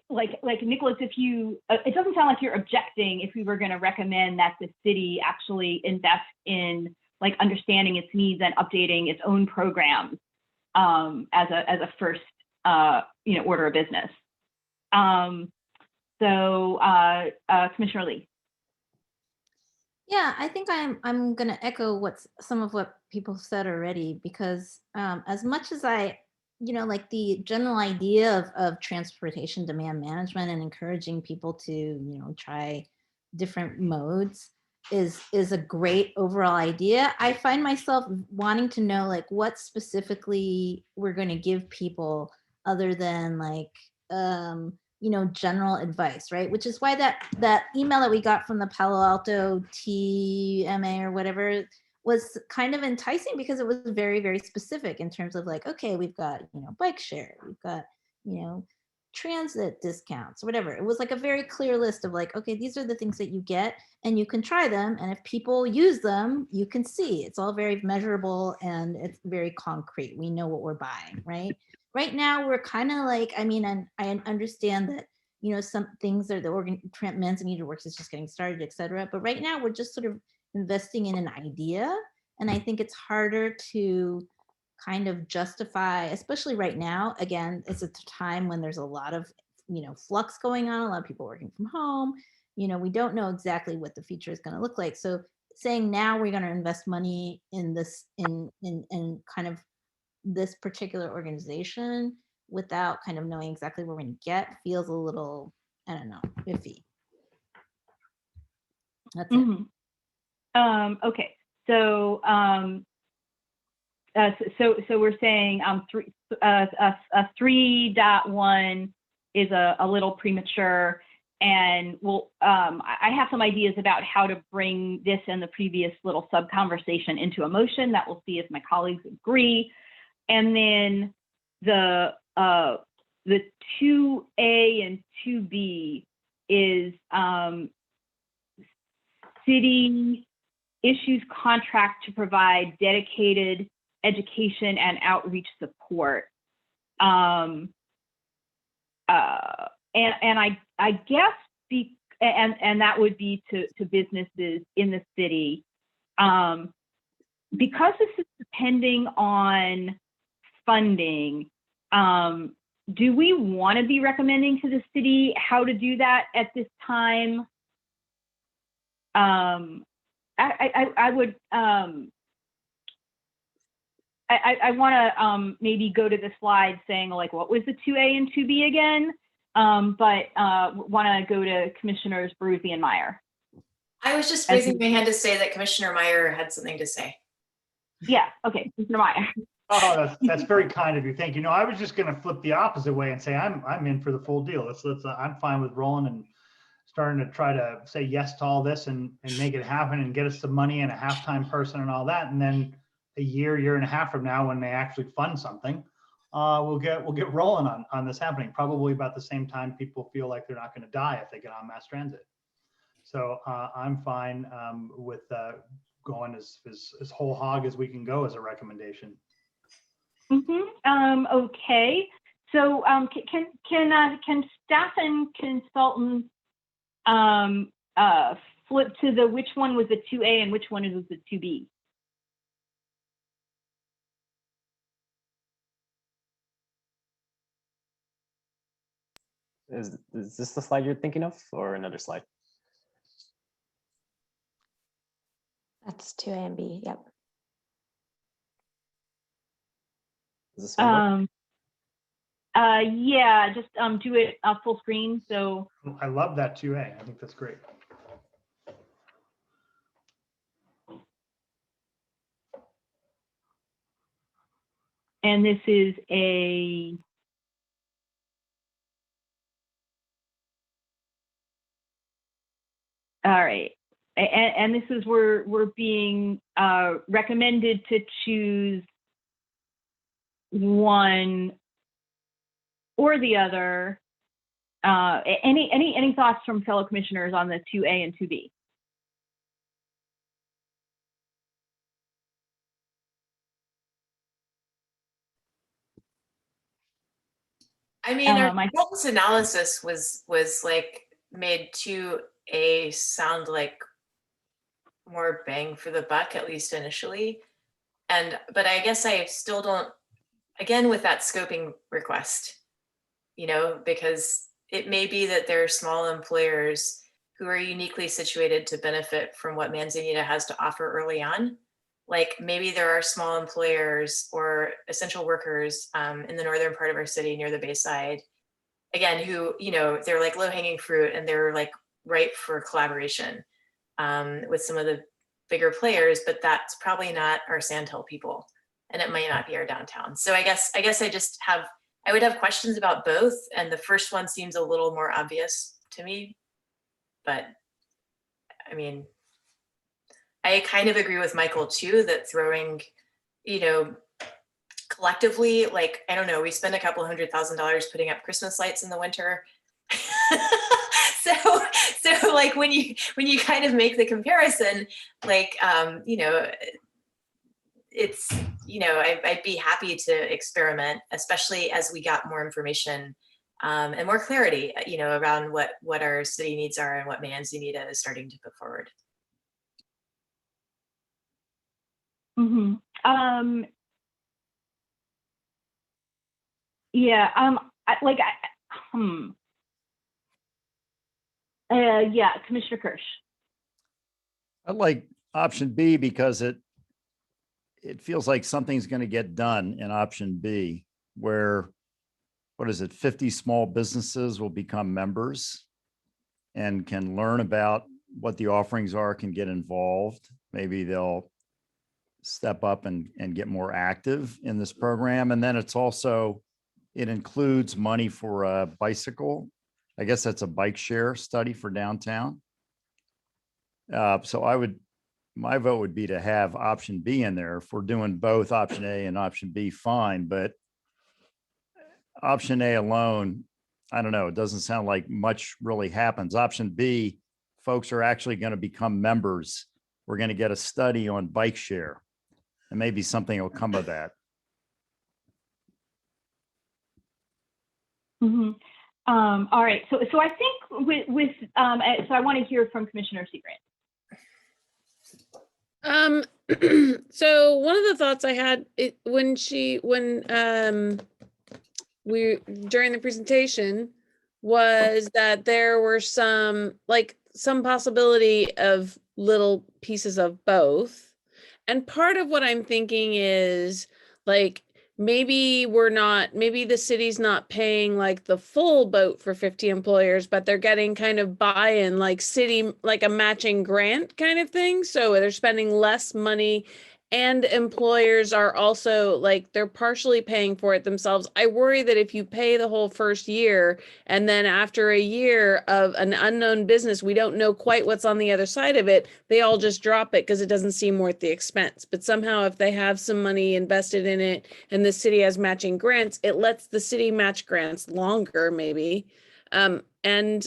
like Nicholas, if you, it doesn't sound like you're objecting if we were going to recommend that the city actually invest in like understanding its needs and updating its own programs as a first order of business. Commissioner Lee. Yeah, I think I'm going to echo some of what people said already, because as much as I, like the general idea of transportation demand management and encouraging people to, try different modes is a great overall idea. I find myself wanting to know like what specifically we're going to give people other than like, general advice, right? Which is why that email that we got from the Palo Alto TMA or whatever was kind of enticing, because it was very, very specific in terms of like, okay, we've got, bike share, we've got, transit discounts, whatever. It was like a very clear list of like, okay, these are the things that you get and you can try them. And if people use them, you can see it's all very measurable and it's very concrete. We know what we're buying, right? Right now, we're kind of like, and I understand that, some things are the Manzanita Works is just getting started, et cetera. But right now, we're just sort of investing in an idea. And I think it's harder to kind of justify, especially right now. Again, it's a time when there's a lot of, flux going on, a lot of people working from home. We don't know exactly what the future is going to look like. So saying now we're going to invest money in this, in kind of this particular organization without kind of knowing exactly what we're going to get feels a little, I don't know, iffy. That's it. Okay, so we're saying 3.1 is a little premature, and I have some ideas about how to bring this and the previous little sub conversation into a motion that we'll see if my colleagues agree. And then the 2A and 2B is city issues contract to provide dedicated education and outreach support. And I guess and that would be to businesses in the city. Because this is depending on funding, do we want to be recommending to the city how to do that at this time? I would, I want to maybe go to the slide saying like, what was the 2A and 2B again? But want to go to Commissioners Baruzzi and Meyer. I was just raising my hand to say that Commissioner Meyer had something to say. Yeah, okay, Commissioner Meyer. Oh, that's very kind of you. Thank you. No, I was just going to flip the opposite way and say I'm in for the full deal. I'm fine with rolling and starting to try to say yes to all this and make it happen and get us some money and a halftime person and all that. And then a year and a half from now, when they actually fund something, we'll get rolling on this happening. Probably about the same time people feel like they're not going to die if they get on mass transit. So I'm fine with going as whole hog as we can go as a recommendation. Okay. So can staff and consultants flip to the which one was the 2A and which one is the 2B? Is this the slide you're thinking of, or another slide? That's 2A and B, yep. Does this one work? Yeah, just do it full screen. So I love that 2A. I think that's great. and this is a all right. And this is where we're being recommended to choose one or the other. Any thoughts from fellow commissioners on the 2A and 2B? I mean, our my- Walton's analysis was like made 2A sound like more bang for the buck, at least initially. But I guess I still don't, again, with that scoping request, you know, because it may be that there are small employers who are uniquely situated to benefit from what Manzanita has to offer early on. Like maybe there are small employers or essential workers in the northern part of our city near the Bayside, again, who, you know, they're like low hanging fruit and they're like ripe for collaboration with some of the bigger players, but that's probably not our Sandhill people, and it might not be our downtown. So I guess I would have questions about both, and the first one seems a little more obvious to me, but I mean, I kind of agree with Michael too, that throwing, you know, collectively, like, I don't know, we spend a couple $100,000 putting up Christmas lights in the winter. So like when you kind of make the comparison, like, you know, it's, you know, I'd be happy to experiment, especially as we got more information and more clarity, you know, around what our city needs are and what Manzanita is starting to put forward. Mm-hmm. Yeah. Yeah, Commissioner Kirsch. I like option B because it feels like something's going to get done in option B, where, what is it, 50 small businesses will become members and can learn about what the offerings are, can get involved. Maybe they'll step up and get more active in this program. And then it includes money for a bicycle. I guess that's a bike share study for downtown. So my vote would be to have option B in there. If we're doing both option A and option B, fine, but option A alone, I don't know, it doesn't sound like much really happens. Option B, folks are actually going to become members. We're going to get a study on bike share, and maybe something will come of that. Mm-hmm. All right. So I think so I want to hear from Commissioner Segrant. So one of the thoughts I had during the presentation was that there were some possibility of little pieces of both. And part of what I'm thinking is like, maybe the city's not paying like the full boat for 50 employers, but they're getting kind of buy-in, like city, like a matching grant kind of thing. So they're spending less money, and employers are also like, they're partially paying for it themselves. I worry that if you pay the whole first year and then after a year of an unknown business, we don't know quite what's on the other side of it, they all just drop it because it doesn't seem worth the expense. But somehow if they have some money invested in it and the city has matching grants, it lets the city match grants longer maybe. And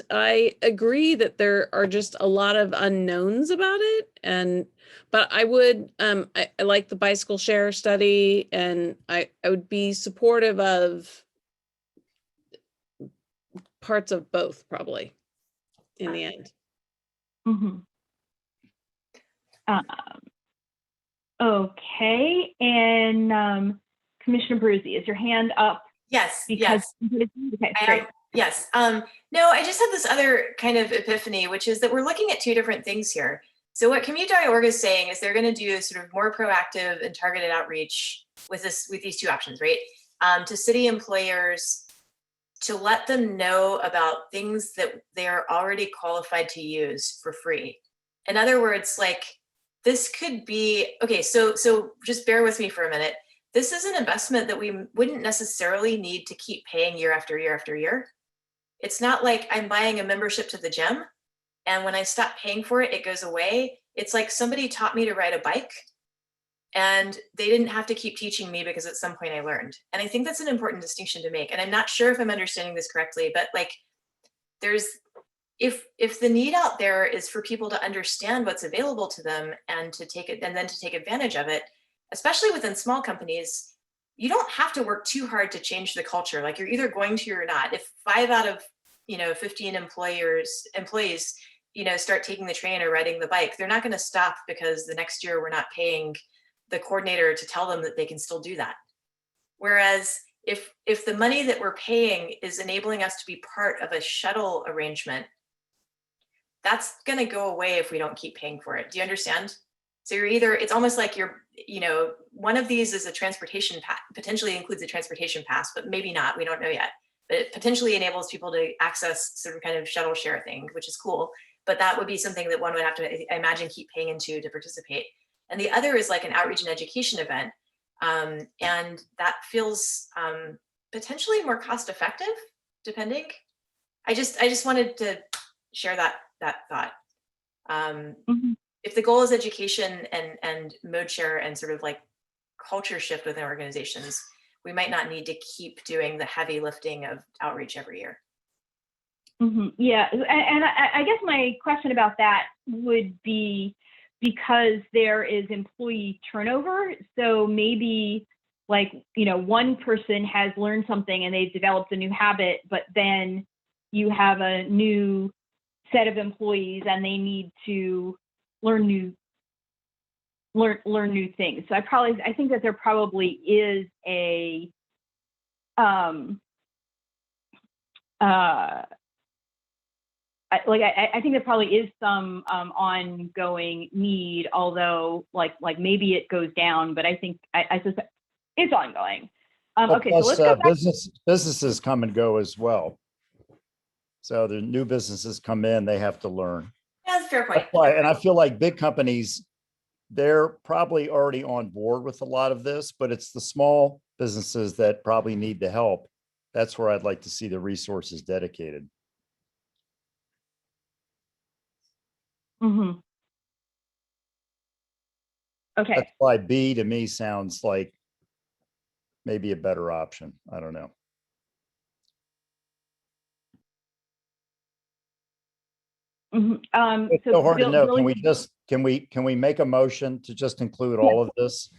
I agree that there are just a lot of unknowns about it. But I would, I like the bicycle share study, and I would be supportive of parts of both probably in the end. Mm-hmm. Okay. And Commissioner Bruzzi, is your hand up? Yes, Because, yes. okay, great. Yes. No, I just had this other kind of epiphany, which is that we're looking at two different things here. So what commute.org is saying is they're going to do sort of more proactive and targeted outreach with these two options, right? To city employers to let them know about things that they are already qualified to use for free. In other words, like this could be, okay, so just bear with me for a minute. This is an investment that we wouldn't necessarily need to keep paying year after year after year. It's not like I'm buying a membership to the gym, and when I stop paying for it, it goes away. It's like somebody taught me to ride a bike, and they didn't have to keep teaching me because at some point I learned. And I think that's an important distinction to make. And I'm not sure if I'm understanding this correctly, but like if the need out there is for people to understand what's available to them and to take it and then to take advantage of it, especially within small companies, you don't have to work too hard to change the culture. Like you're either going to or not. If 5 out of 15 employees start taking the train or riding the bike, they're not going to stop because the next year we're not paying the coordinator to tell them that they can still do that. Whereas if the money that we're paying is enabling us to be part of a shuttle arrangement, that's going to go away if we don't keep paying for it. Do you understand? So it's almost like one of these is a transportation pass, potentially includes a transportation pass, but maybe not, we don't know yet. But it potentially enables people to access sort of kind of shuttle share thing, which is cool. But that would be something that one would have to, I imagine, keep paying into to participate. And the other is like an outreach and education event. And that feels potentially more cost effective, depending. I just wanted to share that thought. If the goal is education and mode share and sort of like culture shift within organizations, we might not need to keep doing the heavy lifting of outreach every year. Yeah, and I guess my question about that would be because there is employee turnover. So maybe like, one person has learned something and they've developed a new habit, but then you have a new set of employees and they need to learn new things. So I think that there probably is a I think there probably is some ongoing need, although like maybe it goes down, but I think I suspect it's ongoing. Okay, plus, so let's go back. businesses come and go as well. So the new businesses come in, they have to learn. Yeah, that's a fair point. That's why, and I feel like big companies, they're probably already on board with a lot of this, but it's the small businesses that probably need the help. That's where I'd like to see the resources dedicated. Okay. That's why B to me sounds like maybe a better option. I don't know. It's so hard to know. Can we make a motion to just include all of this?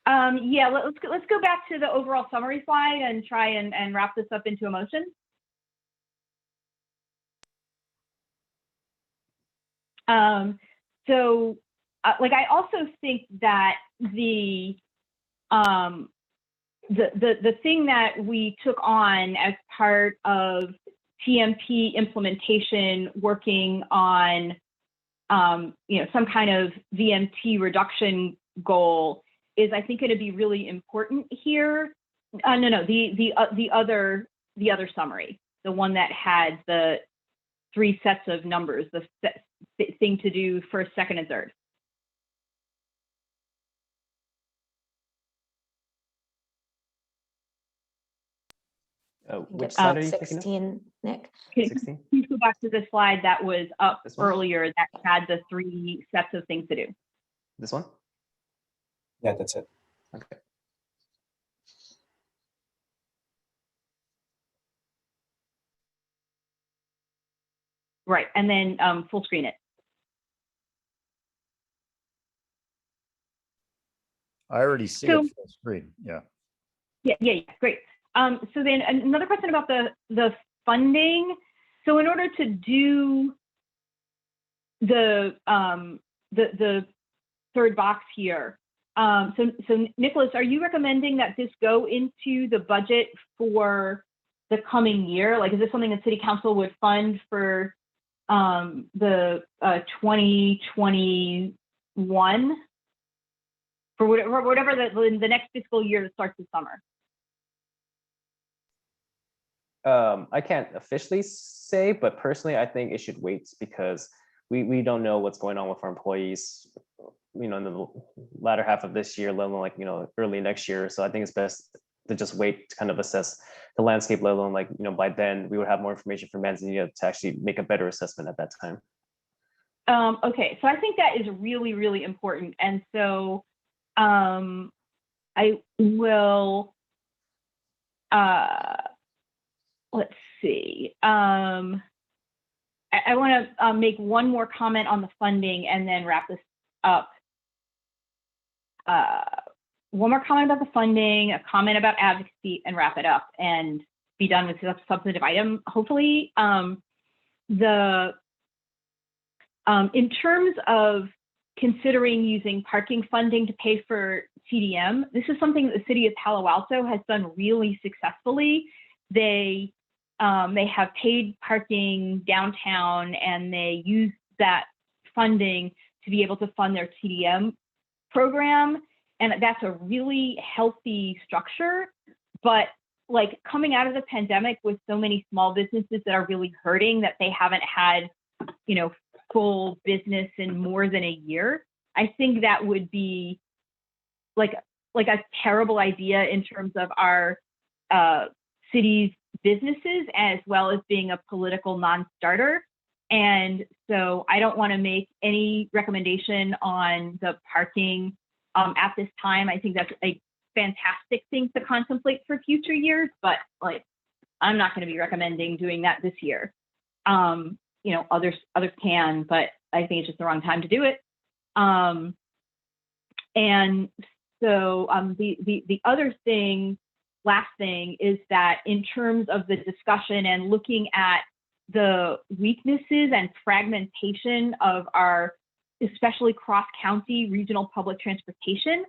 Yeah, let's go back to the overall summary slide and try and wrap this up into a motion. I also think that the thing that we took on as part of TMP implementation, working on some kind of VMT reduction goal, is I think going to be really important here. The other summary, the one that had the 3 sets of numbers, the thing to do first, second, and third. Which slide are you 16, Nick. Can 16? you go back to the slide that was up This one? earlier that had the 3 sets of things to do? This one? Yeah, that's it. Okay. Right, and then full screen it. I already see it full screen. Yeah. Yeah, great. So then another question about the funding. So in order to do the third box here, so Nicholas, are you recommending that this go into the budget for the coming year? Like, is this something that City Council would fund for the 2021 for whatever the next fiscal year that starts this summer. I can't officially say, but personally, I think it should wait because we don't know what's going on with our employees, in the latter half of this year, let alone early next year. So I think it's best to just wait to kind of assess the landscape, let alone by then we would have more information from Manzanita to actually make a better assessment at that time. Okay, so I think that is really, really important. And so I will, let's see. I want to make one more comment on the funding and then wrap this up. One more comment about the funding, a comment about advocacy, and wrap it up and be done with the substantive item, hopefully. In terms of considering using parking funding to pay for TDM, this is something that the city of Palo Alto has done really successfully. They have paid parking downtown, and they use that funding to be able to fund their TDM program. And that's a really healthy structure. But coming out of the pandemic with so many small businesses that are really hurting, that they haven't had, full business in more than a year, I think that would be like a terrible idea in terms of our city's businesses, as well as being a political non-starter. And so I don't want to make any recommendation on the parking at this time. I think that's a fantastic thing to contemplate for future years, but I'm not going to be recommending doing that this year. Others can, but I think it's just the wrong time to do it. And so the other thing, last thing, is that in terms of the discussion and looking at the weaknesses and fragmentation of our, especially cross-county regional public transportation,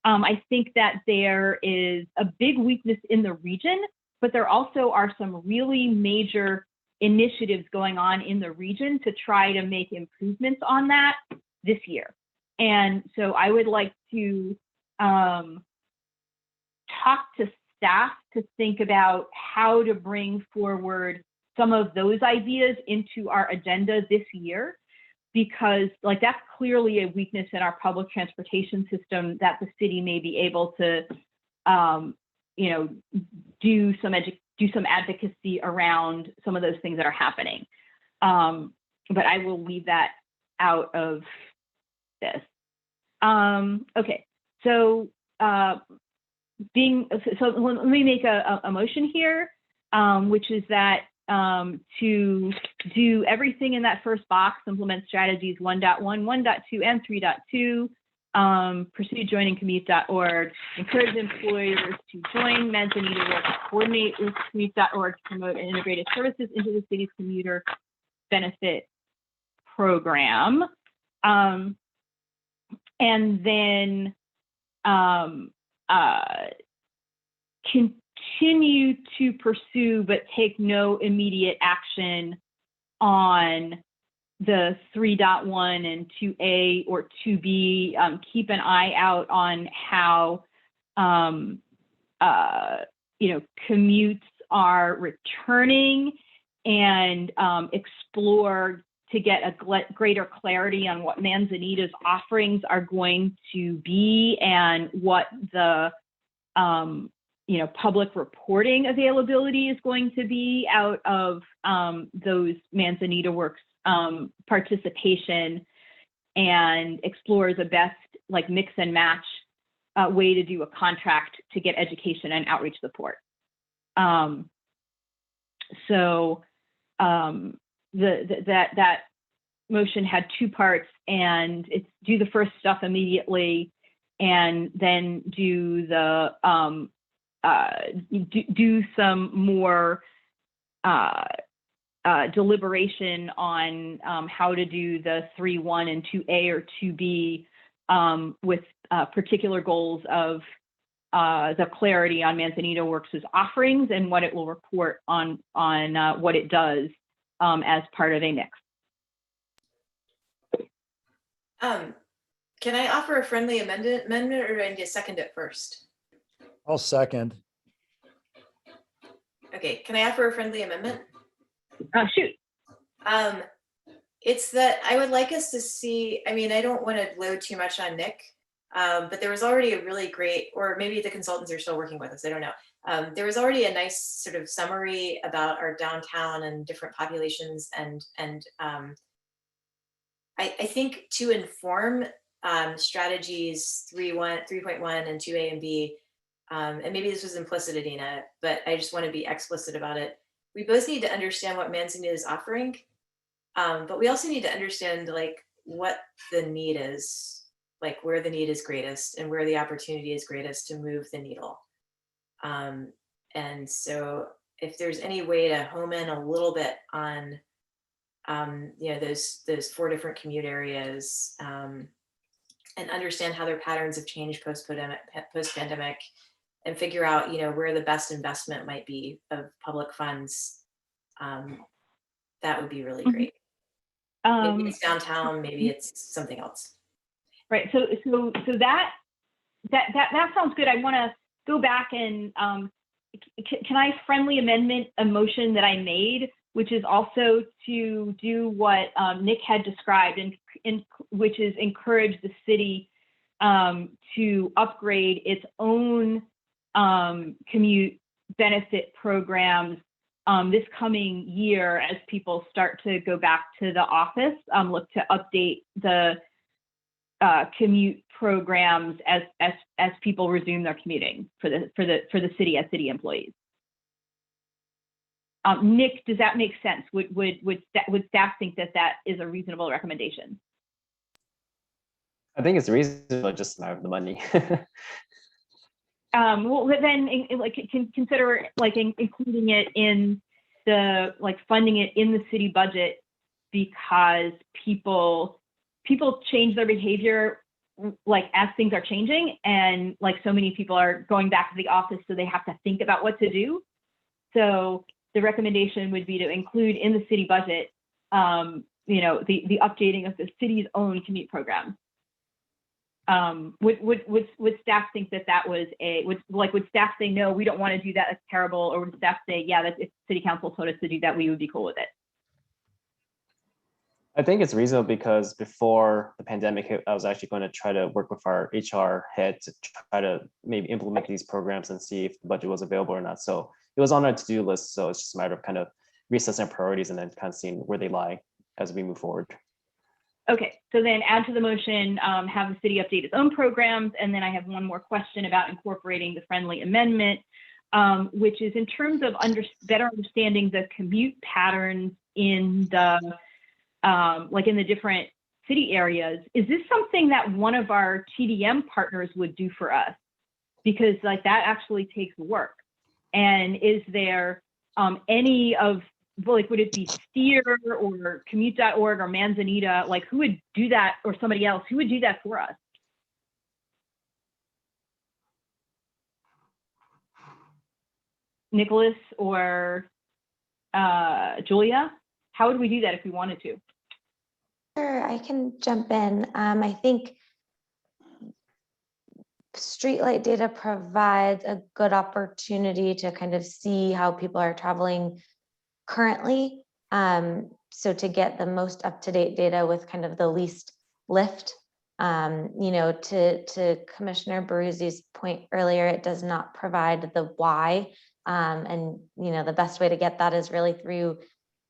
I think that there is a big weakness in the region, but there also are some really major initiatives going on in the region to try to make improvements on that this year. And so I would like to talk to staff to think about how to bring forward some of those ideas into our agenda this year, because that's clearly a weakness in our public transportation system that the city may be able to do some advocacy around some of those things that are happening. But I will leave that out of this. Okay, so let me make a motion here, which is that to do everything in that first box, implement strategies 1.1, 1.2, and 3.2, pursue joiningcommute.org, encourage employers to join Manzanita Works, coordinate with commute.org to promote integrated services into the city's commuter benefit program. And then continue to pursue but take no immediate action on the 3.1 and 2A or 2B. Keep an eye out on how commutes are returning, and explore to get a greater clarity on what Manzanita's offerings are going to be, and what the public reporting availability is going to be out of those Manzanita Works participation, and explore the best mix and match way to do a contract to get education and outreach support. That motion had two parts, and it's do the first stuff immediately, and then do the do some more deliberation on how to do the 3.1 and 2A or 2B with particular goals of the clarity on Manzanita Works' offerings and what it will report on what it does as part of a mix. Can I offer a friendly amendment or do I need to second it first? I'll second. Okay, can I offer a friendly amendment? Shoot. It's that I would like us to see, I mean, I don't want to load too much on Nick, but there was already a really great, or maybe the consultants are still working with us, I don't know. There was already a nice sort of summary about our downtown and different populations and I think to inform strategies 3.1 and 2A and B, and maybe this was implicit, Adina, but I just want to be explicit about it. We both need to understand what Manzanita is offering, but we also need to understand like what the need is, like where the need is greatest and where the opportunity is greatest to move the needle. And so if there's any way to home in a little bit on those 4 different commute areas and understand how their patterns have changed post-pandemic and figure out, where the best investment might be of public funds, that would be really great. Maybe it's downtown, maybe it's something else. Right. So that sounds good. I want to go back and can I friendly amendment a motion that I made, which is also to do what Nick had described, and which is encourage the city to upgrade its own commute benefit programs this coming year as people start to go back to the office. Look to update the commute programs as people resume their commuting for the city as city employees. Nick, does that make sense? Would staff think that is a reasonable recommendation? I think it's reasonable, just not the money. Well, then consider including it in the funding it in the city budget, because people change their behavior as things are changing, and so many people are going back to the office, so they have to think about what to do. So the recommendation would be to include in the city budget, the updating of the city's own commute program. Would staff think that was would staff say, no, we don't want to do that, that's terrible? Or would staff say, yeah, if city council told us to do that, we would be cool with it? I think it's reasonable because before the pandemic hit, I was actually going to try to work with our HR head to try to maybe implement these programs and see if the budget was available or not. So it was on our to-do list. So it's just a matter of kind of reassessing priorities and then kind of seeing where they lie as we move forward. Okay, so then add to the motion, have the city update its own programs. And then I have one more question about incorporating the friendly amendment, which is in terms of better understanding the commute patterns in the in the different city areas. Is this something that one of our TDM partners would do for us? Because that actually takes work. And is there any of, would it be Steer or Commute.org or Manzanita? Who would do that, or somebody else? Who would do that for us? Nicholas or Julia? How would we do that if we wanted to? Sure, I can jump in. I think streetlight data provides a good opportunity to kind of see how people are traveling currently. So to get the most up-to-date data with kind of the least lift, to Commissioner Baruzzi's point earlier, it does not provide the why. And the best way to get that is really through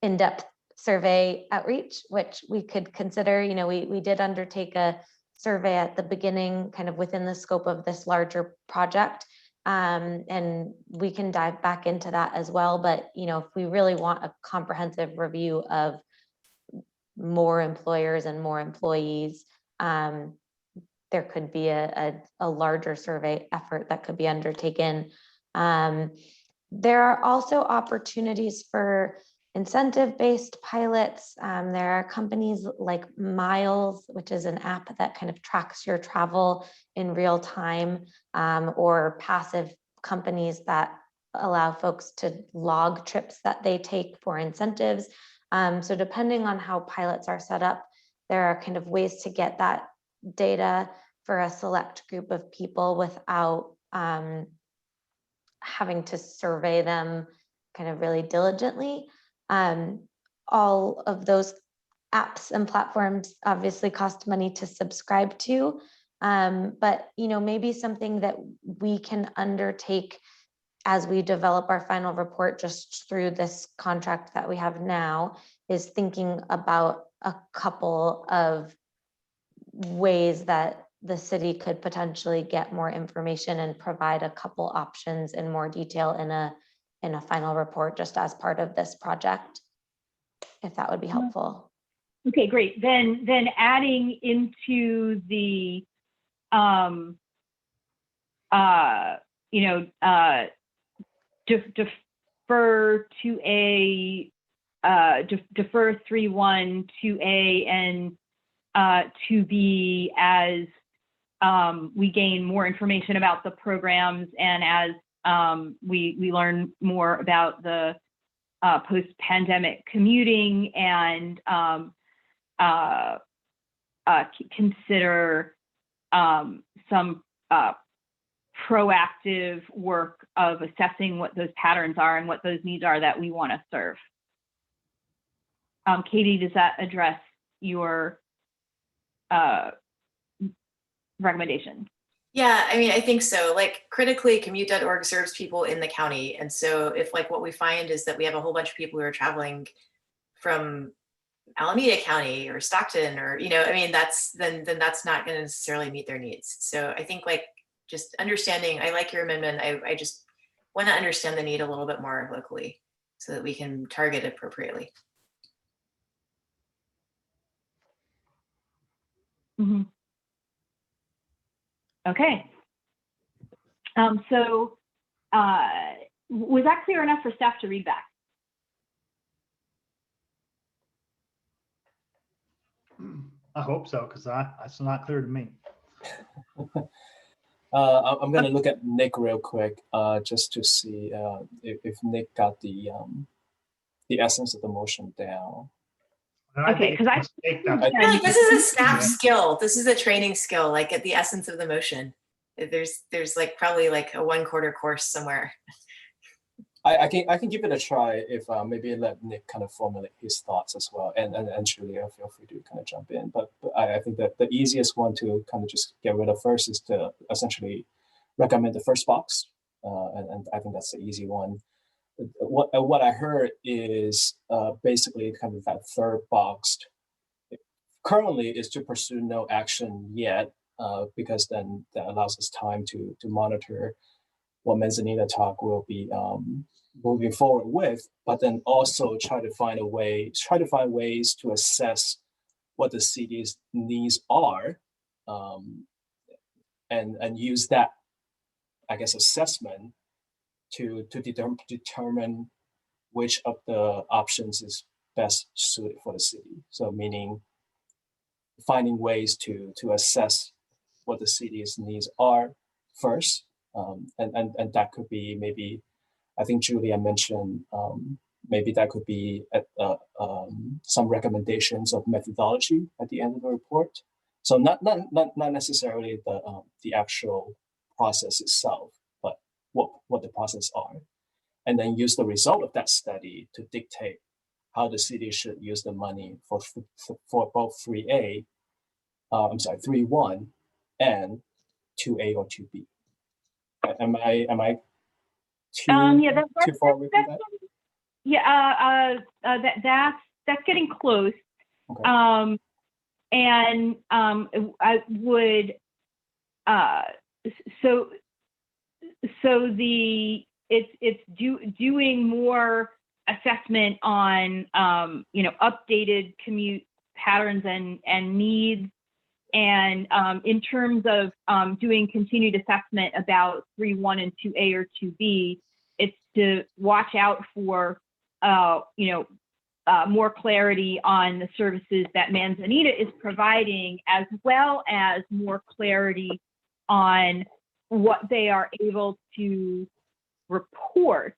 in-depth survey outreach, which we could consider. We did undertake a survey at the beginning, kind of within the scope of this larger project. And we can dive back into that as well. But, if we really want a comprehensive review of more employers and more employees, there could be a larger survey effort that could be undertaken. There are also opportunities for incentive-based pilots. There are companies like Miles, which is an app that kind of tracks your travel in real time, or passive companies that allow folks to log trips that they take for incentives. So depending on how pilots are set up, there are kind of ways to get that data for a select group of people without having to survey them kind of really diligently. All of those apps and platforms obviously cost money to subscribe to, but maybe something that we can undertake as we develop our final report just through this contract that we have now is thinking about a couple of ways that the city could potentially get more information and provide a couple options in more detail in a final report just as part of this project, if that would be helpful. Okay, great. Then adding into the defer to a defer 3.1 to A and 2B as we gain more information about the programs and as we learn more about the post-pandemic commuting and consider some proactive work of assessing what those patterns are and what those needs are that we want to serve. Katie, does that address your recommendation? Yeah, I mean, I think so. Like critically, commute.org serves people in the county. And so if like what we find is that we have a whole bunch of people who are traveling from Alameda County or Stockton or, I mean, then that's not going to necessarily meet their needs. So I think like just understanding, I like your amendment. I just want to understand the need a little bit more locally so that we can target appropriately. Mm-hmm. Okay. So was that clear enough for staff to read back? I hope so, because that's not clear to me. I'm going to look at Nick real quick, just to see if Nick got the essence of the motion down. Okay, because I feel like this is a staff skill. This is a training skill, like at the essence of the motion. There's like probably like a 1/4 course somewhere. I can give it a try if maybe let Nick kind of formulate his thoughts as well, and Julia, feel free to kind of jump in. But I think that the easiest one to kind of just get rid of first is to essentially recommend the first box, and I think that's the easy one. What I heard is basically kind of that third box currently is to pursue no action yet, because then that allows us time to monitor what Manzanita Talk will be moving forward with, but then also try to find ways to assess what the city's needs are, and use that, I guess, assessment to determine which of the options is best suited for the city. So meaning finding ways to assess what the city's needs are first, and that could be maybe, I think Julia mentioned, maybe that could be some recommendations of methodology at the end of the report. So not necessarily the actual process itself, but what the process are, and then use the result of that study to dictate how the city should use the money for both 3A, 3.1 and 2A or 2B. Am I too far away from that? Yeah, that's getting close. Okay. And I would it's doing more assessment on updated commute patterns and needs, and in terms of doing continued assessment about 3.1 and 2A or 2B, it's to watch out for more clarity on the services that Manzanita is providing, as well as more clarity on what they are able to report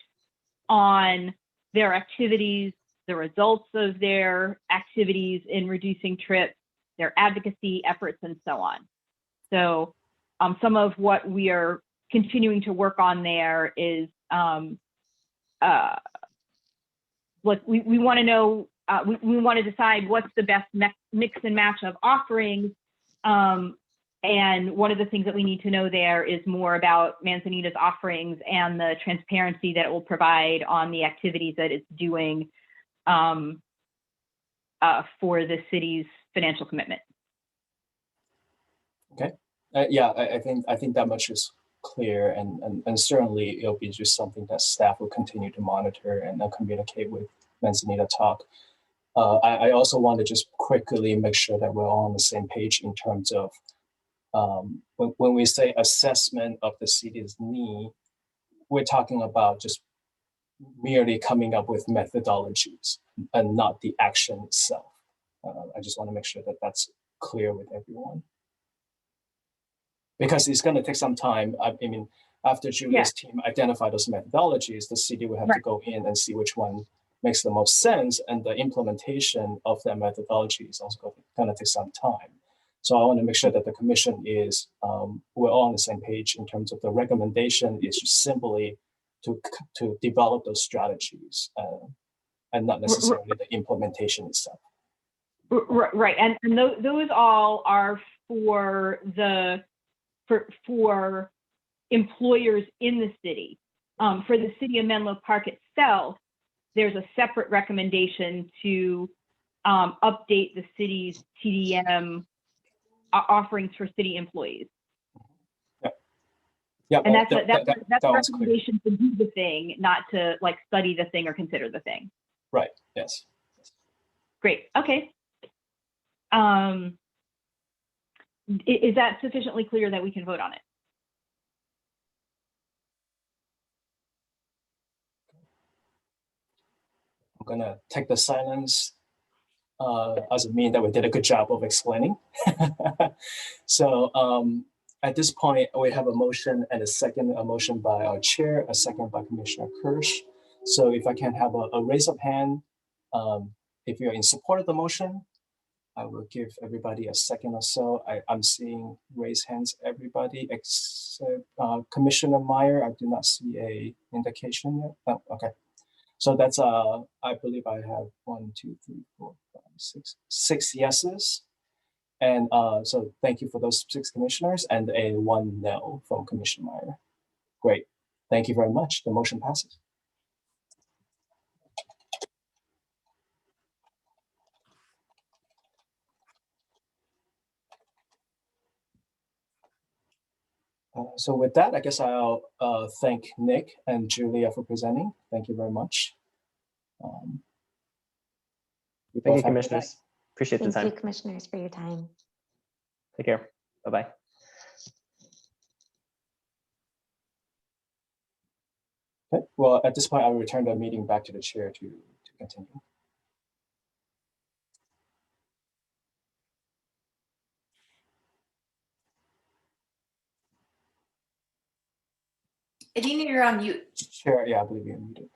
on their activities, the results of their activities in reducing trips, their advocacy efforts, and so on. So some of what we are continuing to work on there is like we want to know, we want to decide what's the best mix and match of offerings. And one of the things that we need to know there is more about Manzanita's offerings and the transparency that it will provide on the activities that it's doing for the city's financial commitment. Okay. Yeah, I think that much is clear, and certainly it'll be just something that staff will continue to monitor and communicate with Manzanita Talk. I also want to just quickly make sure that we're all on the same page in terms of when we say assessment of the city's need, we're talking about just merely coming up with methodologies and not the action itself. I just want to make sure that that's clear with everyone. Because it's going to take some time. I mean, after Julia's team identify those methodologies, the city will have to go in and see which one makes the most sense, and the implementation of that methodology is also going to take some time. So I want to make sure that the commission is, we're all on the same page in terms of the recommendation is just simply to develop those strategies and not necessarily the implementation itself. Right, and those all are for the for employers in the city. For the city of Menlo Park itself, there's a separate recommendation to update the city's TDM offerings for city employees. Yeah, and that's a recommendation to do the thing, not to like study the thing or consider the thing. Right. Yes. Great. Okay. Is that sufficiently clear that we can vote on it? I'm gonna take the silence as a mean that we did a good job of explaining. So at this point, we have a motion and a motion by our chair, a second by Commissioner Kirsch. So if I can have a raise of hand, if you're in support of the motion, I will give everybody a second or so. I'm seeing raise hands, everybody except Commissioner Meyer. I do not see a indication yet. Oh, okay. So that's, I believe I have 1, 2, 3, 4, 5, 6 yeses. And so thank you for those 6 commissioners and a 1 no from Commissioner Meyer. Great. Thank you very much. The motion passes. So with that, I guess I'll thank Nick and Julia for presenting. Thank you very much. Thank you, commissioners. Appreciate the time. Thank you, commissioners, for your time. Take care. Bye-bye. Okay. Well, at this point, I'll return the meeting back to the chair to continue. Adina, you're on mute. Chair, yeah, I believe you're muted.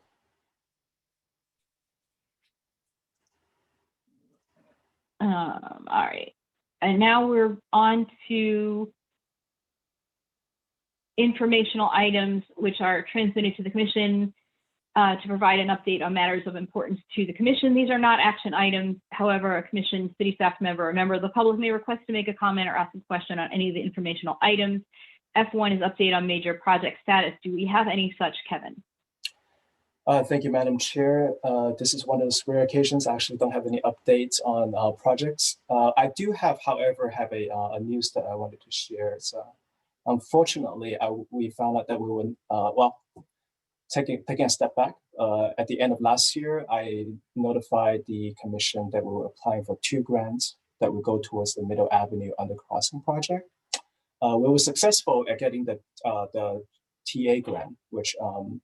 All right, and now we're on to informational items which are transmitted to the commission to provide an update on matters of importance to the commission. These are not action items. However, a commission, city staff member, or a member of the public may request to make a comment or ask a question on any of the informational items. F1 is update on major project status. Do we have any such, Kevin? Thank you, Madam Chair. This is one of those rare occasions I actually don't have any updates on projects. I do have, however, a news that I wanted to share. So, unfortunately, we found out that we were, well, taking a step back. At the end of last year, I notified the commission that we were applying for 2 grants that would go towards the Middle Avenue undercrossing project. We were successful at getting the TA grant, which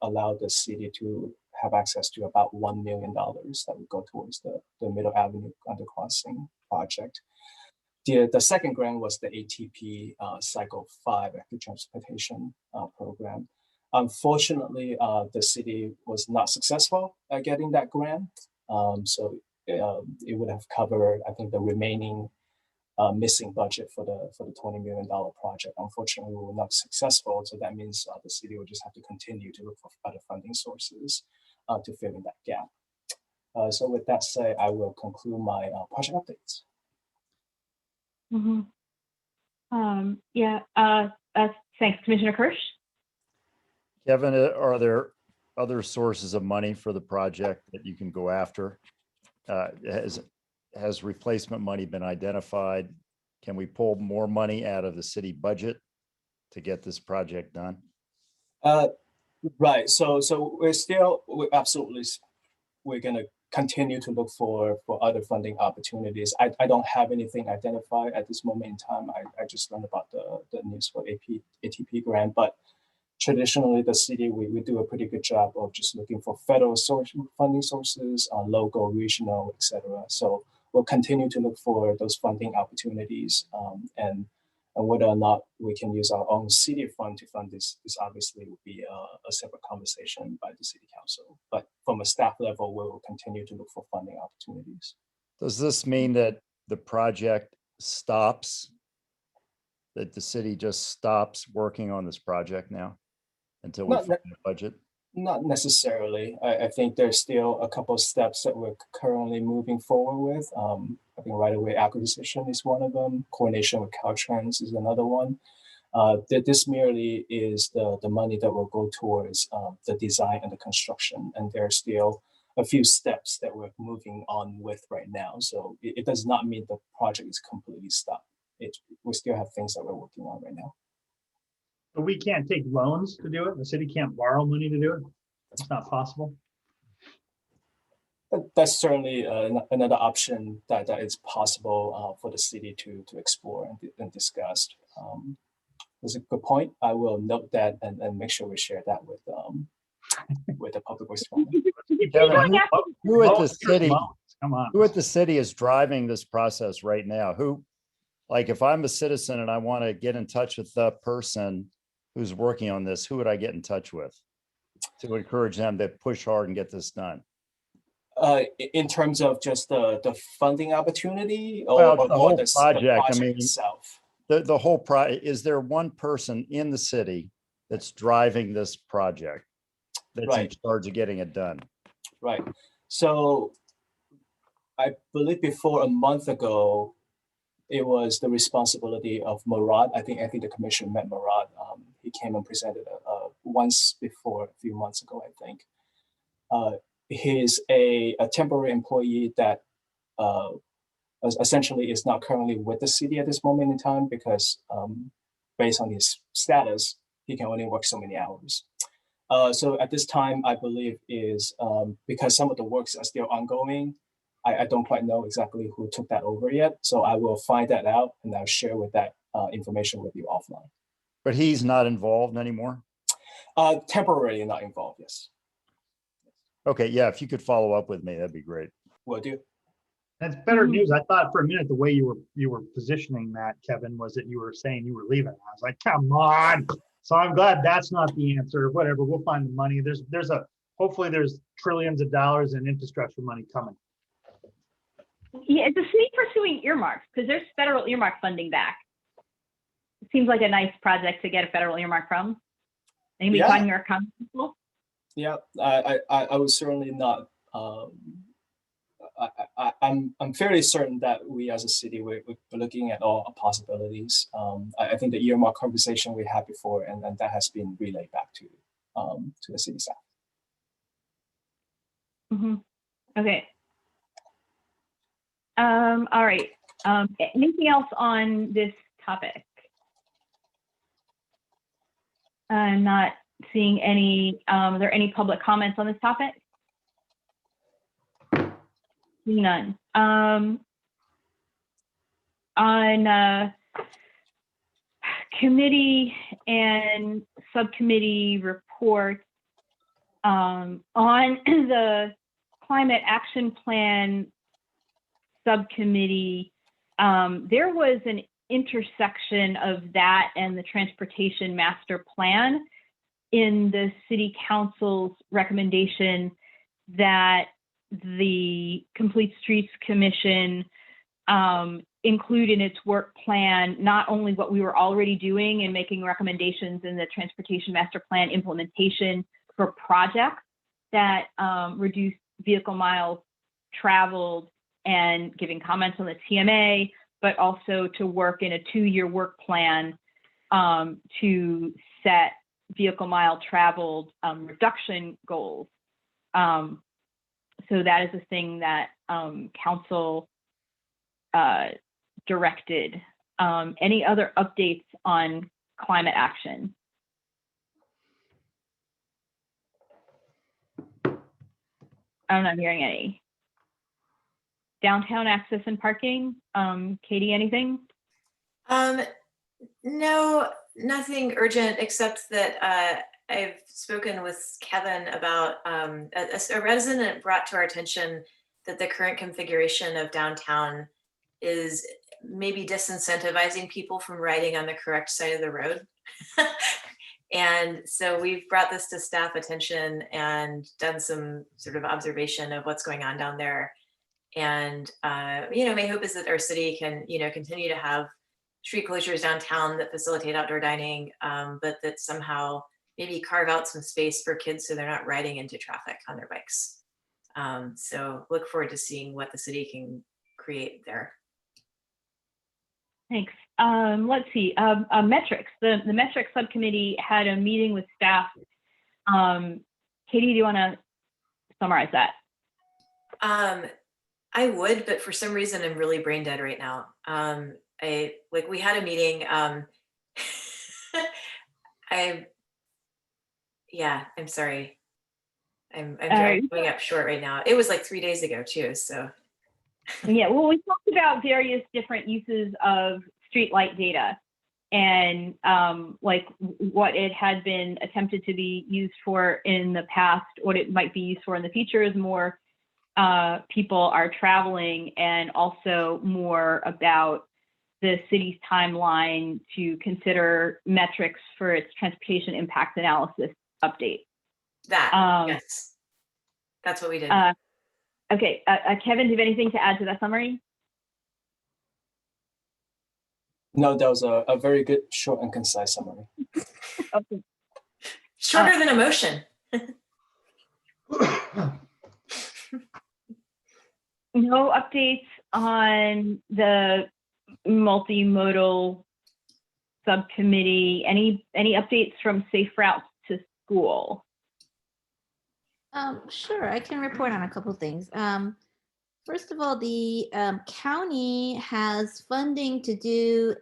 allowed the city to have access to about $1 million that would go towards the Middle Avenue undercrossing project. The second grant was the ATP Cycle 5 Active Transportation Program. Unfortunately, the city was not successful at getting that grant. So it would have covered, I think, the remaining missing budget for the $20 million project. Unfortunately, we were not successful, so that means the city will just have to continue to look for other funding sources to fill in that gap. So with that said, I will conclude my project updates. Thanks, Commissioner Kirsch. Kevin, are there other sources of money for the project that you can go after? Has replacement money been identified? Can we pull more money out of the city budget to get this project done? Right. So we're going to continue to look for other funding opportunities. I don't have anything identified at this moment in time. I just learned about the news for ATP grant, but traditionally the city, we do a pretty good job of just looking for federal funding sources, local, regional, etc. So we'll continue to look for those funding opportunities, and whether or not we can use our own city fund to fund this obviously will be a separate conversation by the city council. But from a staff level, we will continue to look for funding opportunities. Does this mean that the project stops? That the city just stops working on this project now until we find the budget? Not necessarily. I think there's still a couple of steps that we're currently moving forward with. I think right-of-way acquisition is one of them. Coordination with Caltrans is another one. This merely is the money that will go towards the design and the construction. And there are still a few steps that we're moving on with right now. So it does not mean the project is completely stopped. We still have things that we're working on right now. But we can't take loans to do it. The city can't borrow money to do it. It's not possible. That's certainly another option that is possible for the city to explore and discuss. That's a good point. I will note that and make sure we share that with the public works department. Kevin, who at the city? Come on. Who at the city is driving this process right now? Who, like, if I'm a citizen and I want to get in touch with the person who's working on this, who would I get in touch with to encourage them to push hard and get this done? In terms of just the funding opportunity, Well, or the whole the project, I project mean, itself? The whole is there one person in the city that's driving this project that's in Right. charge of getting it done? Right. So I believe before a month ago, it was the responsibility of Murad. I think the commission met Murad. He came and presented once before a few months ago, I think. He's a temporary employee that essentially is not currently with the city at this moment in time because based on his status, he can only work so many hours. So at this time, I believe is because some of the works are still ongoing, I don't quite know exactly who took that over yet. So I will find that out and I'll share with that information with you offline. But he's not involved anymore? Temporarily not involved, yes. Okay, yeah, if you could follow up with me, that'd be great. Will do. That's better news. I thought for a minute the way you were positioning that, Kevin, was that you were saying you were leaving. I was like, come on. So I'm glad that's not the answer. Whatever, we'll find the money. Hopefully there's trillions of dollars in infrastructure money coming. Yeah, is the city pursuing earmarks? Because there's federal earmark funding back. It seems like a nice project to get a federal earmark from. Anybody Yeah. talking to your council? Yeah, I was certainly not. I'm fairly certain that we as a city we're looking at all possibilities. I think the earmark conversation we had before, and that has been relayed back to the city staff. Okay. All right. Anything else on this topic? I'm not seeing any. Are there any public comments on this topic? None. On committee and subcommittee reports, on the Climate Action Plan subcommittee, there was an intersection of that and the Transportation Master Plan in the City Council's recommendation that the Complete Streets Commission include in its work plan not only what we were already doing and making recommendations in the transportation master plan implementation for projects that reduce vehicle miles traveled and giving comments on the TMA, but also to work in a 2-year work plan to set vehicle mile traveled reduction goals. So that is a thing that council directed. Any other updates on climate action? I'm not hearing any. Downtown access and parking. Katie, anything? No, nothing urgent except that I've spoken with Kevin about a resident brought to our attention that the current configuration of downtown is maybe disincentivizing people from riding on the correct side of the road. And so we've brought this to staff attention and done some sort of observation of what's going on down there. And, my hope is that our city can, continue to have street closures downtown that facilitate outdoor dining, but that somehow maybe carve out some space for kids so they're not riding into traffic on their bikes. So look forward to seeing what the city can create there. Thanks. Let's see. Metrics. The metrics subcommittee had a meeting with staff. Katie, do you want to summarize that? I would, but for some reason I'm really brain dead right now. We had a meeting. I'm sorry. I'm coming up short right now. It was like 3 days ago too, so. Yeah, well, we talked about various different uses of streetlight data and what it had been attempted to be used for in the past, what it might be used for in the future as more people are traveling, and also more about the city's timeline to consider metrics for its transportation impact analysis update. Yes, that's what we did. Okay, Kevin, do you have anything to add to that summary? No, that was a very good, short and concise summary. Okay. Shorter than a motion. No updates on the multimodal subcommittee. Any updates from Safe Routes to School? Sure, I can report on a couple of things. First of all, the county has funding to do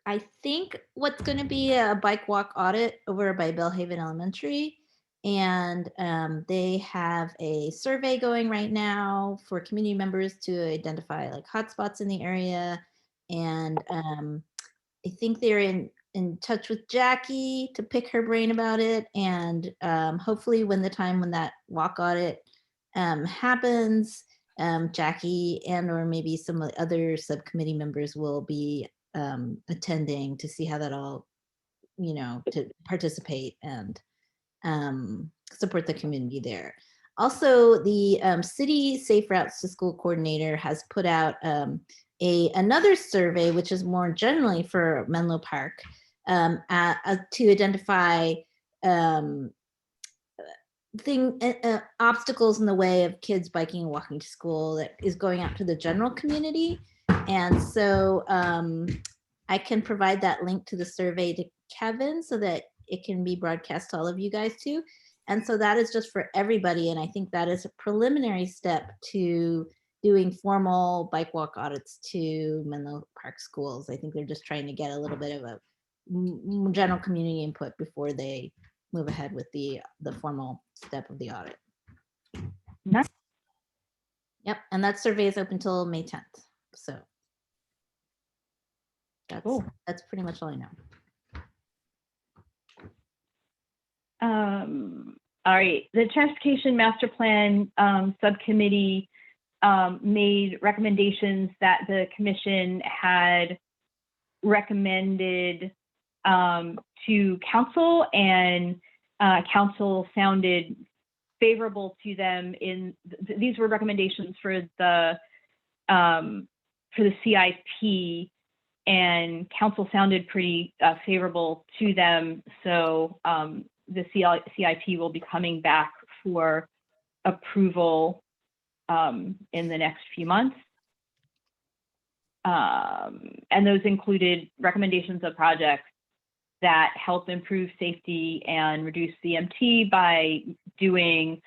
I think what's going to be a bike walk audit over by Bellhaven Elementary. And they have a survey going right now for community members to identify like hotspots in the area. And I think they're in touch with Jackie to pick her brain about it. And hopefully when that walk audit happens, Jackie and or maybe some of the other subcommittee members will be attending to see how that all, to participate and support the community there. Also, the city Safe Routes to School coordinator has put out another survey, which is more generally for Menlo Park, to identify obstacles in the way of kids biking and walking to school, that is going out to the general community. And so I can provide that link to the survey to Kevin so that it can be broadcast to all of you guys too. And so that is just for everybody. And I think that is a preliminary step to doing formal bike walk audits to Menlo Park schools. I think they're just trying to get a little bit of a general community input before they move ahead with the formal step of the audit. Nice. Yep, and that survey is open till May 10th. So that's pretty much all I know. All right, the Transportation Master Plan subcommittee made recommendations that the commission had recommended to council, and council sounded favorable to them in, these were recommendations for the CIP, and council sounded pretty favorable to them. So the CIP will be coming back for approval in the next few months. And those included recommendations of projects that help improve safety and reduce CMT by doing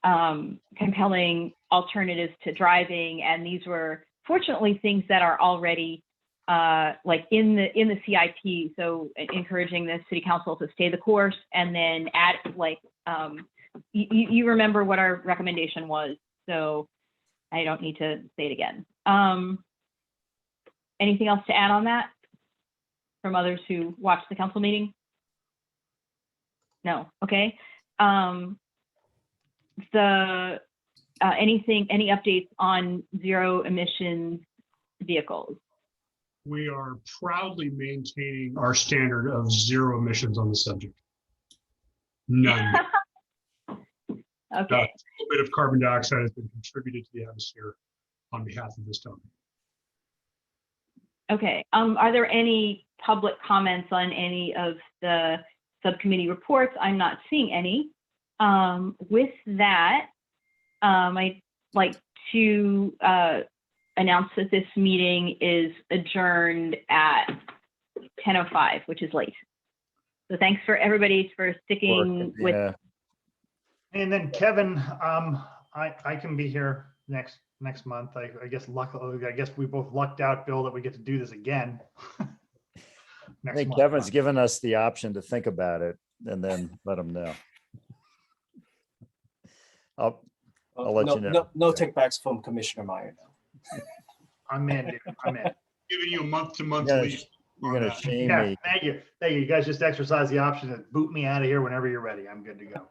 compelling alternatives to driving. And these were fortunately things that are already like in the CIP. So encouraging the city council to stay the course, and then add, like, you remember what our recommendation was, so I don't need to say it again. Anything else to add on that from others who watched the council meeting? No, okay. Any updates on zero emissions vehicles? We are proudly maintaining our standard of zero emissions on the subject. None. Okay. A little bit of carbon dioxide has been contributed to the atmosphere on behalf of this town. Okay. Are there any public comments on any of the subcommittee reports? I'm not seeing any. With that, I'd like to announce that this meeting is adjourned at 10:05, which is late. So thanks for everybody for sticking with. Yeah. And then Kevin, I can be here next month. I guess luckily, I guess we both lucked out, Bill, that we get to do this again. I Next think month. Kevin's given us the option to think about it and then let him know. I'll let you know. No takebacks from Commissioner Meyer now. I'm in, dude. I'm in. Giving you a month-to-month Yeah, lease. You're gonna shame Yeah, me. thank you. Thank you. You guys just exercise the option to boot me out of here whenever you're ready. I'm good to go.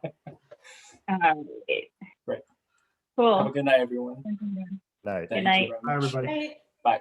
Great. Cool. Have a good night, everyone. Night. Thank you night. very Bye, much. everybody. Right. Bye.